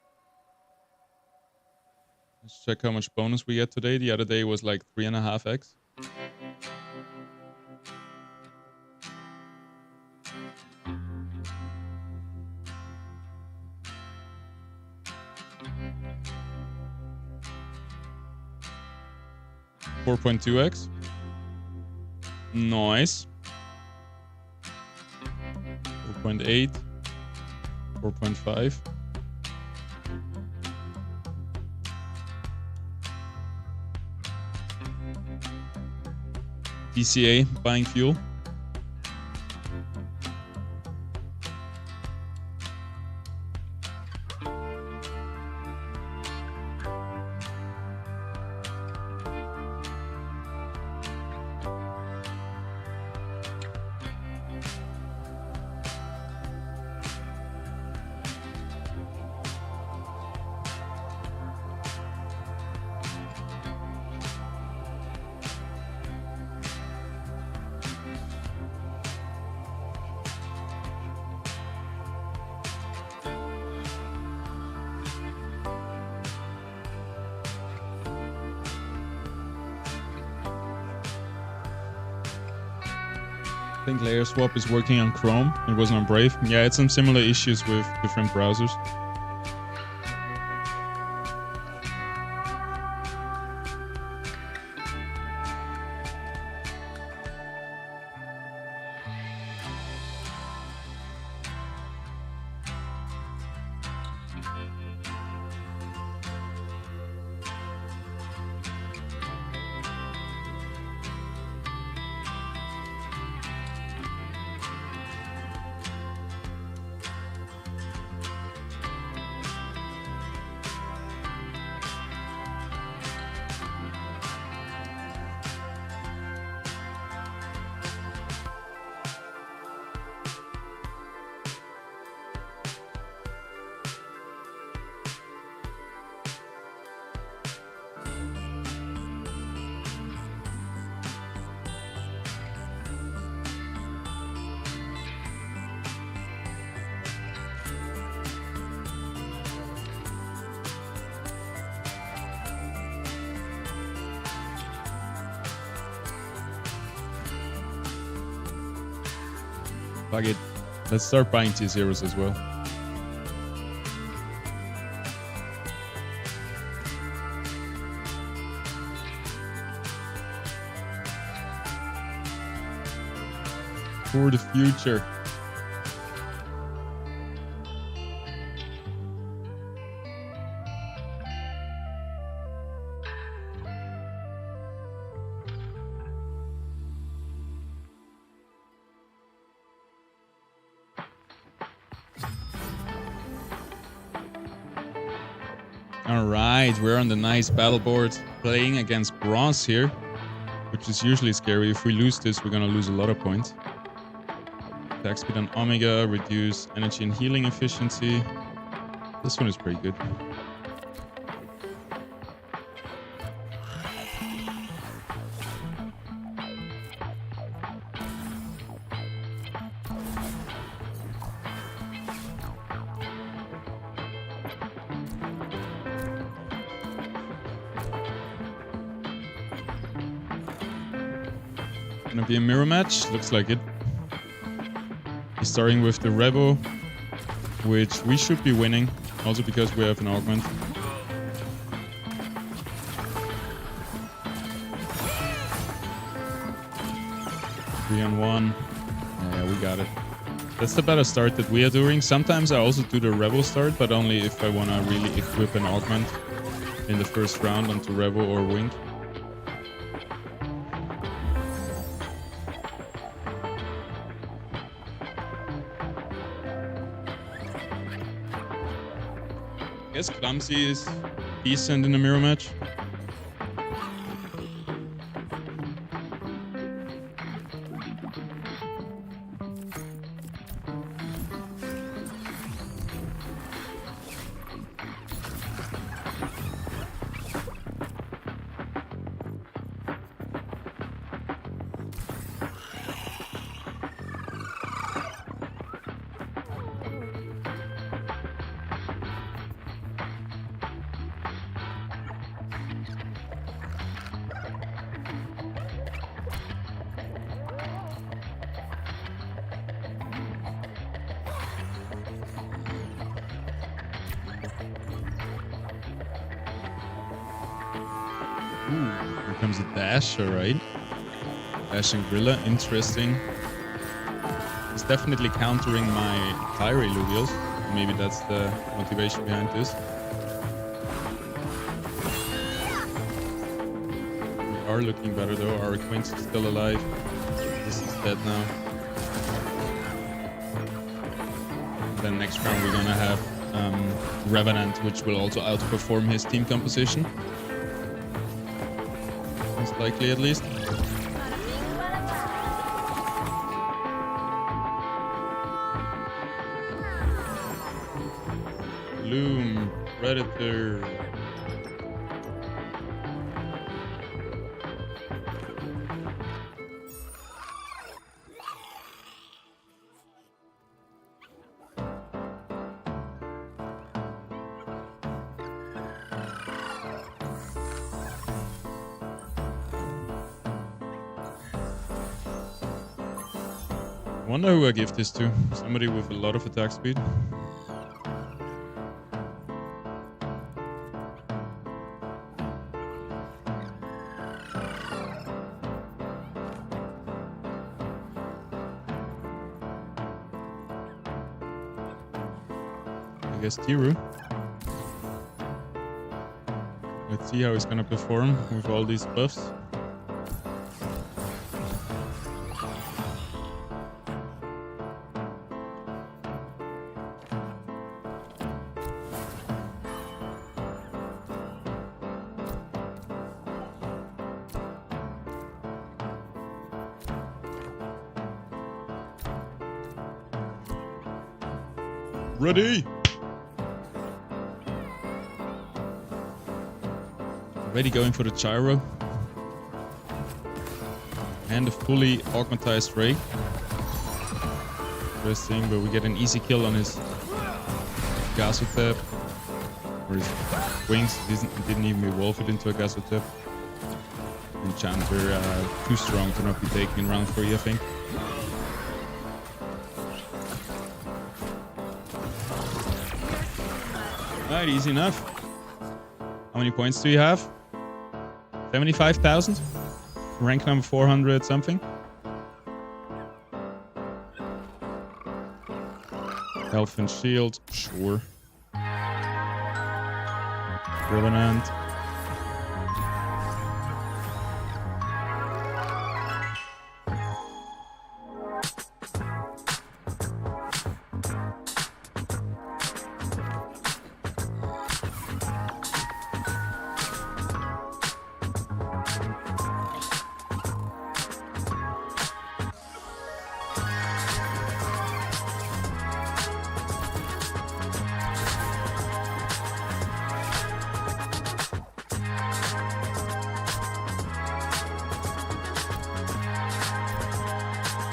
Let's check how much bonus we get today. The other day was like 3.5x. $4.2x. Nice. 4.8. 4.5. DCA buying fuel. I think layer swap is working on Chrome. It wasn't on Brave. Yeah, it's some similar issues with different browsers. Fuck it. Let's start buying T0s as well. For the future. Alright, we're on the nice battle board playing against bronze here, which is usually scary. If we lose this, we're gonna lose a lot of points. Attack speed on Omega, reduce energy and healing efficiency. This one is pretty good. Gonna be a mirror match, looks like it. He's starting with the Revo, which we should be winning, also because we have an augment. Three on one. Yeah, we got it. That's the better start that we are doing. Sometimes I also do the Revo start, but only if I wanna really equip an augment in the first round onto Revo or Wink. I guess Clumsy is decent in a mirror match. Ooh, here comes a dash, alright. Dash and Grilla, interesting. He's definitely countering my Tyre Illuvios. Maybe that's the motivation behind this. We are looking better though. Our Quince is still alive. This is dead now. Then next round we're gonna have Revenant, which will also outperform his team composition. Most likely, at least. Loom, Predator. I wonder who I give this to. Somebody with a lot of attack speed. I guess Tiru. Let's see how he's gonna perform with all these buffs. Ready! Already going for the gyro. And a fully augmentized ray. Interesting, but we get an easy kill on his Gasotep. Or his wings. Didn't even evolve it into a Gasotep. Enchanter, too strong to not be taken in round 3, I think. Alright, easy enough. How many points do you have? 75,000? Rank number 400 something? Health and shield, sure. Revenant.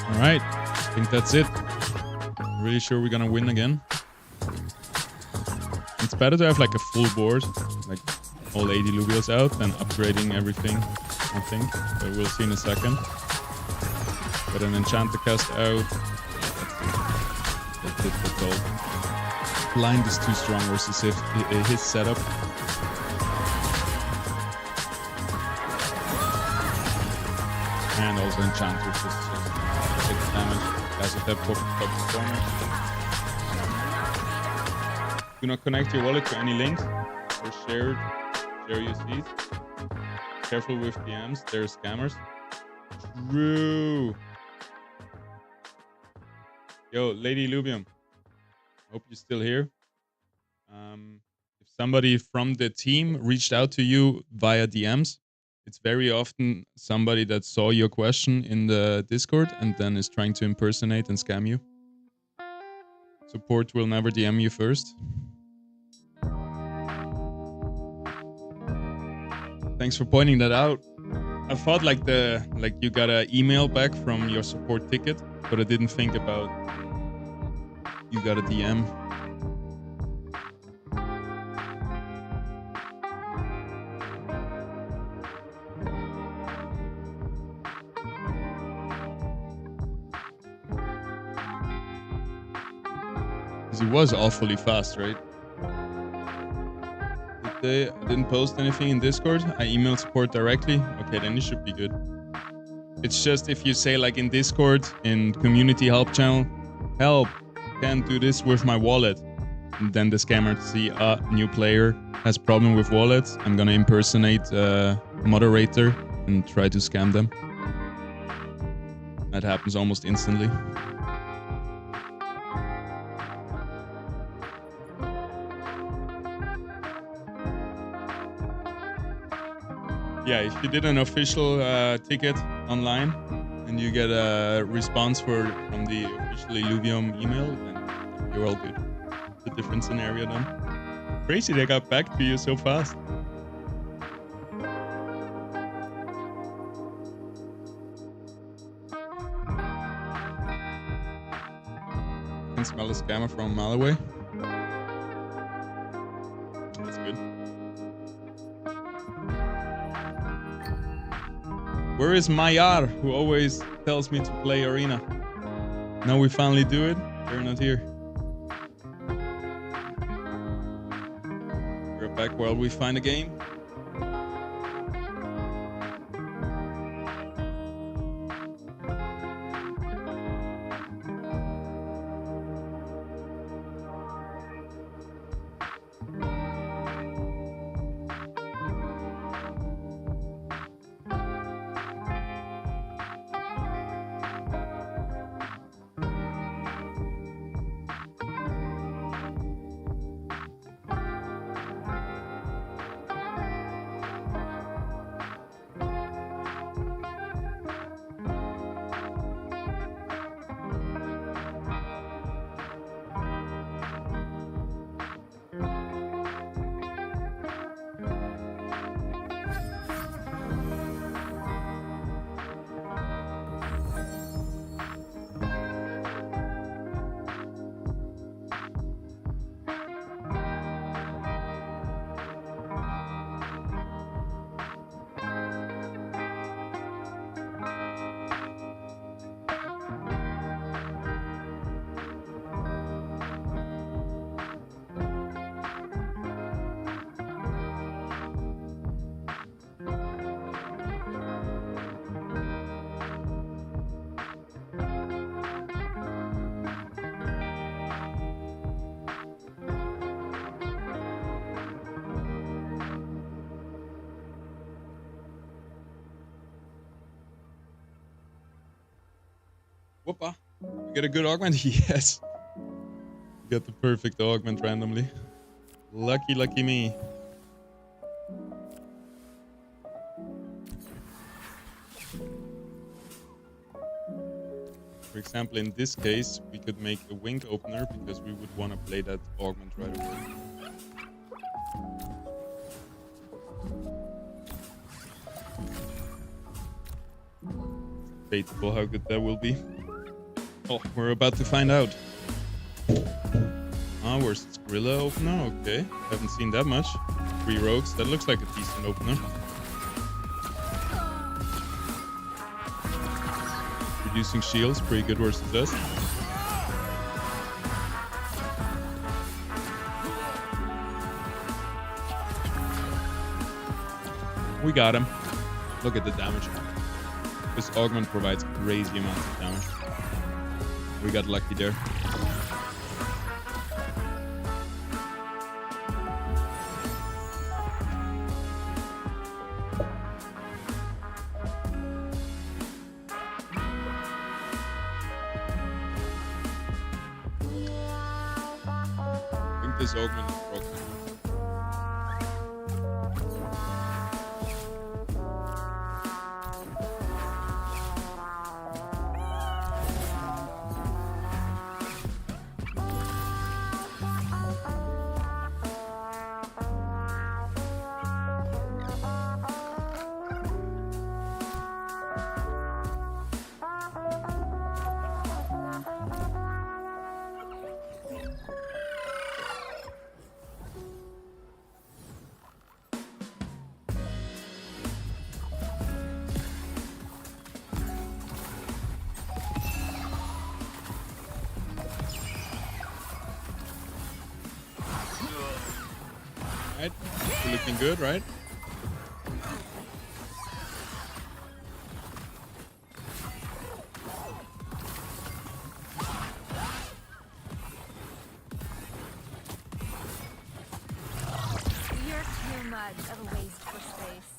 All right, I think that's it. Really sure we're gonna win again. It's better to have like a full board, like all 80 Illuvios out, than upgrading everything, I think. But we'll see in a second. Got an Enchanter cast out. That's it, that's all. Blind is too strong versus his setup. And also Enchanter just 6 damage. As a top corner. Do not connect your wallet to any links or share your seeds. Careful with DMs, there are scammers. True. Yo, Lady Illuvium. Hope you're still here. If somebody from the team reached out to you via DMs, it's very often somebody that saw your question in the Discord and then is trying to impersonate and scam you. Support will never DM you first. Thanks for pointing that out. I thought like you got an email back from your support ticket, but I didn't think about you got a DM. Because he was awfully fast, right? I didn't post anything in Discord. I emailed support directly. Okay, then it should be good. It's just if you say like in Discord, in community help channel, help, can't do this with my wallet. And then the scammer see a new player has problem with wallets. I'm gonna impersonate a moderator and try to scam them. That happens almost instantly. Yeah, if you did an official ticket online and you get a response from the official Illuvium email, then you're all good. It's a different scenario then. Crazy they got back to you so fast. I can smell a scammer from a mile away. That's good. Where is Mayar, who always tells me to play Arena? Now we finally do it. They're not here. We're back while we find a game. Whoopa. You get a good augment? Yes. You got the perfect augment randomly. Lucky, lucky me. For example, in this case, we could make a wing opener because we would want to play that augment right away. Debatable how good that will be. Oh, we're about to find out. Ah, where's Skrilla opener? Okay, haven't seen that much. 3 rogues, that looks like a decent opener. Reducing shields, pretty good versus us. We got him. Look at the damage. This augment provides crazy amounts of damage. We got lucky there. I think this augment is broken. Right? We're looking good, right? You're too much of a waste for space.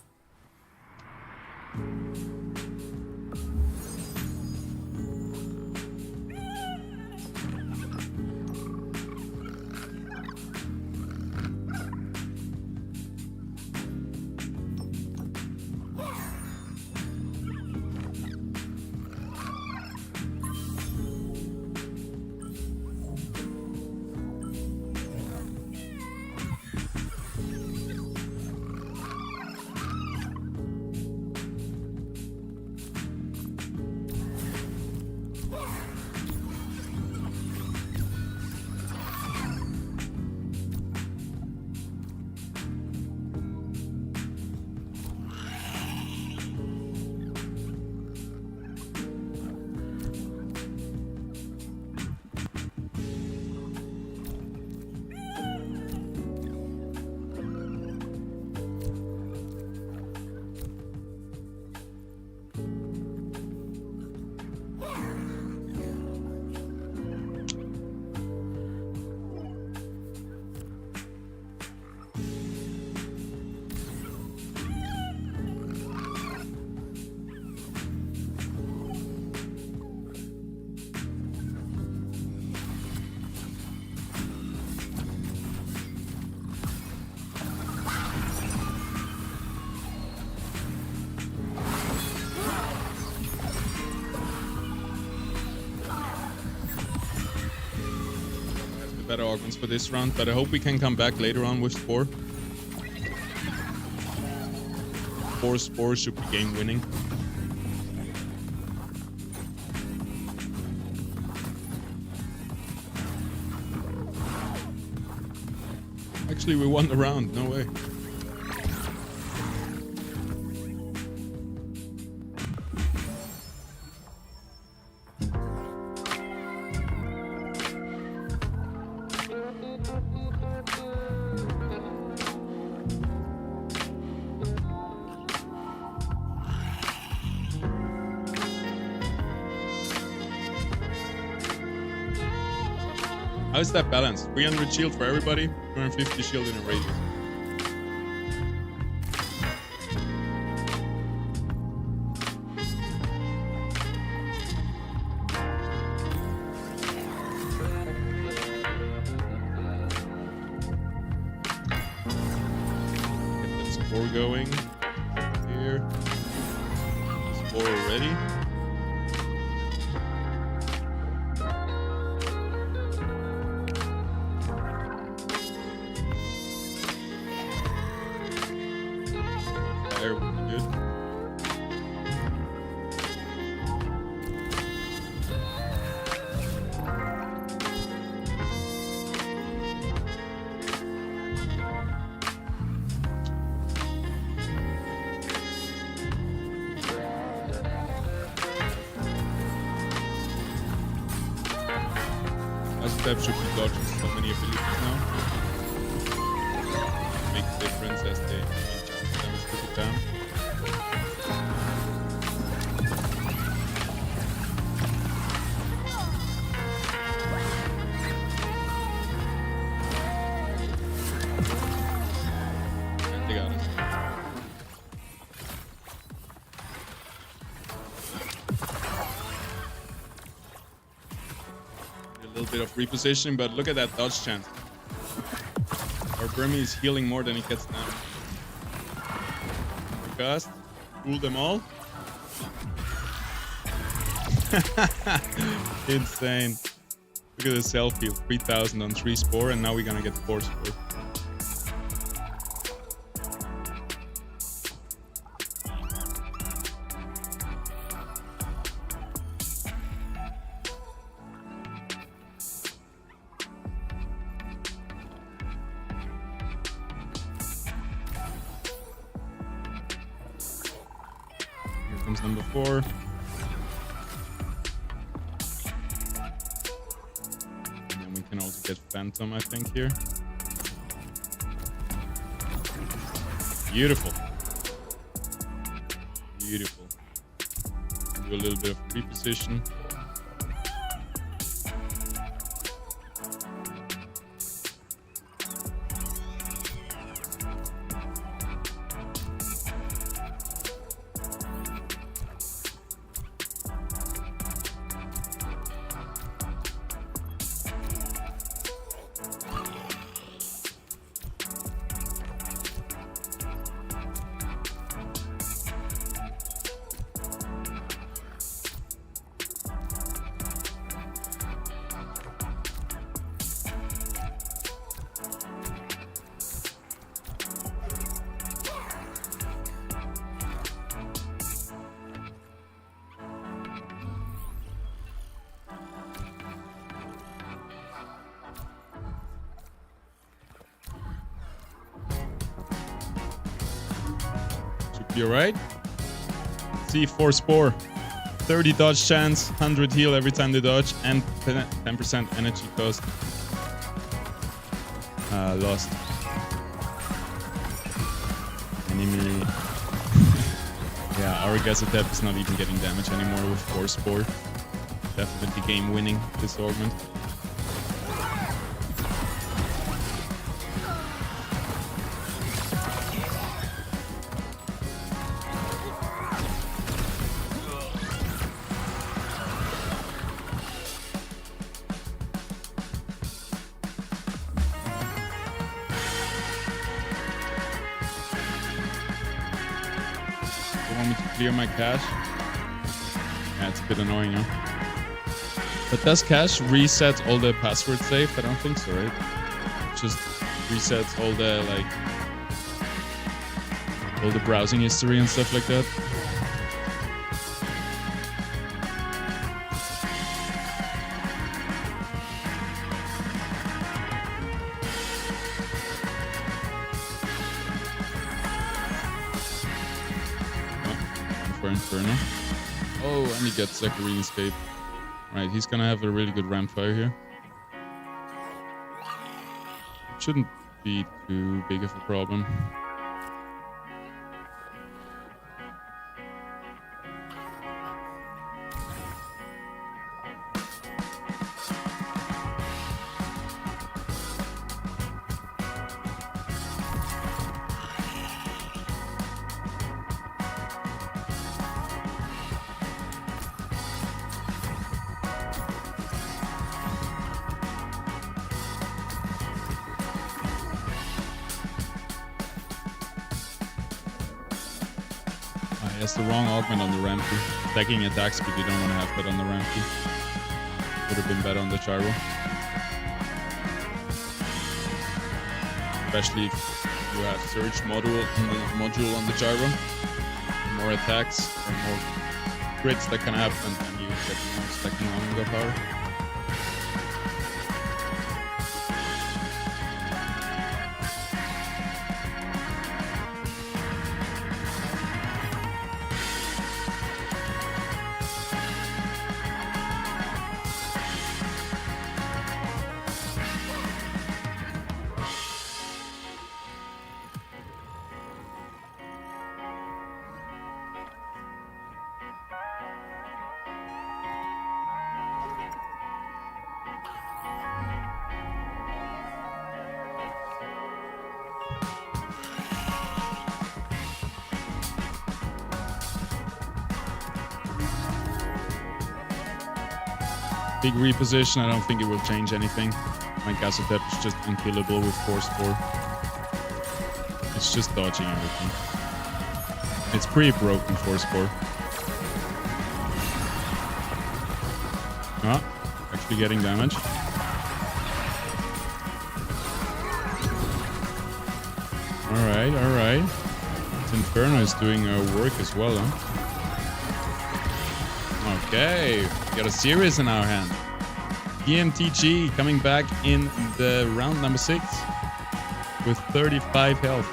Better augments for this round, but I hope we can come back later on with Spore. 4 Spores should be game winning. Actually, we won the round, no way. How's that balance? 300 shield for everybody, 250 shield in a radius. Get that Spore going. Here. Spore already. Fire would be good. step should be dodging so many abilities now. Make a difference as they damage to the down. And they got us. A little bit of repositioning, but look at that dodge chance. Our Brimmy is healing more than he gets down. Cast, fool them all. Insane. Look at the self heal, 3000 on 3 spore, and now we're gonna get 4 spore. Here comes number 4. And then we can also get Phantom, I think, here. Beautiful. Beautiful. Do a little bit of reposition. You're right. See, 4 spore, 30 dodge chance, 100 heal every time they dodge, and 10% energy cost lost. Enemy. Yeah, our Gazatep is not even getting damage anymore with 4 spore. Definitely game winning this augment. Want me to clear my cache? Yeah, it's a bit annoying, huh? But does cache reset all the password saved? I don't think so, right? Just resets all the all the browsing history and stuff like that. Inferno. Oh, and he gets Zacharine Escape. Right, he's gonna have a really good ramp fire here. It shouldn't be too big of a problem. He has the wrong augment on the Rampy. Attacking attack speed, you don't want to have that on the Rampy. Would have been better on the Gyro. Especially if you have Surge module on the Gyro. More attacks or more crits that can happen, and you get more stacking on the power. Big reposition. I don't think it will change anything. My Gazotep is just unkillable with Force 4. It's just dodging everything. It's pretty broken, Force 4. Ah, actually getting damage. Alright, alright. This Inferno is doing work as well, huh? Okay, we got a series in our hand. EMTG coming back in the round number 6 with 35 health.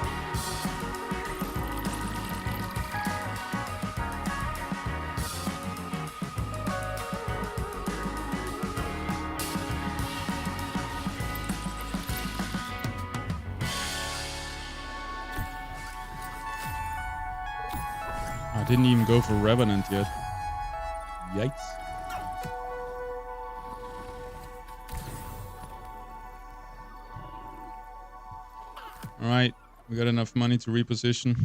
I didn't even go for Revenant yet. Yikes. Alright, we got enough money to reposition.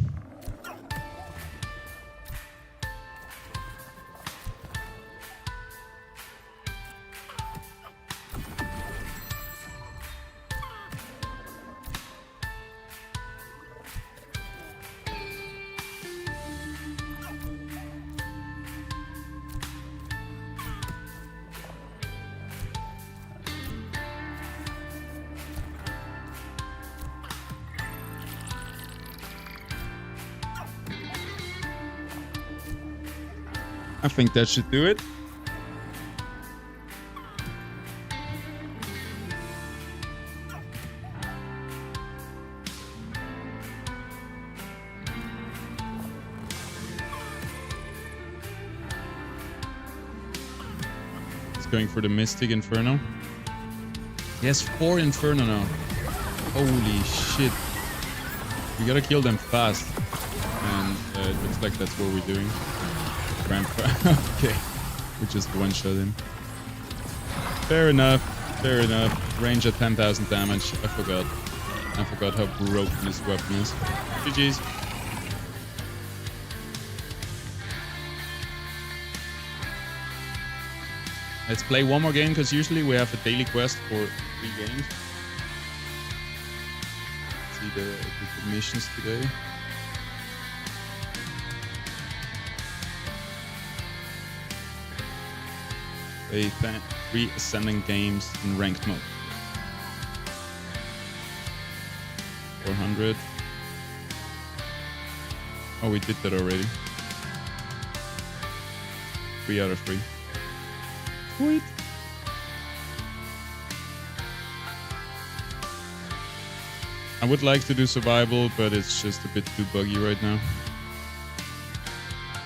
I think that should do it. It's going for the Mystic Inferno. He has 4 Inferno now. Holy shit. We gotta kill them fast. And it looks like that's what we're doing. Okay, we just one-shot him. Fair enough, fair enough. Range at 10,000 damage. I forgot how broken this weapon is. GG's. Let's play one more game, because usually we have a daily quest for 3 games. Let's see the missions today. Play 3 ascending games in ranked mode. 400. Oh, we did that already. 3 out of 3. Sweet. I would like to do survival, but it's just a bit too buggy right now.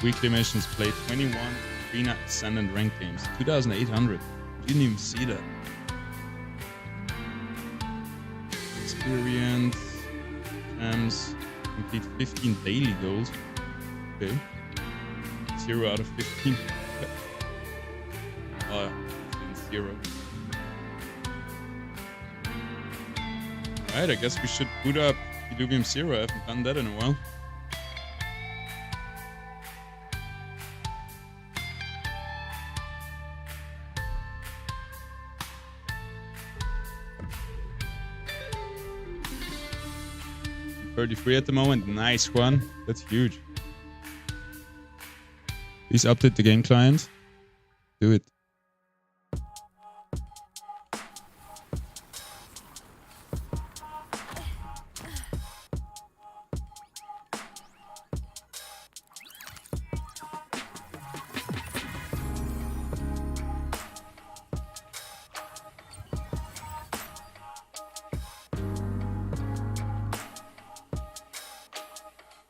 Weekly missions, play 21 Arena Ascendant rank games. 2,800. Didn't even see that. Experience. Gems. Complete 15 daily goals. Okay. 0 out of 15. Oh, 0. Alright, I guess we should boot up Illuvium 0. I haven't done that in a while. $33 at the moment. Nice one. That's huge. Please update the game client. Do it.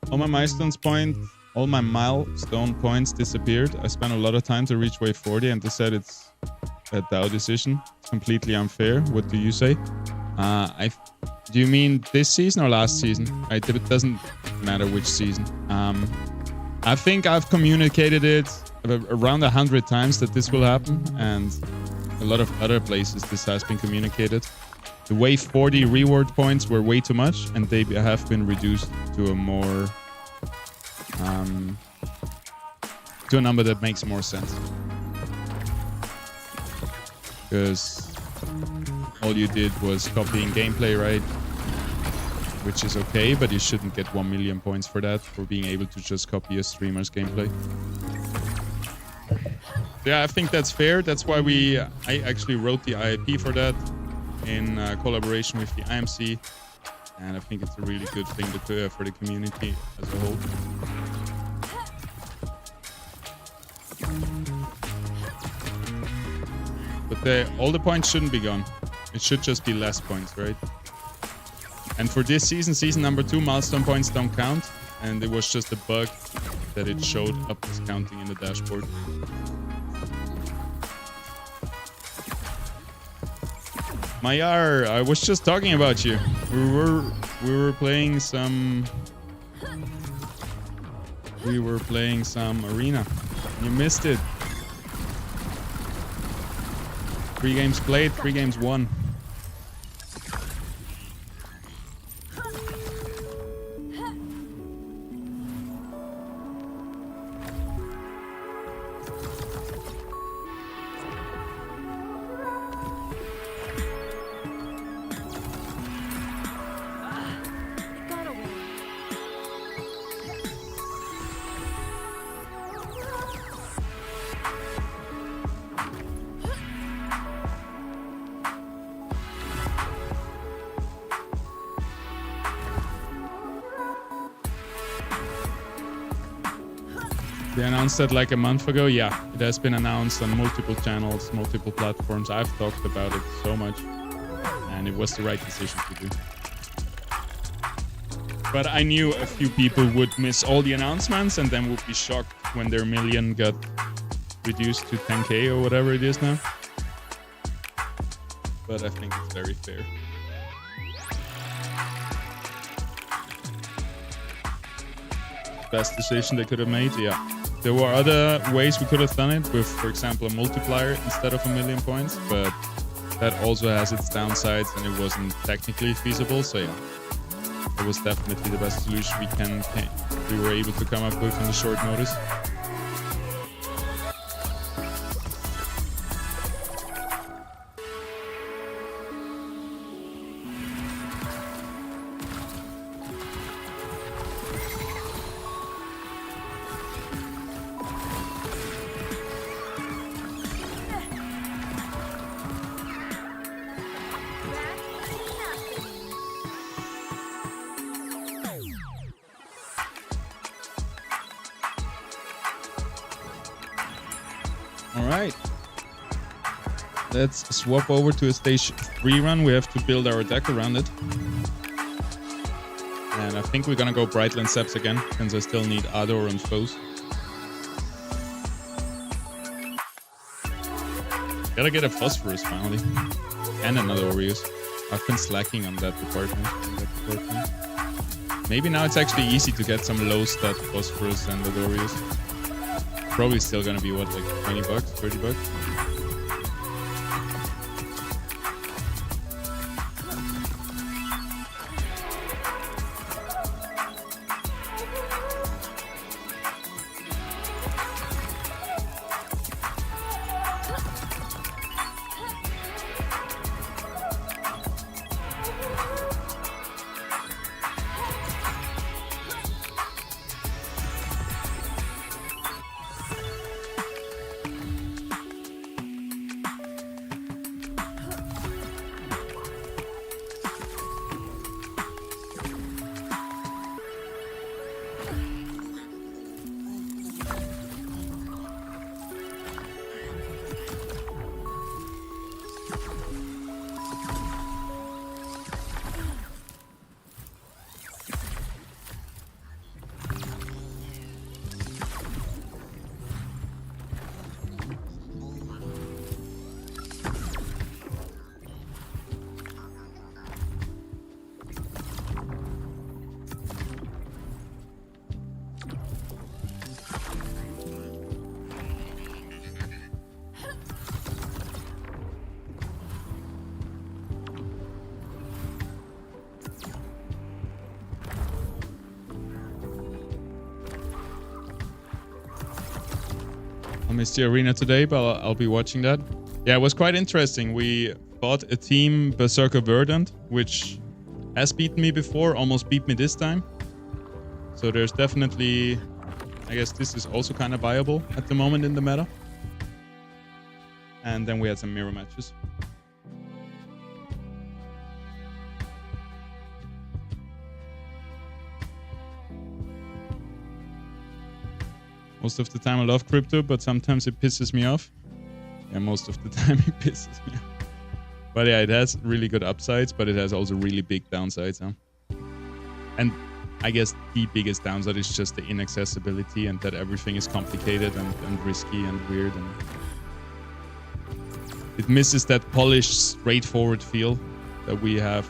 All my milestone points disappeared. I spent a lot of time to reach wave 40 and they said it's a DAO decision. It's completely unfair. What do you say? Do you mean this season or last season? It doesn't matter which season. I think I've communicated it around 100 times that this will happen, and a lot of other places this has been communicated. The wave 40 reward points were way too much, and they have been reduced to a more to a number that makes more sense. because all you did was copying gameplay, right? Which is okay, but you shouldn't get 1 million points for that, for being able to just copy a streamer's gameplay. Yeah, I think that's fair. That's why I actually wrote the IAP for that in collaboration with the IMC, and I think it's a really good thing for the community as a whole. But all the points shouldn't be gone. It should just be less points, right? And for this season number 2, milestone points don't count, and it was just a bug that it showed up as counting in the dashboard. Mayar, I was just talking about you. We were playing some arena. You missed it. 3 games played, 3 games won. They announced that like a month ago. Yeah, it has been announced on multiple channels, multiple platforms. I've talked about it so much, and it was the right decision to do. But I knew a few people would miss all the announcements and then would be shocked when their million got reduced to 10k or whatever it is now. But I think it's very fair. Best decision they could have made, yeah. There were other ways we could have done it with, for example, a multiplier instead of 1 million points, but that also has its downsides and it wasn't technically feasible. So yeah, it was definitely the best solution we were able to come up with in the short notice. Let's swap over to a stage 3 run. We have to build our deck around it. And I think we're gonna go Brightland Seps again, since I still need Ador and Foes. Gotta get a Phosphorus finally. And another Aureus. I've been slacking on that department. Maybe now it's actually easy to get some low stat Phosphorus and the Aureus. Probably still gonna be what, like 20 bucks, 30 bucks? I missed the arena today, but I'll be watching that. Yeah, it was quite interesting. We fought a team Berserker Verdant, which has beaten me before, almost beat me this time. So there's definitely, I guess this is also kind of viable at the moment in the meta. And then we had some mirror matches. Most of the time I love crypto, but sometimes it pisses me off. Yeah, most of the time it pisses me off. But yeah, it has really good upsides, but it has also really big downsides. Huh? And I guess the biggest downside is just the inaccessibility and that everything is complicated and risky and weird. And it misses that polished, straightforward feel that we have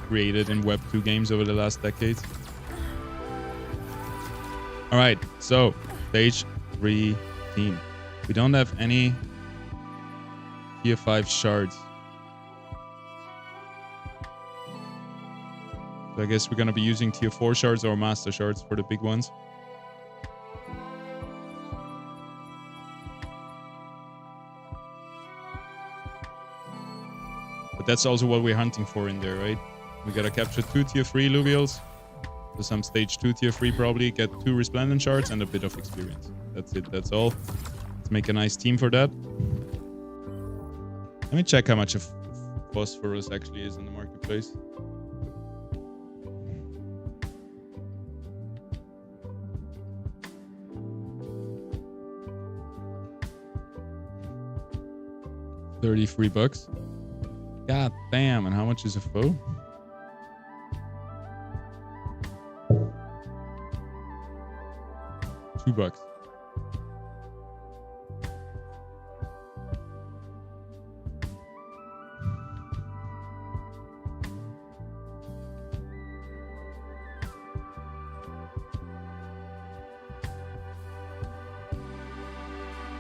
created in Web 2 games over the last decades. All right, so stage 3 team. We don't have any tier 5 shards. So I guess we're going to be using tier 4 shards or master shards for the big ones. But that's also what we're hunting for in there, right? We got to capture 2 tier 3 Illuvials. So some stage 2 tier 3 probably, get 2 resplendent shards and a bit of experience. That's it, that's all. Let's make a nice team for that. Let me check how much of phosphorus actually is in the marketplace. $33. God damn, and how much is a foe? $2.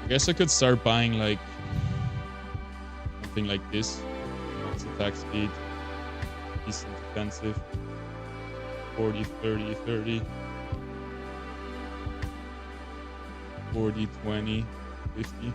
I guess I could start buying like something like this. Max attack speed, decent defensive, 40, 30, 30. 40, 20, 50.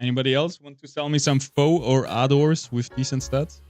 Anybody else want to sell me some foe or adors with decent stats?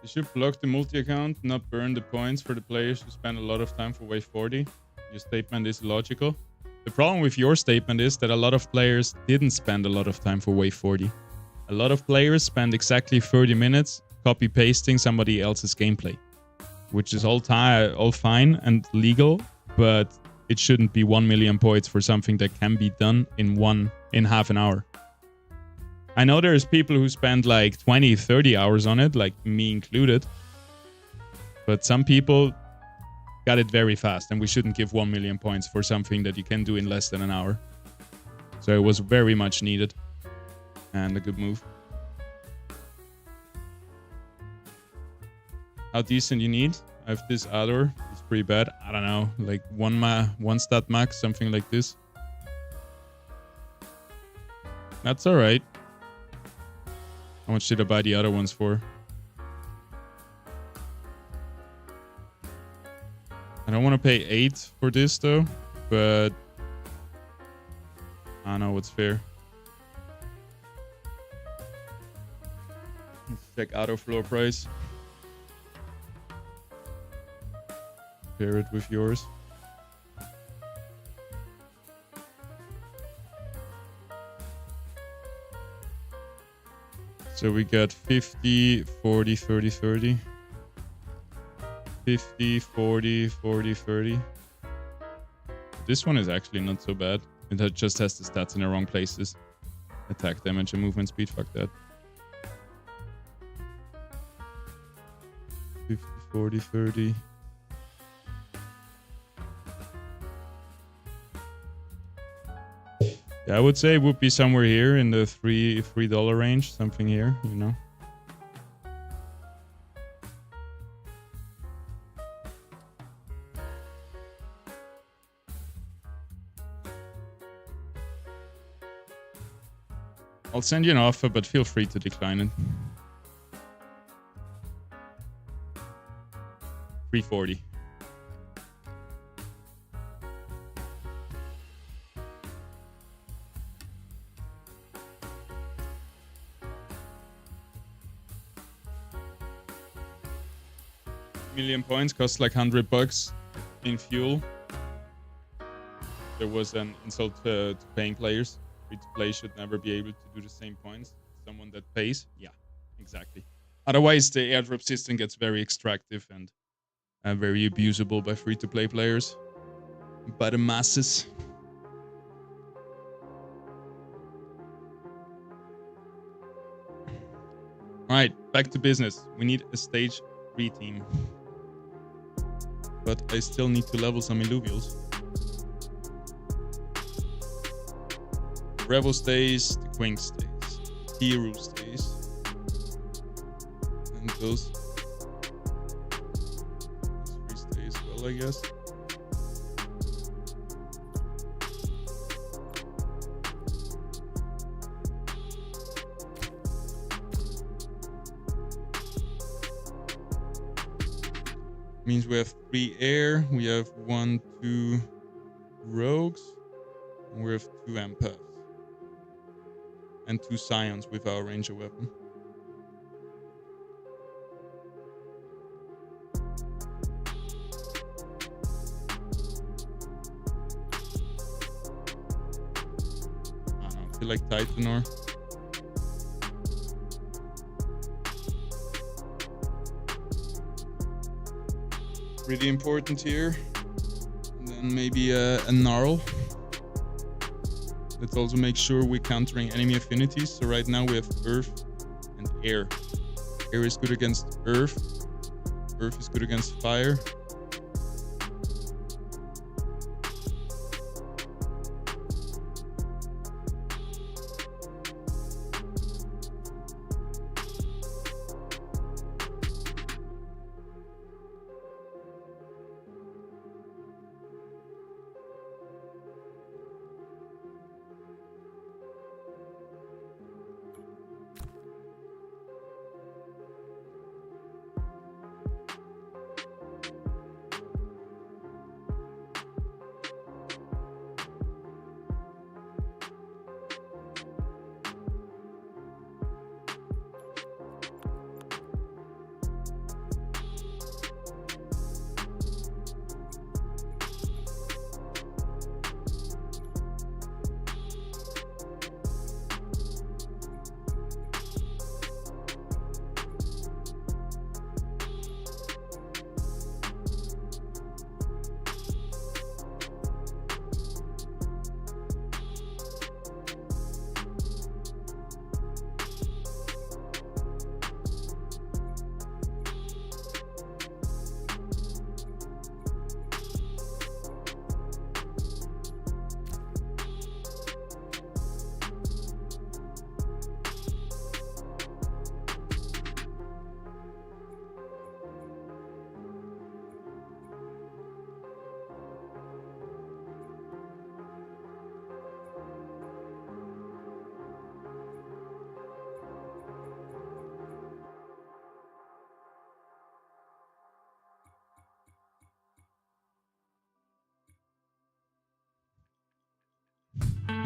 You should block the multi-account, not burn the points for the players who spend a lot of time for wave 40. Your statement is logical. The problem with your statement is that a lot of players didn't spend a lot of time for wave 40. A lot of players spend exactly 30 minutes copy-pasting somebody else's gameplay, which is all fine and legal, but it shouldn't be 1 million points for something that can be done in half an hour. I know there's people who spend like 20, 30 hours on it, like me included. But some people got it very fast, and we shouldn't give 1 million points for something that you can do in less than an hour. So it was very much needed. And a good move. How decent you need? I have this Ador. It's pretty bad. I don't know, like one stat max, something like this. That's alright. How much did I buy the other ones for? I don't want to pay 8 for this though, but I don't know what's fair. Let's check auto floor price. pair it with yours. So we got 50, 40, 30, 30. 50, 40, 40, 30. This one is actually not so bad. It just has the stats in the wrong places. Attack damage and movement speed, fuck that. 50, 40, 30. Yeah, I would say it would be somewhere here in the $3 range, something here, you know. I'll send you an offer, but feel free to decline it. 340. Million points costs like $100 in fuel. There was an insult to paying players. Free to play should never be able to do the same points. Someone that pays, yeah, exactly. Otherwise, the airdrop system gets very extractive and very abusable by free to play players, by the masses. All right, back to business. We need a stage 3 team. But I still need to level some Illuvials. Revel stays, the Quink stays, Hero stays. And those 3 stay as well, I guess. Means we have 3 air, we have 1, 2 rogues, and we have 2 empaths. And 2 scions with our ranger weapon. I don't know, I feel like Titanor. Really important here. And then maybe a Gnarl. Let's also make sure we're countering enemy affinities. So right now we have Earth and Air. Air is good against Earth. Earth is good against Fire.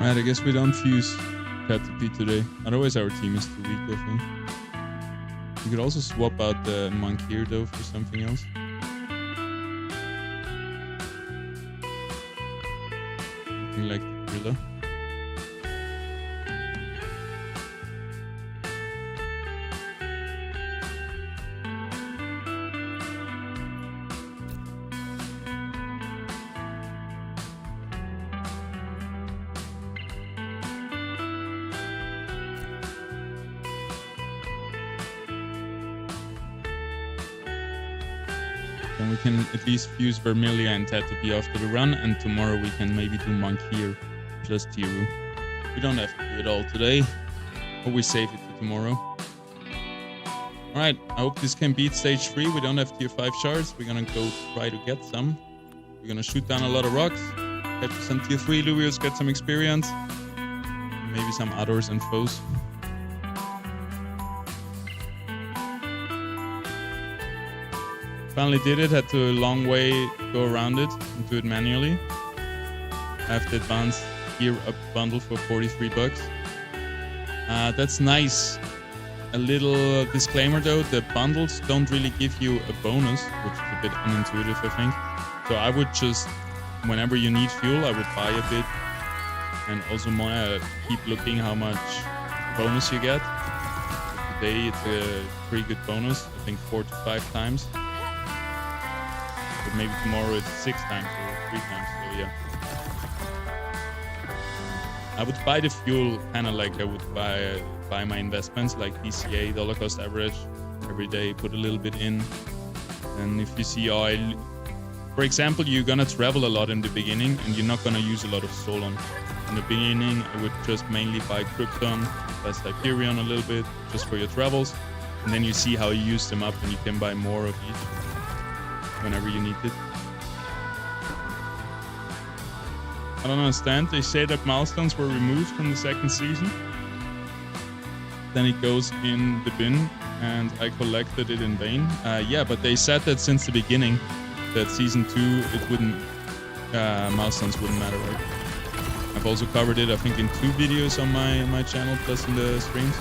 Right, I guess we don't fuse KTP today. Otherwise our team is too weak, I think. You could also swap out the monk here though for something else. Something like the gorilla. Then we can at least fuse Vermilia and Tetrapi after the run, and tomorrow we can maybe do Monkey plus Tiru. We don't have to do it all today, but we save it for tomorrow. Alright, I hope this can beat stage 3. We don't have tier 5 shards. We're gonna go try to get some. We're gonna shoot down a lot of rocks, get some tier 3 Illuviums, get some experience, maybe some others and foes. Finally did it, had to a long way go around it and do it manually. I have the advanced gear up bundle for 43 bucks. That's nice. A little disclaimer though, the bundles don't really give you a bonus, which is a bit unintuitive I think. So I would just, whenever you need fuel, I would buy a bit. And also keep looking how much bonus you get. Today it's a pretty good bonus, I think 4 to 5 times. But maybe tomorrow it's 6 times or 3 times, so yeah. I would buy the fuel kind of like I would buy my investments, like DCA, dollar cost average, every day, put a little bit in. And if you see oil, for example, you're gonna travel a lot in the beginning and you're not gonna use a lot of Solon. In the beginning, I would just mainly buy Krypton, plus Hyperion a little bit, just for your travels. And then you see how you use them up and you can buy more of each whenever you need it. I don't understand. They say that milestones were removed from the 2nd season. Then it goes in the bin and I collected it in vain. Yeah, but they said that since the beginning, that season 2, it wouldn't, milestones wouldn't matter, right? I've also covered it, I think, in 2 videos on my channel, plus in the streams.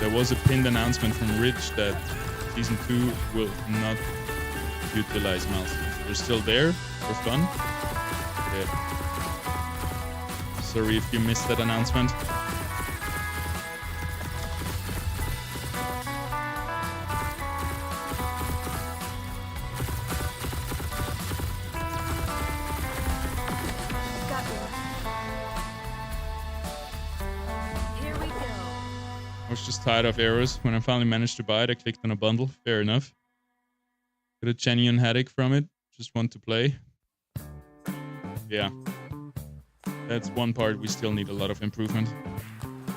There was a pinned announcement from Rich that season 2 will not utilize milestones. They're still there for fun. Yeah. Sorry if you missed that announcement. Got you. Here we go. I was just tired of arrows. When I finally managed to buy it, I clicked on a bundle. Fair enough. Got a genuine headache from it. Just want to play. Yeah. That's one part we still need a lot of improvement.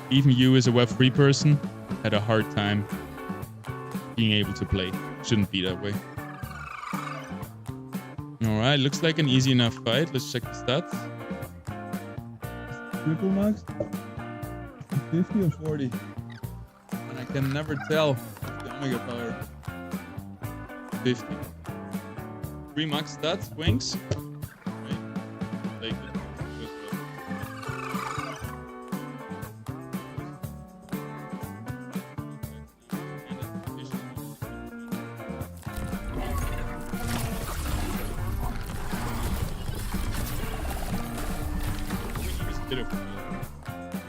Even you as a Web3 person had a hard time being able to play. Shouldn't be that way. Alright, looks like an easy enough fight. Let's check the stats. Triple max? 50 or 40? And I can never tell the Omega power. 50. 3 max stats, wings. Wait, take it.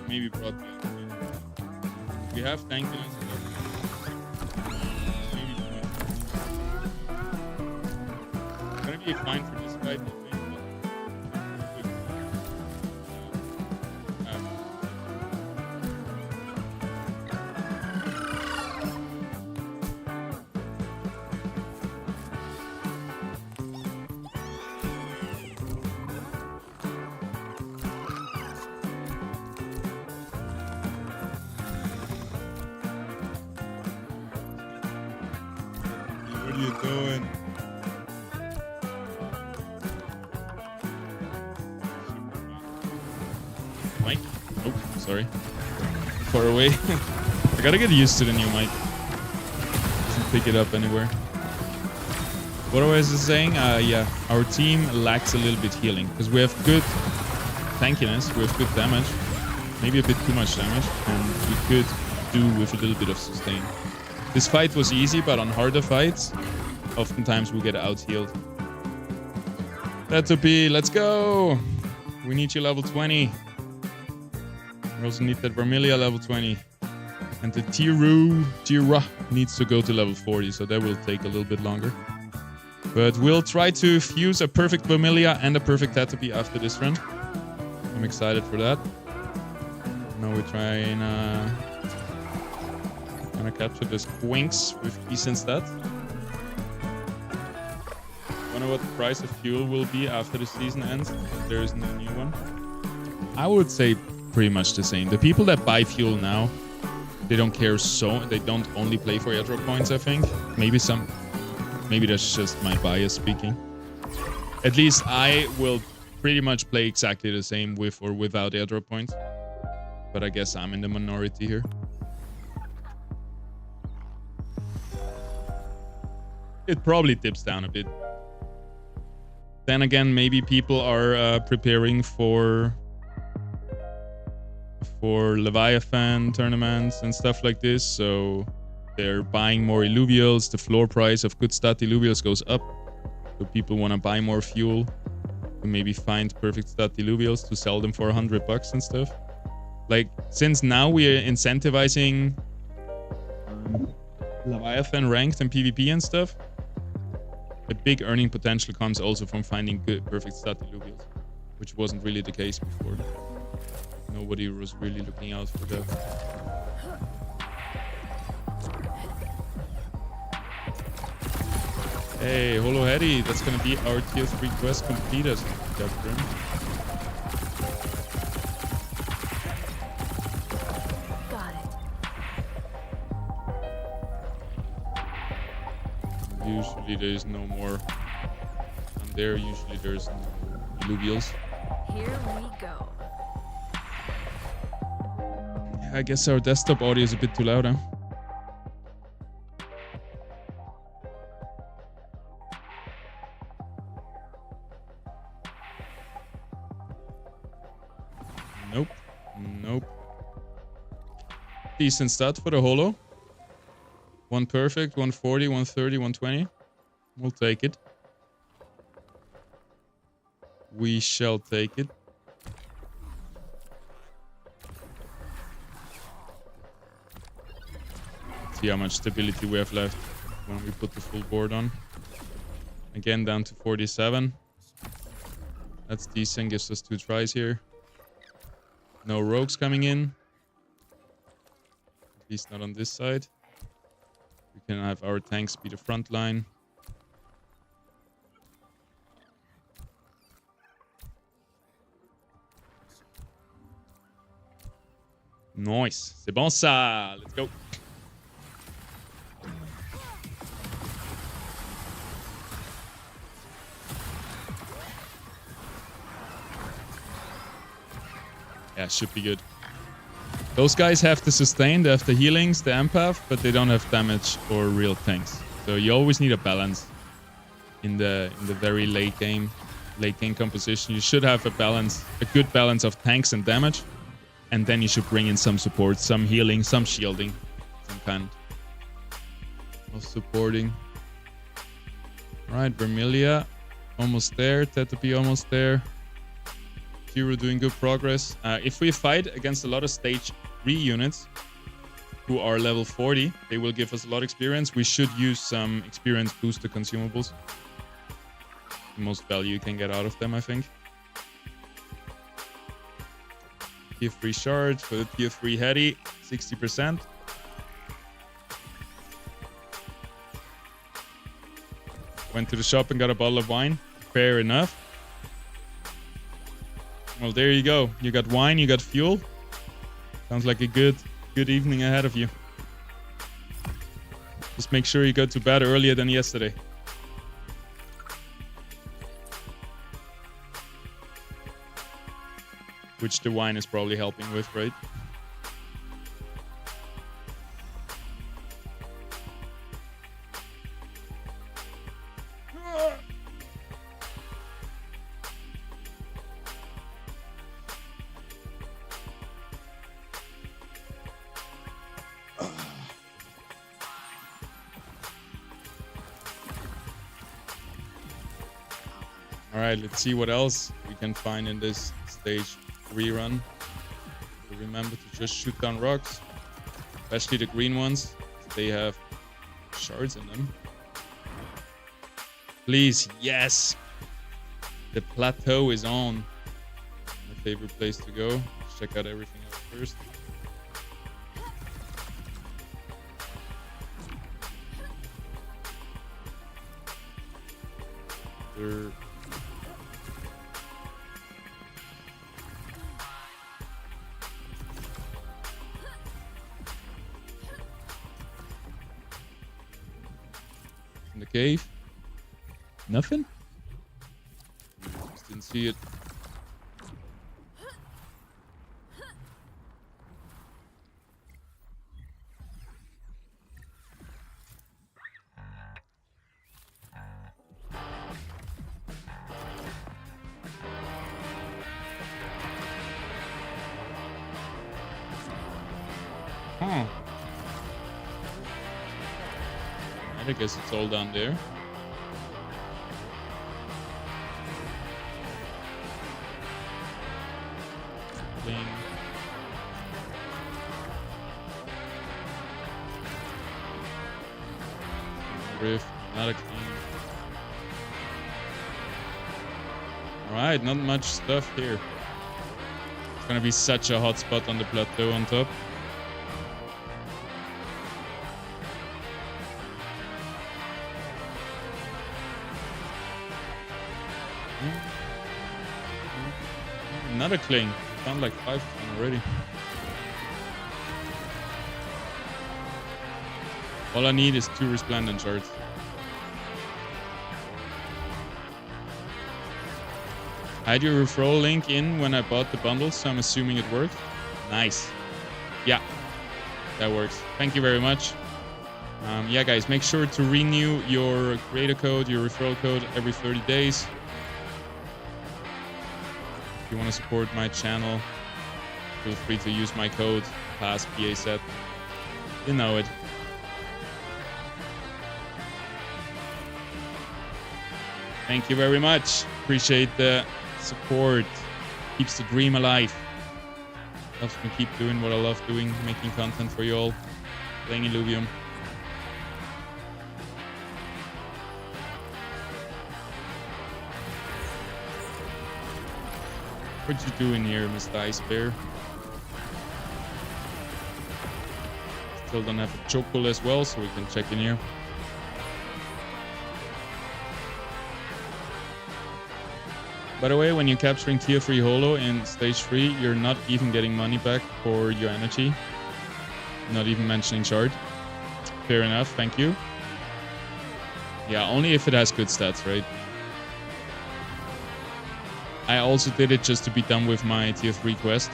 Maybe brought me. We have tankiness. Maybe it's gonna be fine for this fight. What are you doing? Mic? Oh, sorry. Far away. I gotta get used to the new mic. Doesn't pick it up anywhere. What was I saying? Yeah, our team lacks a little bit healing because we have good tankiness, we have good damage, maybe a bit too much damage, and we could do with a little bit of sustain. This fight was easy, but on harder fights, oftentimes we get out-healed. That to be, let's go! We need you level 20. We also need that Vermilia level 20. And the Tira needs to go to level 40, so that will take a little bit longer. But we'll try to fuse a perfect Vermilia and a perfect Tatapi after this run. I'm excited for that. Now we're trying to capture this Quinks with decent stats. Wonder what the price of fuel will be after the season ends. There is no new one. I would say pretty much the same. The people that buy fuel now, they don't care they don't only play for airdrop points, I think. Maybe that's just my bias speaking. At least I will pretty much play exactly the same with or without airdrop points. But I guess I'm in the minority here. It probably dips down a bit. Then again, maybe people are preparing for Leviathan tournaments and stuff like this, so they're buying more Illuvials. The floor price of good stat Illuvials goes up, so people want to buy more fuel to maybe find perfect stat Illuvials to sell them for $100 and stuff. Like, since now we are incentivizing Leviathan ranked and PvP and stuff, the big earning potential comes also from finding good perfect stat Illuvials, which wasn't really the case before. Nobody was really looking out for that. Hey, Holo Hetty, that's gonna be our tier 3 quest completed. Got it. Usually there's no more. And there, usually there's no Illuvials. Here we go. I guess our desktop audio is a bit too loud, huh? Nope. Nope. Decent stat for the holo. 1 perfect, 140, 130, 120. We'll take it. We shall take it. See how much stability we have left when we put the full board on. Again, down to 47. That's decent, gives us 2 tries here. No rogues coming in. At least not on this side. We can have our tanks be the front line. Nice. C'est bon ça. Let's go. Yeah, should be good. Those guys have the sustain, they have the healings, the empath, but they don't have damage or real tanks. So you always need a balance in the very late game composition. You should have a balance, a good balance of tanks and damage, and then you should bring in some support, some healing, some shielding, some kind of supporting. All right, Vermilia almost there, Tetapi almost there. Hero doing good progress. If we fight against a lot of stage 3 units who are level 40, they will give us a lot of experience. We should use some experience booster consumables. The most value you can get out of them, I think. Tier 3 shard for the tier 3 heady, 60%. Went to the shop and got a bottle of wine. Fair enough. Well, there you go. You got wine, you got fuel. Sounds like a good evening ahead of you. Just make sure you go to bed earlier than yesterday. Which the wine is probably helping with, right? Alright, let's see what else we can find in this stage 3 run. So remember to just shoot down rocks, especially the green ones. They have shards in them. Please, yes! The plateau is on. My favorite place to go. Let's check out everything else first. There. In the cave. Nothing? Just didn't see it. Huh. I guess it's all down there. Cling. Rift, not a cling. Alright, not much stuff here. It's gonna be such a hot spot on the plateau on top. Another cling. Found like 5 already. All I need is 2 resplendent shards. I had your referral link in when I bought the bundles, so I'm assuming it worked. Nice. Yeah, that works. Thank you very much. Yeah, guys, make sure to renew your creator code, your referral code every 30 days. If you want to support my channel, feel free to use my code, PASSPASET. You know it. Thank you very much. Appreciate the support. Keeps the dream alive. Helps me keep doing what I love doing, making content for you all. Playing Illuvium. What you doing here, Mr. Ice Bear? Still don't have a chokehold as well, so we can check in here. By the way, when you're capturing tier 3 holo in stage 3, you're not even getting money back for your energy. Not even mentioning shard. Fair enough, thank you. Yeah, only if it has good stats, right? I also did it just to be done with my tier 3 quest.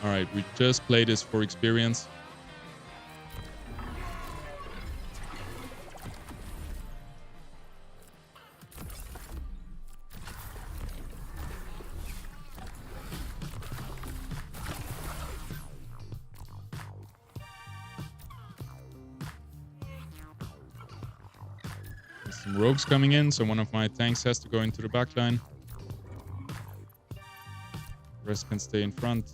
Alright, we just play this for experience. There's some rogues coming in, so one of my tanks has to go into the back line. The rest can stay in front.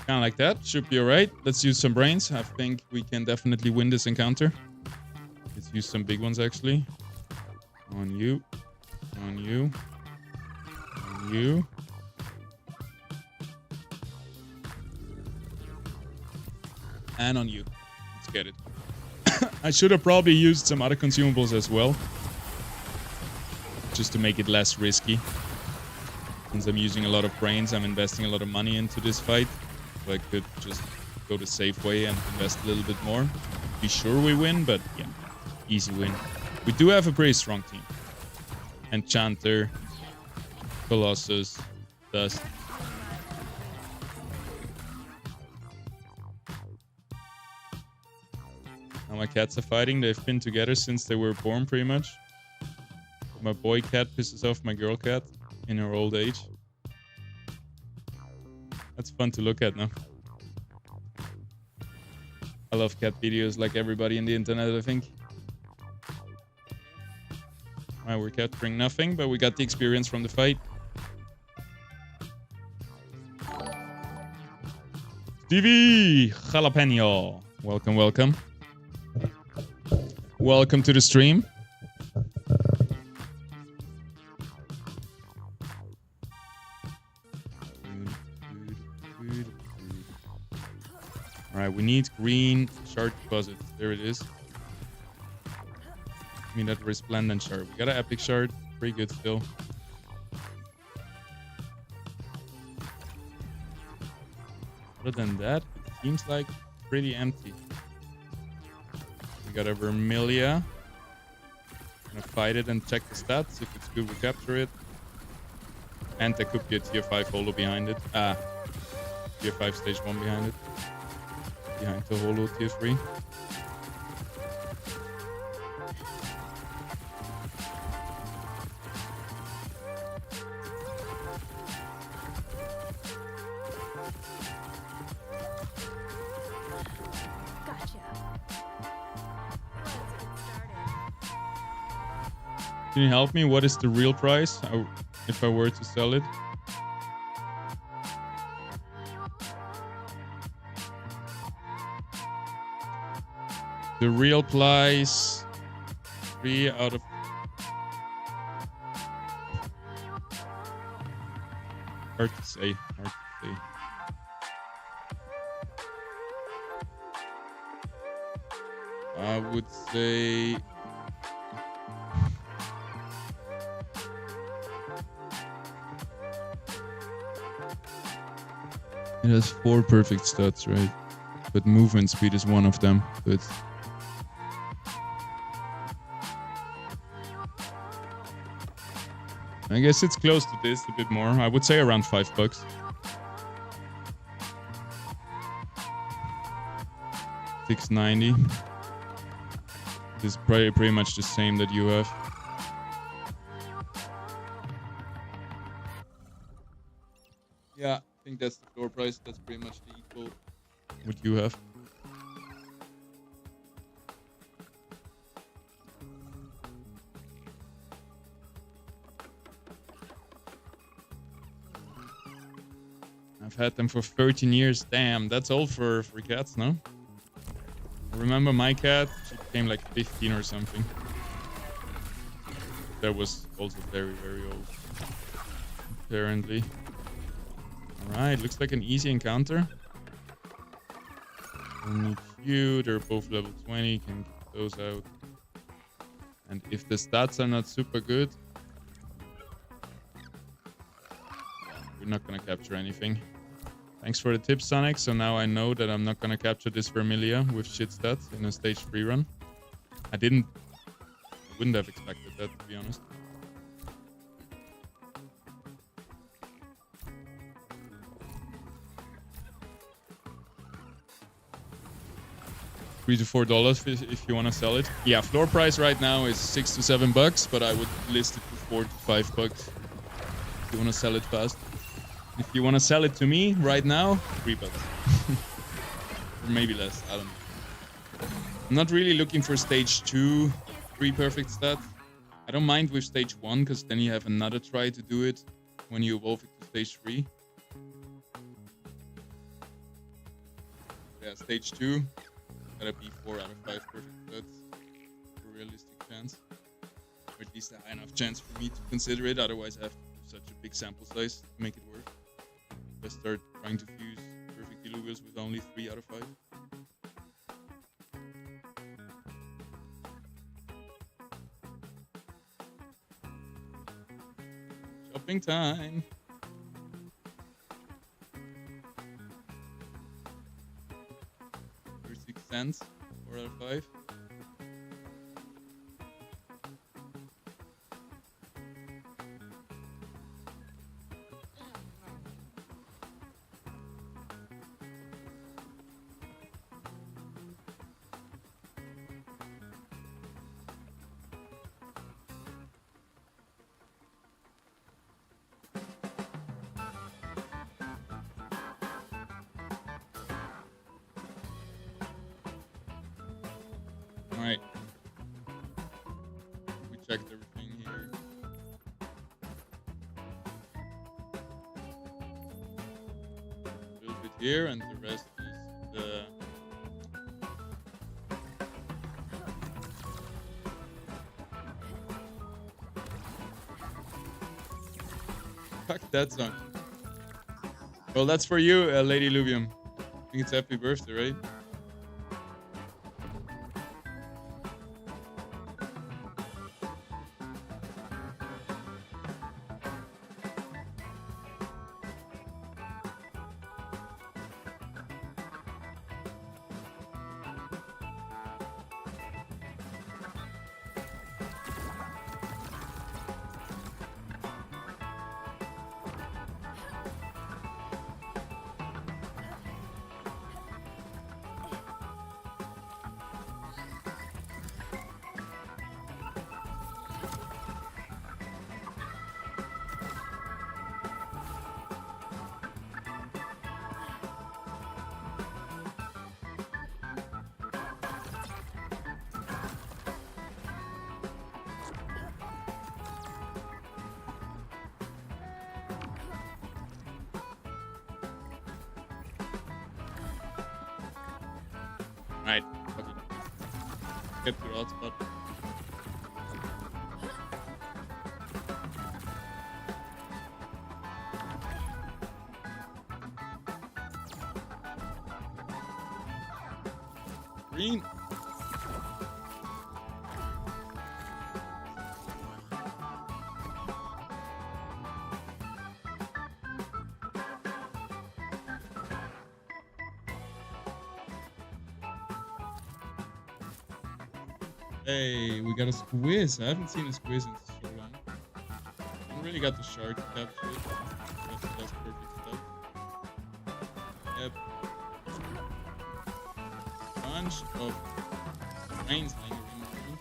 Kind of like that. Should be alright. Let's use some brains. I think we can definitely win this encounter. Let's use some big ones, actually. On you. On you. On you. And on you. Let's get it. I should have probably used some other consumables as well. Just to make it less risky. Since I'm using a lot of brains, I'm investing a lot of money into this fight. So I could just go the safe way and invest a little bit more. Be sure we win, but yeah, easy win. We do have a pretty strong team. Enchanter, Colossus, Dust. Now my cats are fighting. They've been together since they were born, pretty much. My boy cat pisses off my girl cat in her old age. That's fun to look at now. I love cat videos like everybody in the internet, I think. Alright, we're capturing nothing, but we got the experience from the fight. Stevie Jalapeno. Welcome, welcome. Welcome to the stream. Alright, we need green shard deposit. There it is. I mean that resplendent shard. We got an epic shard. Pretty good still. Other than that, it seems like pretty empty. We got a Vermilia. Gonna fight it and check the stats. If it's good, we capture it. And there could be a tier 5 holo behind it. Tier 5 stage 1 behind it. Behind the holo tier 3. Can you help me? What is the real price if I were to sell it? The real price, 3 out of... Hard to say, hard to say. I would say... It has 4 perfect stats, right? But movement speed is one of them. But I guess it's close to this, a bit more. I would say around $5. $690. This is pretty much the same that you have. Yeah, I think that's the floor price. That's pretty much the equal what you have. I've had them for 13 years. Damn, that's old for cats, no? I remember my cat, she became like 15 or something. That was also very, very old. Apparently. Alright, looks like an easy encounter. Only few, they're both level 20, can get those out. And if the stats are not super good, we're not gonna capture anything. Thanks for the tip, Sonic. So now I know that I'm not gonna capture this Vermilia with shit stats in a stage 3 run. I wouldn't have expected that, to be honest. $3 to $4 if you want to sell it. Yeah, floor price right now is $6 to $7, but I would list it for $4 to $5 if you want to sell it fast. If you want to sell it to me right now, $3. Or maybe less, I don't know. I'm not really looking for stage 2, 3 perfect stats. I don't mind with stage 1, because then you have another try to do it when you evolve it to stage 3. Yeah, stage 2. Gotta be 4 out of 5 perfect stats for a realistic chance. Or at least a high enough chance for me to consider it, otherwise I have to do such a big sample size to make it work. If I start trying to fuse perfect Illuviums with only 3 out of 5. Shopping time! 36 cents, 4 out of 5. here, and the rest is the fuck that song. Well, that's for you, Lady Illuvium. I think it's happy birthday, right? Alright, okay. Get to the hotspot. Green. Hey, we got a squiz. I haven't seen a squiz in so long. I really got the shark to capture it. That's perfect stuff. Yep. Bunch of trains lingering around.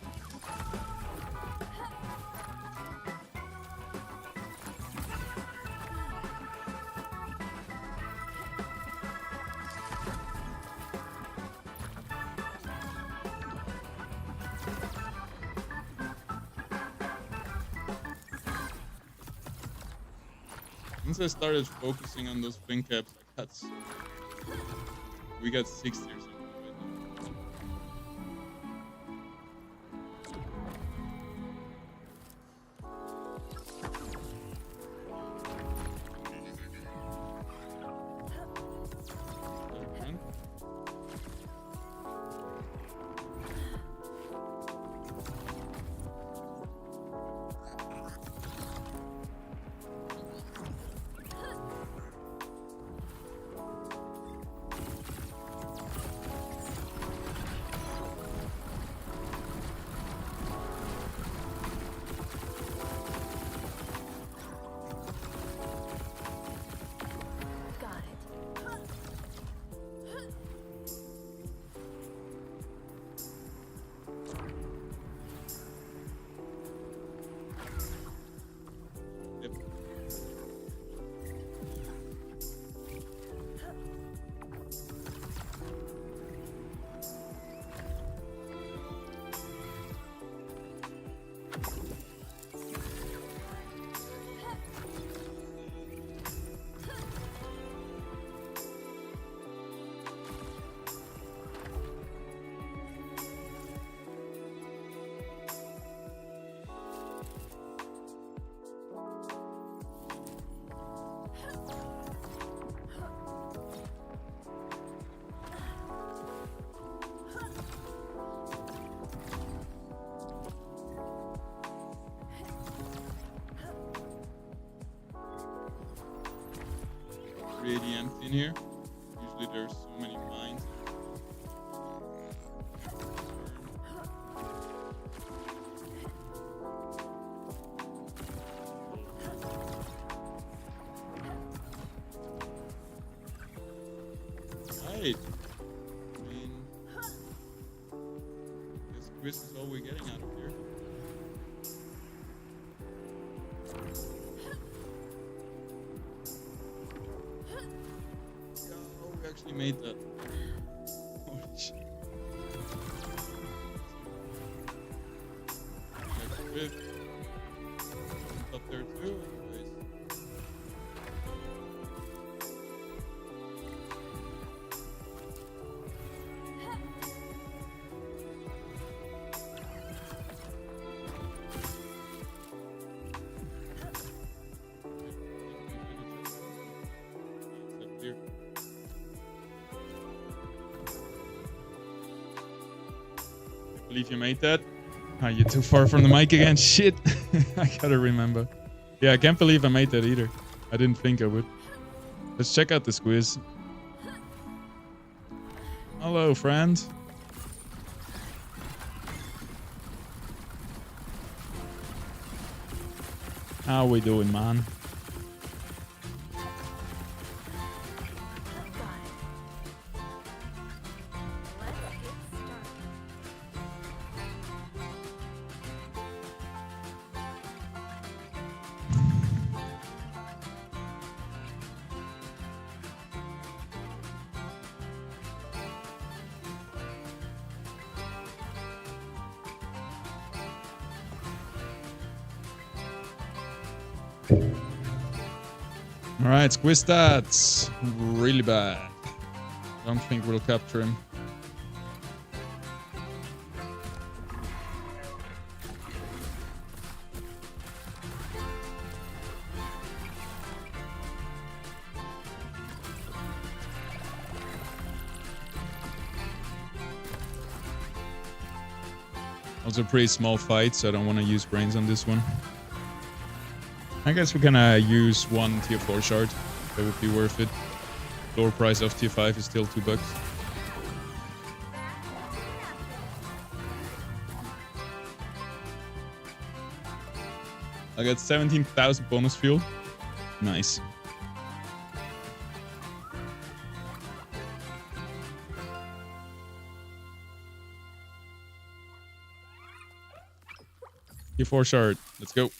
Once I started focusing on those fin caps, like that's we got 60 or something right now. Pretty empty in here. Usually there's so many mines. Right. I mean, this quiz is all we're getting out of here. We actually made that. Holy shit. Next fifth. Up there too, anyways. here. I believe you made that. Ah, you're too far from the mic again. Shit. I gotta remember. Yeah, I can't believe I made that either. I didn't think I would. Let's check out this quiz. Hello, friend. How we doing, man? Alright, squish stats. Really bad. Don't think we'll capture him. Also a pretty small fight, so I don't want to use brains on this one. I guess we're gonna use one tier 4 shard. That would be worth it. Lower price of tier 5 is still $2. I got 17,000 bonus fuel. Nice. Tier 4 shard. Let's go.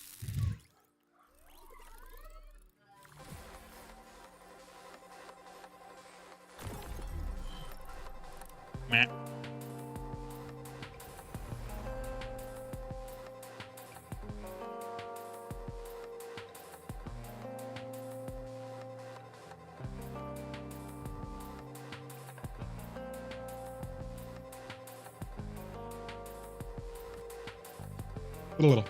Meh. A little.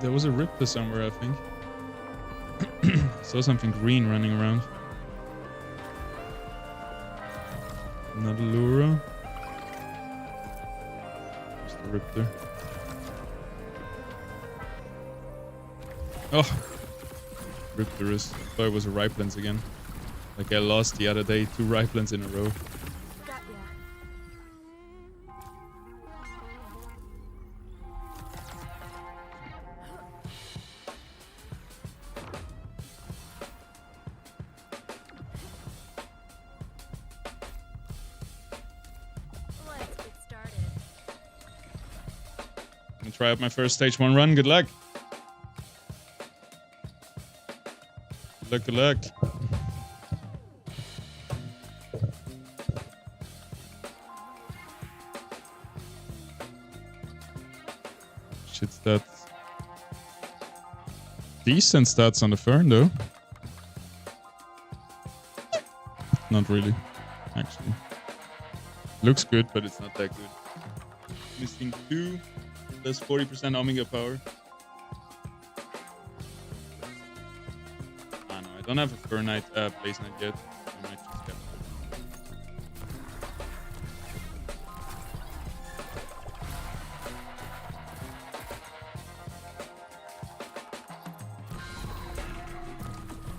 There was a Ripper somewhere, I think. Saw something green running around. Another Lura. Just a Ripper. Oh! Ripper is. I thought it was a Ripelands again. Like I lost the other day 2 Ripelands in a row. Try out my first stage 1 run. Good luck. Good luck, good luck. Shit stats. Decent stats on the Fern though. Not really, actually. Looks good, but it's not that good. Missing 2. Plus 40% Omega power. Ah no, I don't have a Fur Knight place Knight yet. I might just get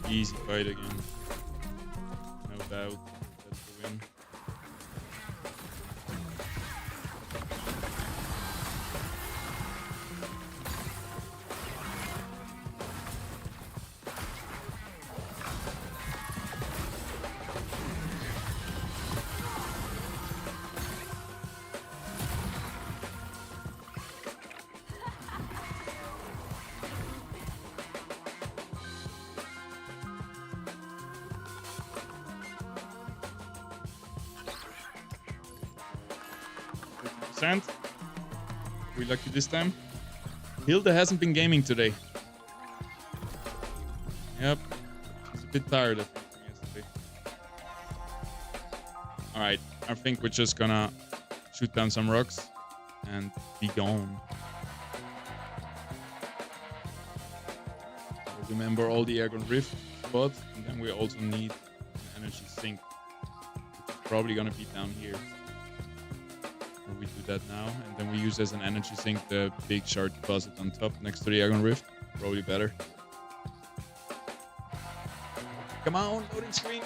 that. Easy fight again. No doubt. That's the win. Are we lucky this time? Hilda hasn't been gaming today. Yep. She's a bit tired, I think, from yesterday. Alright, I think we're just gonna shoot down some rocks and be gone. Remember all the Airgun Rift spots, and then we also need an energy sink. It's probably gonna be down here. We do that now, and then we use as an energy sink the big shard deposit on top next to the Airgun Rift. Probably better. Come on, loading screen.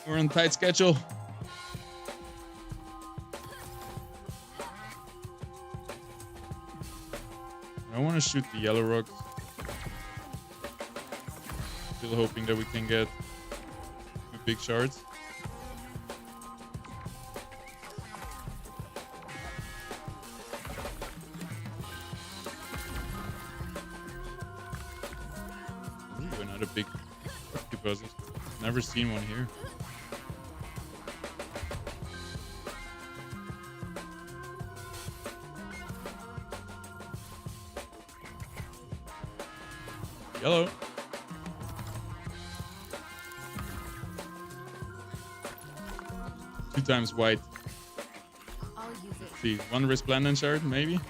We're on tight schedule. I want to shoot the yellow rocks. Still hoping that we can get 2 big shards. Another big deposit. Never seen one here. Yellow. Two times white. I'll use it. Let's see, 1 resplendent shard, maybe.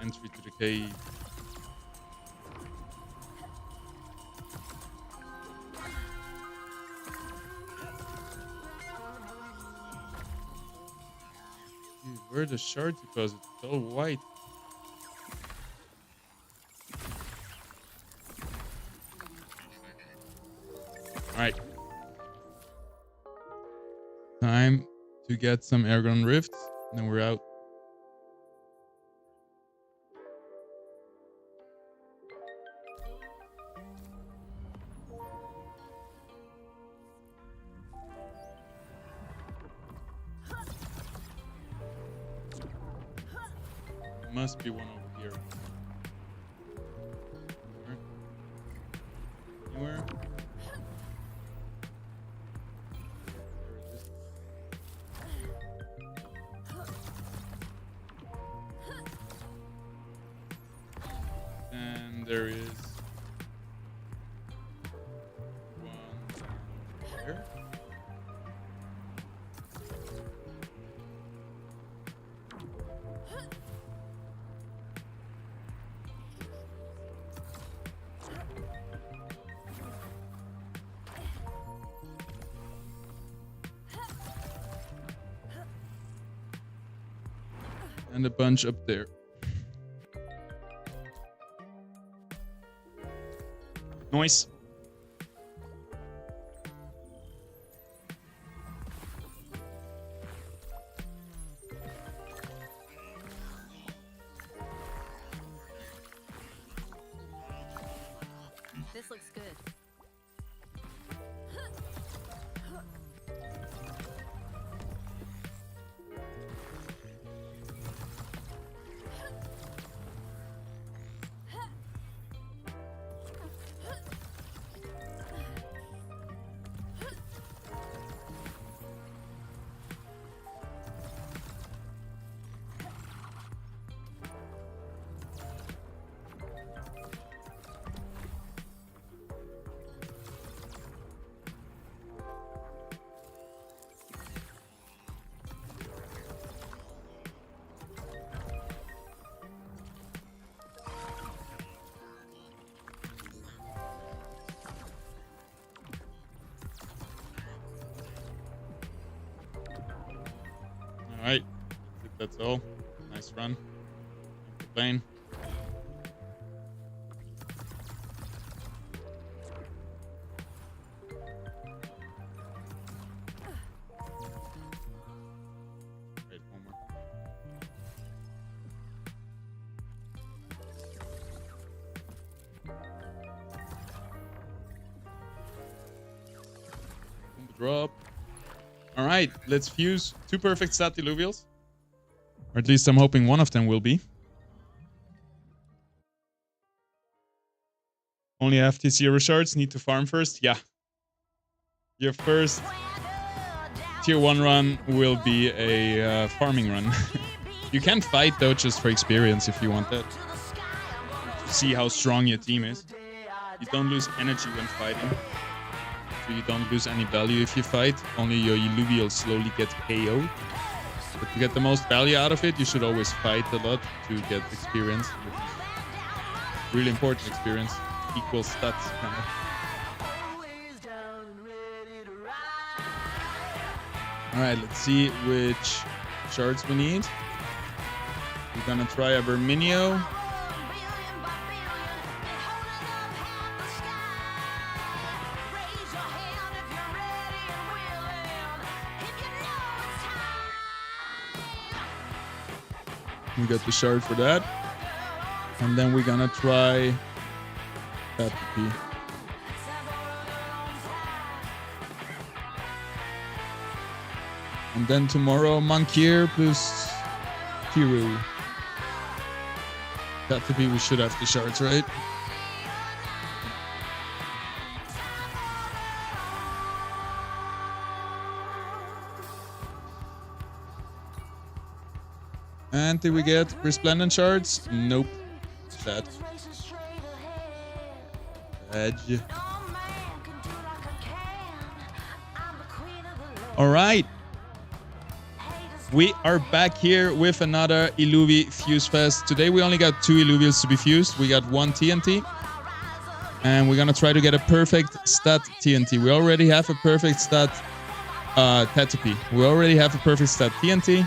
Entry to the cave. Dude, where are the shard deposits? It's all white. Alright. Time to get some Airgun Rifts, and then we're out. Must be one over here. Anywhere? And there is one here. And a bunch up there. Nice. This looks good. that's all. Nice run. Complain. Wait, one more. Drop. All right, let's fuse 2 perfect stat Illuvials. Or at least I'm hoping one of them will be. Only FT0 shards, need to farm first. Yeah. Your first tier 1 run will be a farming run. You can fight though, just for experience if you want that. See how strong your team is. You don't lose energy when fighting. So you don't lose any value if you fight. Only your Illuvials slowly get KO'd. But to get the most value out of it, you should always fight a lot to get experience. Really important experience. Equal stats, kind of. Alright, let's see which shards we need. We're gonna try a Verminio. We got the shard for that. And then we're gonna try that to be. And then tomorrow, Monkir plus Kiru. That to be, we should have the shards, right? And did we get Resplendent shards? Nope. Sad. Edge. Alright. We are back here with another Illuvi Fuse Fest. Today we only got 2 Illuvials to be fused. We got 1 TNT. And we're gonna try to get a perfect stat TNT. We already have a perfect stat Tetapi. We already have a perfect stat TNT.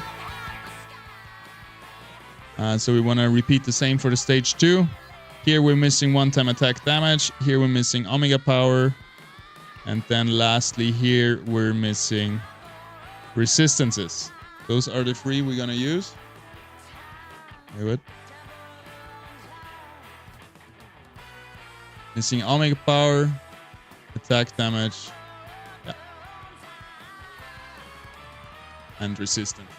So we want to repeat the same for the stage 2. Here we're missing 1-time attack damage. Here we're missing Omega power. And then lastly here we're missing resistances. Those are the 3 we're going to use. Okay, missing Omega power, attack damage, yeah, and resistance.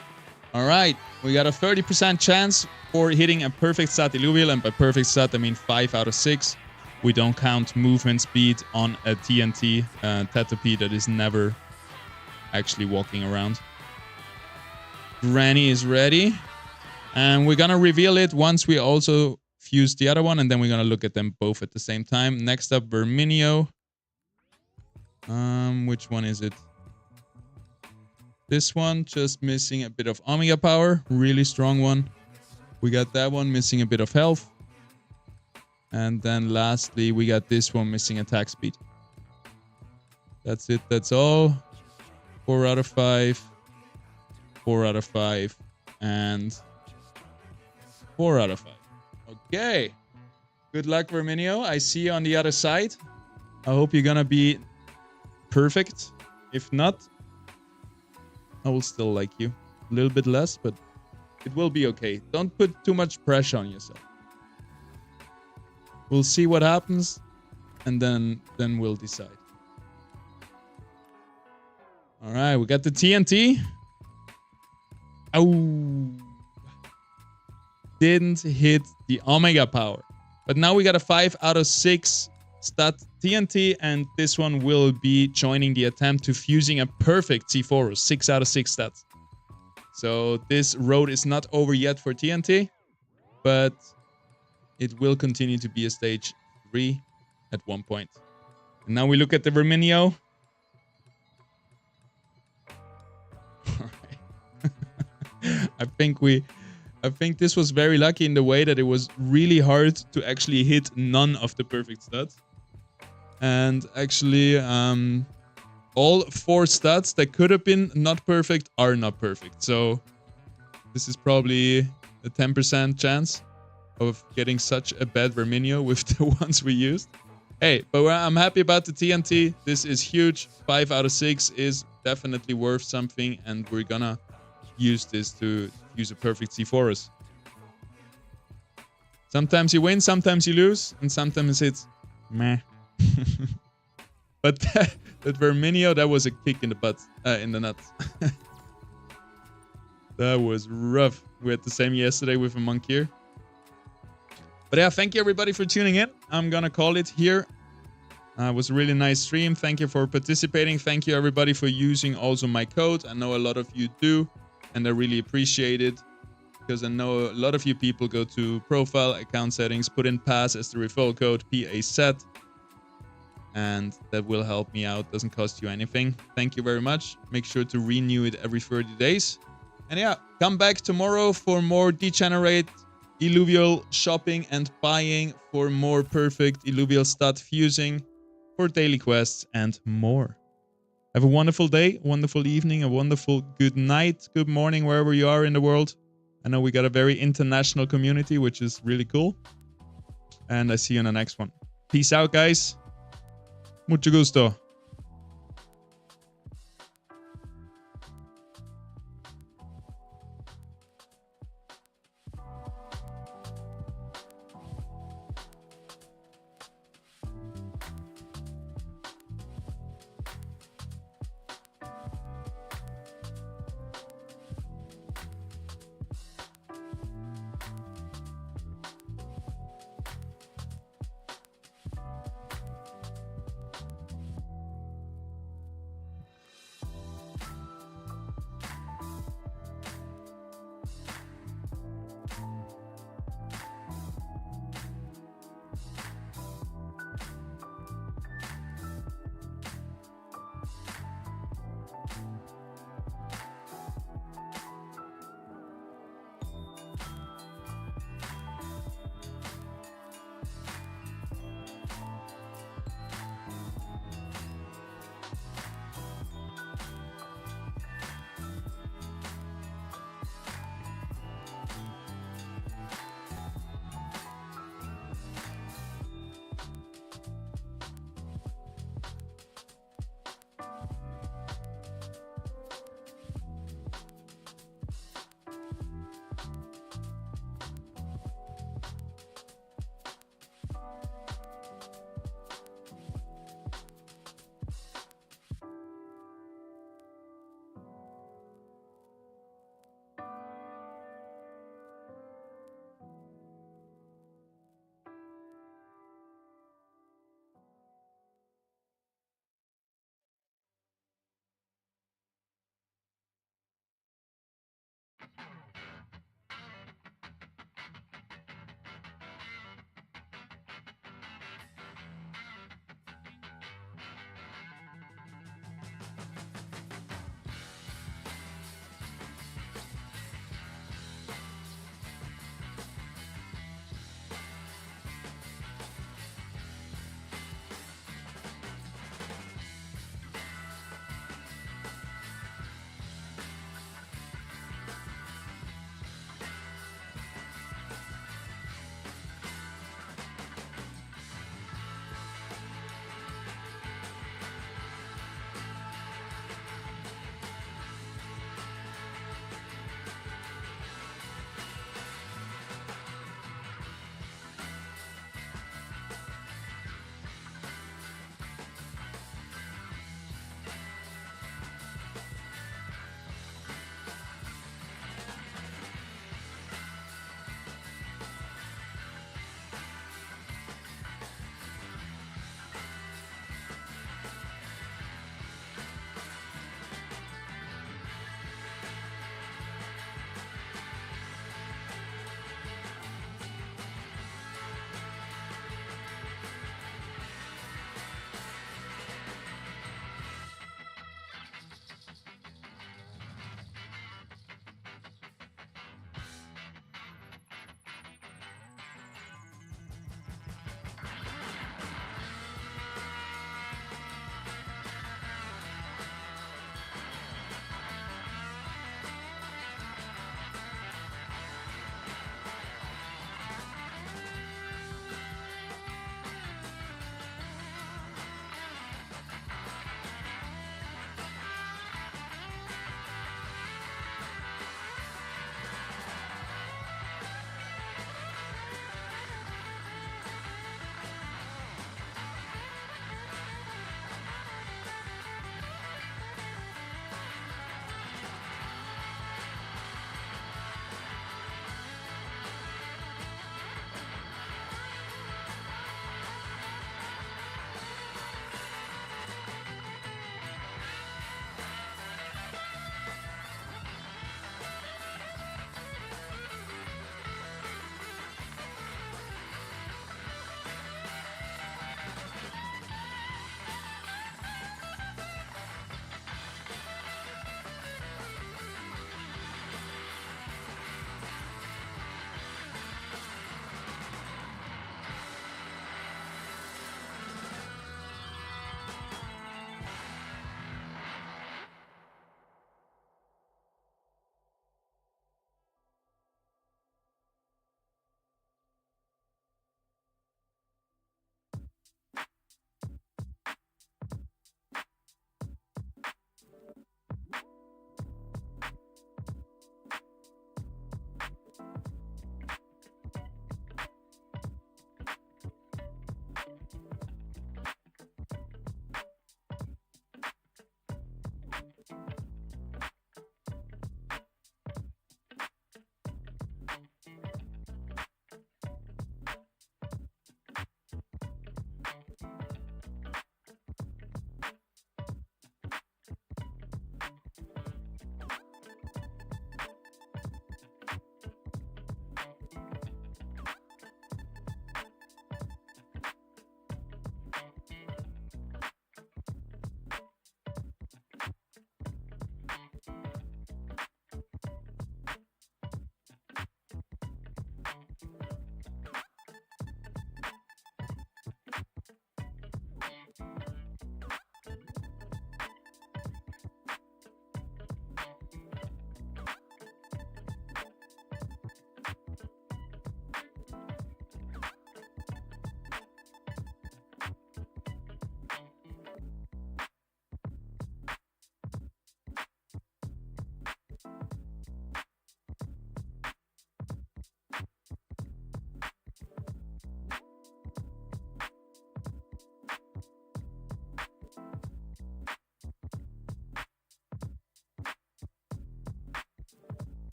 All right, we got a 30% chance for hitting a perfect stat Illuvial, and by perfect stat I mean 5 out of 6. We don't count movement speed on a TNT Tetapi that is never actually walking around. Granny is ready, and we're gonna reveal it once we also fuse the other one, and then we're gonna look at them both at the same time. Next up, Verminio. Which one is it? This one, just missing a bit of Omega power. Really strong one. We got that one missing a bit of health. And then lastly, we got this one missing attack speed. That's it. That's all. 4 out of 5. 4 out of 5. And 4 out of 5. Okay. Good luck, Verminio. I see you on the other side. I hope you're gonna be perfect. If not, I will still like you. A little bit less, but it will be okay. Don't put too much pressure on yourself. We'll see what happens, and then we'll decide. All right, we got the TNT. Oh, didn't hit the Omega power, but now we got a 5 out of 6 stat TNT, and this one will be joining the attempt to fusing a perfect C4, 6 out of 6 stats. So this road is not over yet for TNT, but it will continue to be a stage 3 at one point. And now we look at the Verminio. I think this was very lucky in the way that it was really hard to actually hit none of the perfect stats. And actually, all 4 stats that could have been not perfect are not perfect. So This is probably a 10% chance of getting such a bad Verminio with the ones we used. Hey, but I'm happy about the TNT. This is huge. 5 out of 6 is definitely worth something, and we're gonna use this to use a perfect C4. Sometimes you win, sometimes you lose, and sometimes it's meh. But that Verminio, that was a kick in the butt, in the nuts. That was rough. We had the same yesterday with a Monkier. But yeah, thank you everybody for tuning in. I'm gonna call it here. It was a really nice stream. Thank you for participating. Thank you everybody for using also my code. I know a lot of you do, and I really appreciate it, because I know a lot of you people go to profile, account settings, put in PASS as the referral code, PASET, and that will help me out. Doesn't cost you anything. Thank you very much. Make sure to renew it every 30 days. And yeah, come back tomorrow for more degenerate Illuvial shopping and buying, for more perfect Illuvial stat fusing, for daily quests and more. Have a wonderful day, wonderful evening, a wonderful good night, good morning, wherever you are in the world. I know we got a very international community, which is really cool. And I see you in the next one. Peace out, guys. Mucho gusto.